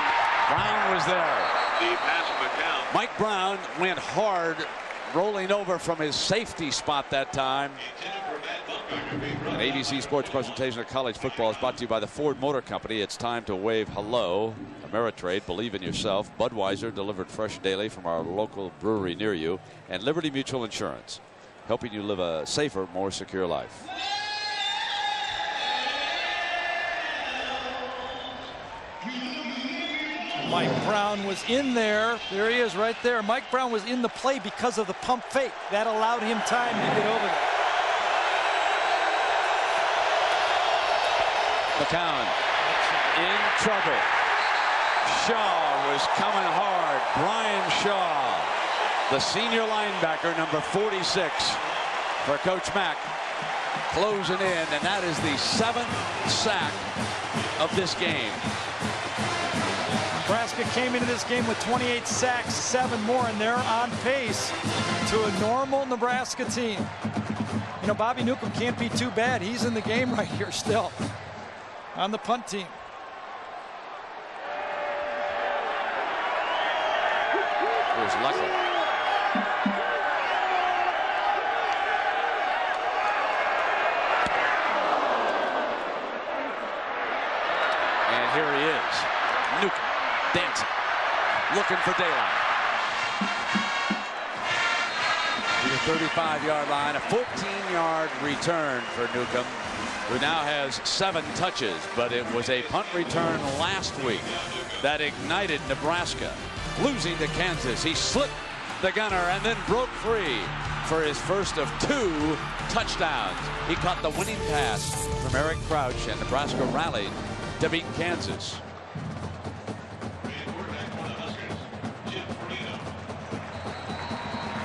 Brown was there. The pass from McCown. Mike Brown went hard, rolling over from his safety spot that time. An ABC Sports presentation of college football is brought to you by the Ford Motor Company. It's time to wave hello. Ameritrade, believe in yourself. Budweiser, delivered fresh daily from our local brewery near you. And Liberty Mutual Insurance, helping you live a safer, more secure life. Mike Brown was in there. There he is right there. Mike Brown was in the play because of the pump fake. That allowed him time to get over there. McCown in trouble. Shaw was coming hard. Brian Shaw, the senior linebacker, number 46 for Coach Mack. closing in, and that is the 7th sack of this game. Nebraska came into this game with 28 sacks, 7 more, and they're on pace to a normal Nebraska team. You know, Bobby Newcomb can't be too bad. He's in the game right here still on the punt team. Here's Luckett. And here he is, Newcomb, dancing, looking for daylight. To the 35-yard line, a 14-yard return for Newcomb, who now has 7 touches, but it was a punt return last week that ignited Nebraska. Losing to Kansas, he slipped the gunner and then broke free for his first of 2 touchdowns. He caught the winning pass from Eric Crouch, and Nebraska rallied to beat Kansas.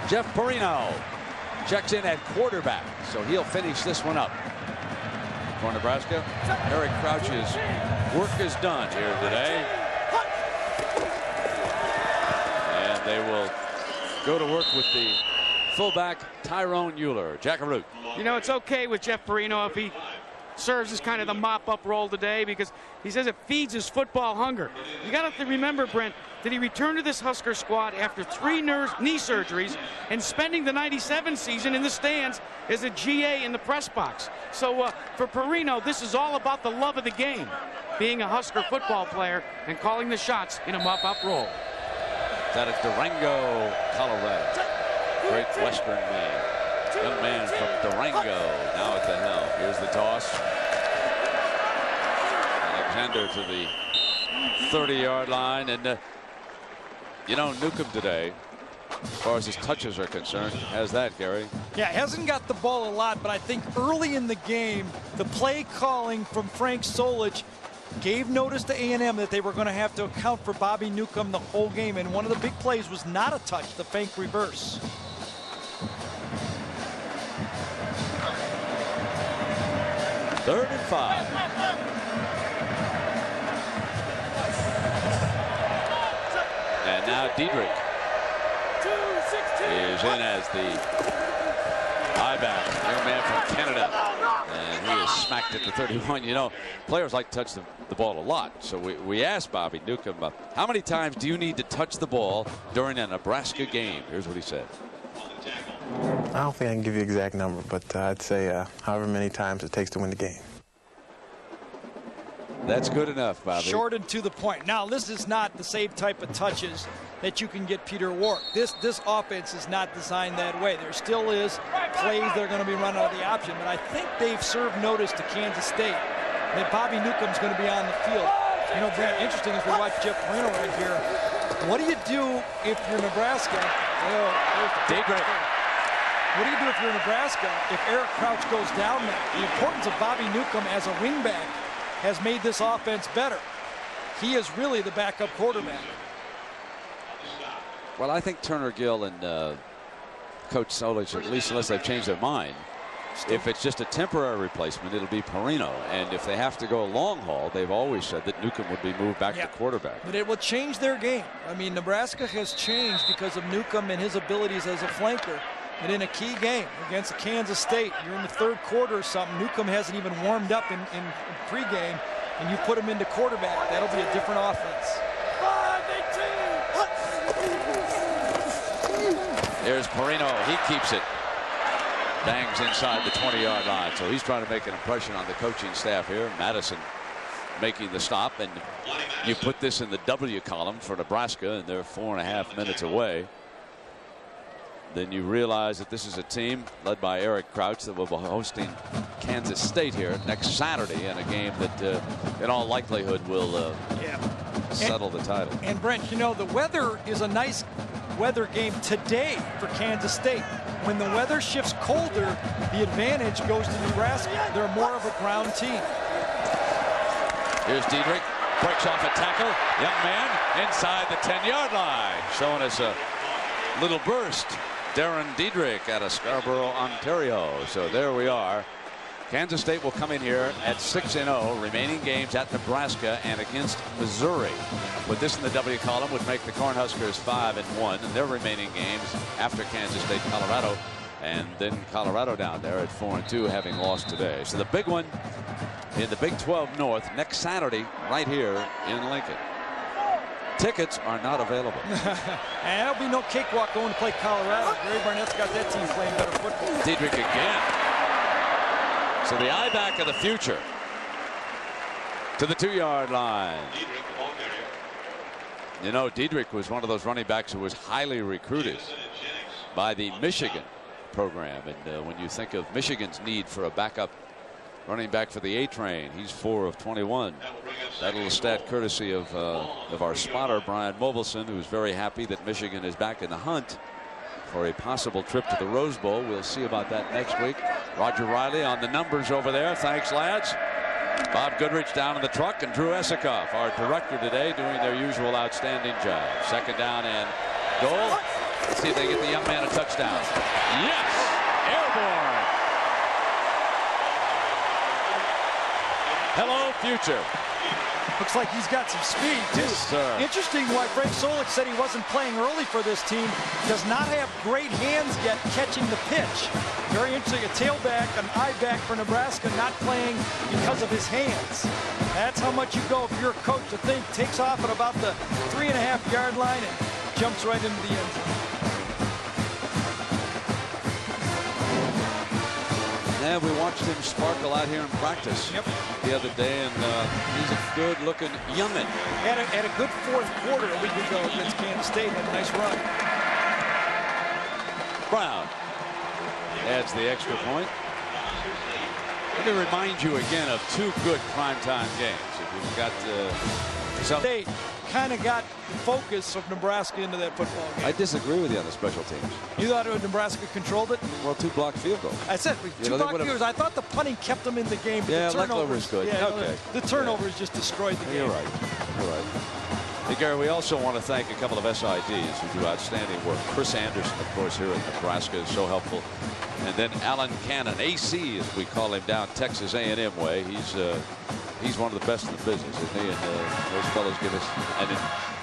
Jeff Perino checks in at quarterback, so he'll finish this one up for Nebraska. Eric Crouch's work is done here today. And they will go to work with the fullback, Tyrone Euler. Jackaroo. You know, it's okay with Jeff Perino if he serves as kind of the mop-up role today, because he says it feeds his football hunger. You got to remember, Brent, that he returned to this Husker squad after 3 knee surgeries and spending the '97 season in the stands as a GA in the press box. So for Perino, this is all about the love of the game, being a Husker football player and calling the shots in a mop-up role. That is Durango, Colorado. Great Western man. Young man from Durango, now at the helm. Here's the toss. Alexander to the 30-yard line. And, you know, Newcomb today, as far as his touches are concerned, has that, Gary? Yeah, hasn't got the ball a lot, but I think early in the game, the play calling from Frank Solich gave notice to A&M that they were going to have to account for Bobby Newcomb the whole game. And one of the big plays was not a touch, the fake reverse. Third and 5. And now Diedrich is in as the I-back, young man from Canada. And he is smacked at the 31. You know, players like to touch the ball a lot. So we asked Bobby Newcomb, how many times do you need to touch the ball during a Nebraska game? Here's what he said. I don't think I can give you an exact number, but I'd say however many times it takes to win the game. That's good enough, Bobby. Short and to the point. Now, this is not the same type of touches that you can get Peter Warrick. This offense is not designed that way. There still is plays that are going to be run out of the option, but I think they've served notice to Kansas State that Bobby Newcomb's going to be on the field. You know, Brent, interesting as we watch Jeff Perino right here. What do you do if you're Nebraska? Diedrich. What do you do if you're Nebraska if Eric Crouch goes down now? The importance of Bobby Newcomb as a wingback has made this offense better. He is really the backup quarterback. Well, I think Turner Gill and Coach Solich, at least unless they've changed their mind, if it's just a temporary replacement, it'll be Perino. And if they have to go a long haul, they've always said that Newcomb would be moved back to quarterback. But it will change their game. I mean, Nebraska has changed because of Newcomb and his abilities as a flanker. And in a key game against Kansas State, you're in the 3rd quarter or something, Newcomb hasn't even warmed up in pregame, and you put him into quarterback, that'll be a different offense. There's Perino. He keeps it. Bangs inside the 20-yard line. So he's trying to make an impression on the coaching staff here. Madison making the stop. And you put this in the W column for Nebraska, and they're 4.5 minutes away. Then you realize that this is a team led by Eric Crouch that will be hosting Kansas State here next Saturday in a game that in all likelihood will settle the title. And Brent, you know, the weather is a nice weather game today for Kansas State. When the weather shifts colder, the advantage goes to Nebraska. They're more of a ground team. Here's Diedrich, breaks off a tackle. Young man inside the 10-yard line, showing us a little burst. Darren Diedrich out of Scarborough, Ontario. So there we are. Kansas State will come in here at 6-0, remaining games at Nebraska and against Missouri. Put this in the W column would make the Cornhuskers 5-1 in their remaining games after Kansas State, Colorado, and then Colorado down there at 4-2, having lost today. So the big one in the Big 12 North next Saturday right here in Lincoln. Tickets are not available. And there'll be no cakewalk going to play Colorado. Gary Barnett's got that team playing better football. Diedrich again. So the eye back of the future to the 2-yard line. You know, Diedrich was one of those running backs who was highly recruited by the Michigan program. And when you think of Michigan's need for a backup running back for the A train, he's 4 of 21. That little stat courtesy of our spotter, Brian Mobilson, who's very happy that Michigan is back in the hunt for a possible trip to the Rose Bowl. We'll see about that next week. Roger Riley on the numbers over there. Thanks, lads. Bob Goodrich down in the truck, and Drew Esikoff, our director today, doing their usual outstanding job. Second down and goal. Let's see if they get the young man a touchdown. Yes! Airborne! Hello, future. Looks like he's got some speed, too. Yes, sir. Interesting why Frank Solich said he wasn't playing early for this team. Does not have great hands yet catching the pitch. Very interesting. A tailback, an I-back for Nebraska, not playing because of his hands. That's how much you go if you're a coach to think. Takes off at about the 3.5-yard line and jumps right into the end zone. Yeah, we watched him sparkle out here in practice the other day, and he's a good-looking young'un. Had a good fourth quarter a week ago against Kansas State. Had a nice run. Brown adds the extra point. Let me remind you again of 2 good primetime games. If you've got some. State kind of got focus of Nebraska into that football game. I disagree with you on the special teams. You thought Nebraska controlled it? Well, 2 blocked field goals. I said 2 blocked field goals. I thought the punting kept them in the game. But yeah, the turnovers was good. Yeah, okay. The turnovers just destroyed the game. You're right. You're right. Hey, Gary, we also want to thank a couple of SIDs who do outstanding work. Chris Anderson, of course, here at Nebraska is so helpful. And then Alan Cannon, AC, as we call him, down Texas A&M way. He's one of the best in the business, isn't he? And those fellows give us, and in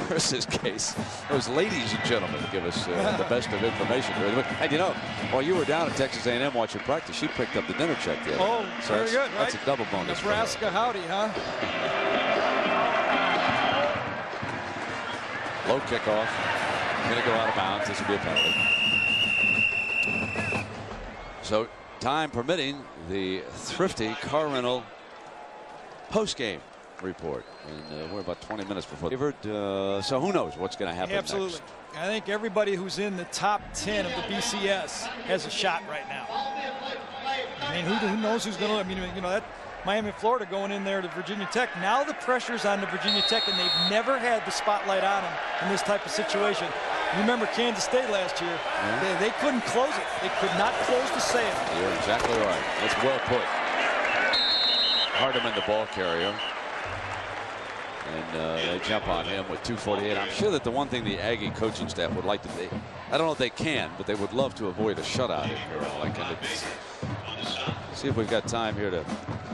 Chris's case, those ladies and gentlemen give us the best of information. And you know, while you were down at Texas A&M watching practice, she picked up the dinner check the other day. So very good, right? That's a double bonus. Nebraska howdy, huh? Low kickoff. Going to go out of bounds. This will be a penalty. So, time permitting, the thrifty car rental post-game report. And we're about 20 minutes before. So who knows what's going to happen Absolutely. next. I think everybody who's in the top 10 of the BCS has a shot right now. I mean, who knows who's going to, I mean, you know, that Miami, Florida going in there to Virginia Tech. Now the pressure's on the Virginia Tech, and they've never had the spotlight on them in this type of situation. You remember Kansas State last year. Yeah. They couldn't close it. They could not close the sale. You're exactly right. That's well put. Hardeman, the ball carrier. And they jump on him with 2:48. I'm sure that the one thing the Aggie coaching staff would like to do, I don't know if they can, but they would love to avoid a shutout in here. See if we've got time here to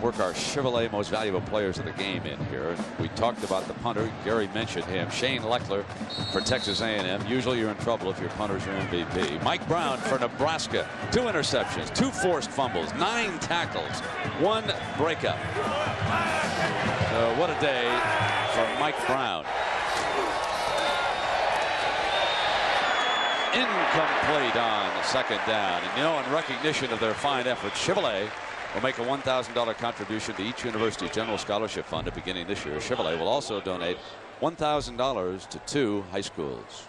work our Chevrolet most valuable players of the game in here. We talked about the punter. Gary mentioned him. Shane Leckler for Texas A&M. Usually you're in trouble if your punters are MVP. Mike Brown for Nebraska. 2 interceptions, 2 forced fumbles, 9 tackles, 1 breakup. So what a day for Mike Brown. Incomplete on second down. And you know, in recognition of their fine effort, Chevrolet will make a $1,000 contribution to each university general scholarship fund beginning this year. Chevrolet will also donate $1,000 to 2 high schools.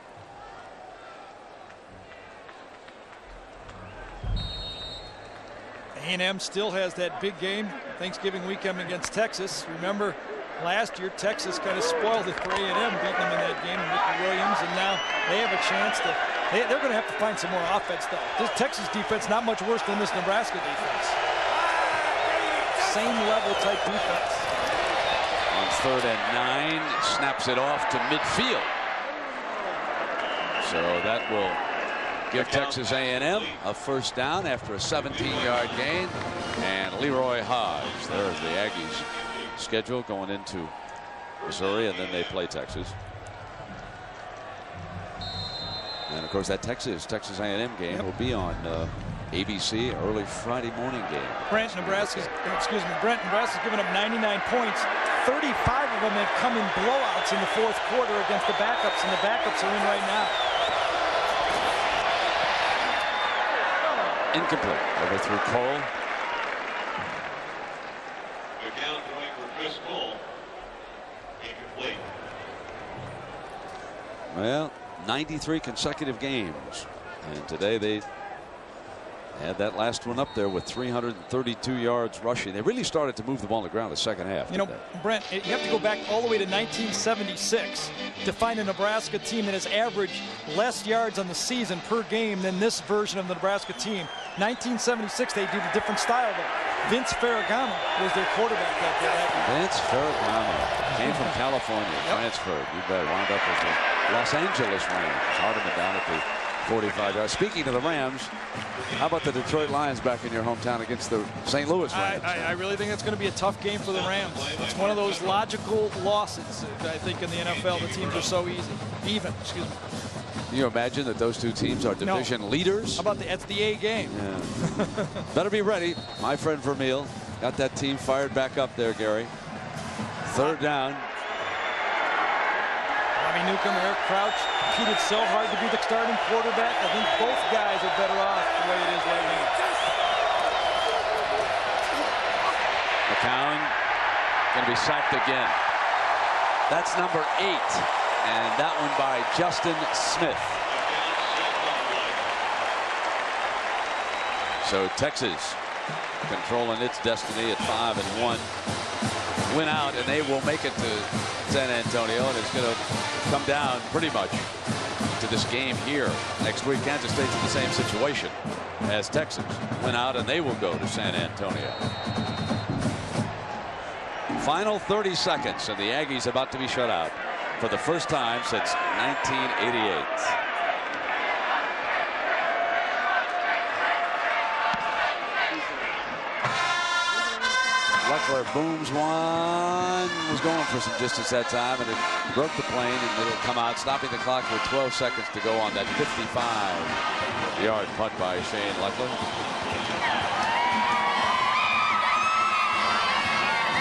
A&M still has that big game Thanksgiving weekend against Texas. Remember, last year Texas kind of spoiled it for A&M, beating them in that game, Mickey Williams, and now they have a chance to. They're going to have to find some more offense, though. This Texas defense not much worse than this Nebraska defense. Same level type defense. On 3rd and 9, snaps it off to midfield. So that will give Texas A&M a first down after a 17-yard gain. And Leroy Hodge. There's the Aggies schedule going into Missouri, and then they play Texas. And of course that Texas A&M game will be on ABC, early Friday morning game. Brent, Nebraska's given up 99 points. 35 of them have come in blowouts in the fourth quarter against the backups, and the backups are in right now. Incomplete. Overthrew Cole. McCown throwing for Chris Cole. Incomplete. Well, 93 consecutive games. And today they had that last one up there with 332 yards rushing. They really started to move the ball on the ground the second half. You know, Brent, you have to go back all the way to 1976 to find a Nebraska team that has averaged less yards on the season per game than this version of the Nebraska team. 1976, they did a different style though. Vince Ferragamo was their quarterback that day. Vince Ferragamo came from California, transferred. You bet, wound up with the Los Angeles Rams. Hardeman down at the 45 yards. Speaking of the Rams, how about the Detroit Lions back in your hometown against the St. Louis Rams? I really think it's going to be a tough game for the Rams. It's one of those logical losses. I think in the NFL, the teams are so even. Excuse me. Can you imagine that those two teams are division leaders? How about that's the A game? Yeah. Better be ready. My friend Vermeil got that team fired back up there, Gary. Third down. Bobby Newcomb, Eric Crouch competed so hard to be the starting quarterback. I think both guys are better off the way it is right now. McCown going to be sacked again. That's number 8. And that one by Justin Smith. So Texas controlling its destiny at 5-1. Win out, and they will make it to San Antonio, and it's going to come down pretty much to this game here next week. Kansas State's in the same situation as Texas. Win out, and they will go to San Antonio. Final 30 seconds, and the Aggies about to be shut out for the first time since 1988. Leckler booms one, was going for some distance that time, and it broke the plane, and it'll come out, stopping the clock with 12 seconds to go on that 55-yard punt by Shane Leckler.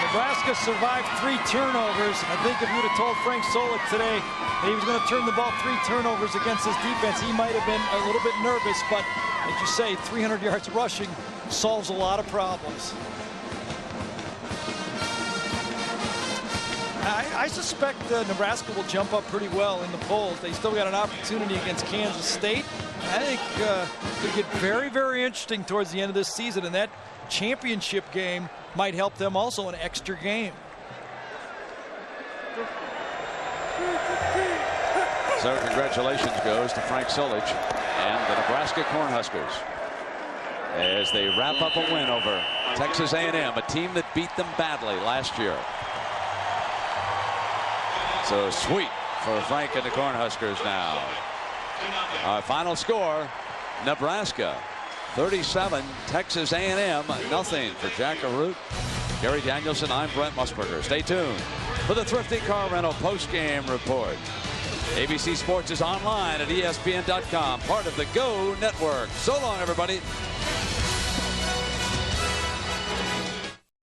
Nebraska survived 3 turnovers. I think if you'd have told Frank Solich today that he was going to turn the ball 3 turnovers against his defense, he might have been a little bit nervous, but as you say, 300 yards rushing solves a lot of problems. I suspect Nebraska will jump up pretty well in the polls. They still got an opportunity against Kansas State. I think it could get very, very interesting towards the end of this season, and that championship game might help them also an extra game. So congratulations goes to Frank Solich and the Nebraska Cornhuskers as they wrap up a win over Texas A&M, a team that beat them badly last year. So sweet for Frank and the Cornhuskers now. Our final score, Nebraska 37, Texas A&M nothing. For Jack Arute, Gary Danielson, I'm Brent Musburger. Stay tuned for the Thrifty Car Rental post-game report. ABC Sports is online at ESPN.com, part of the Go Network. So long, everybody.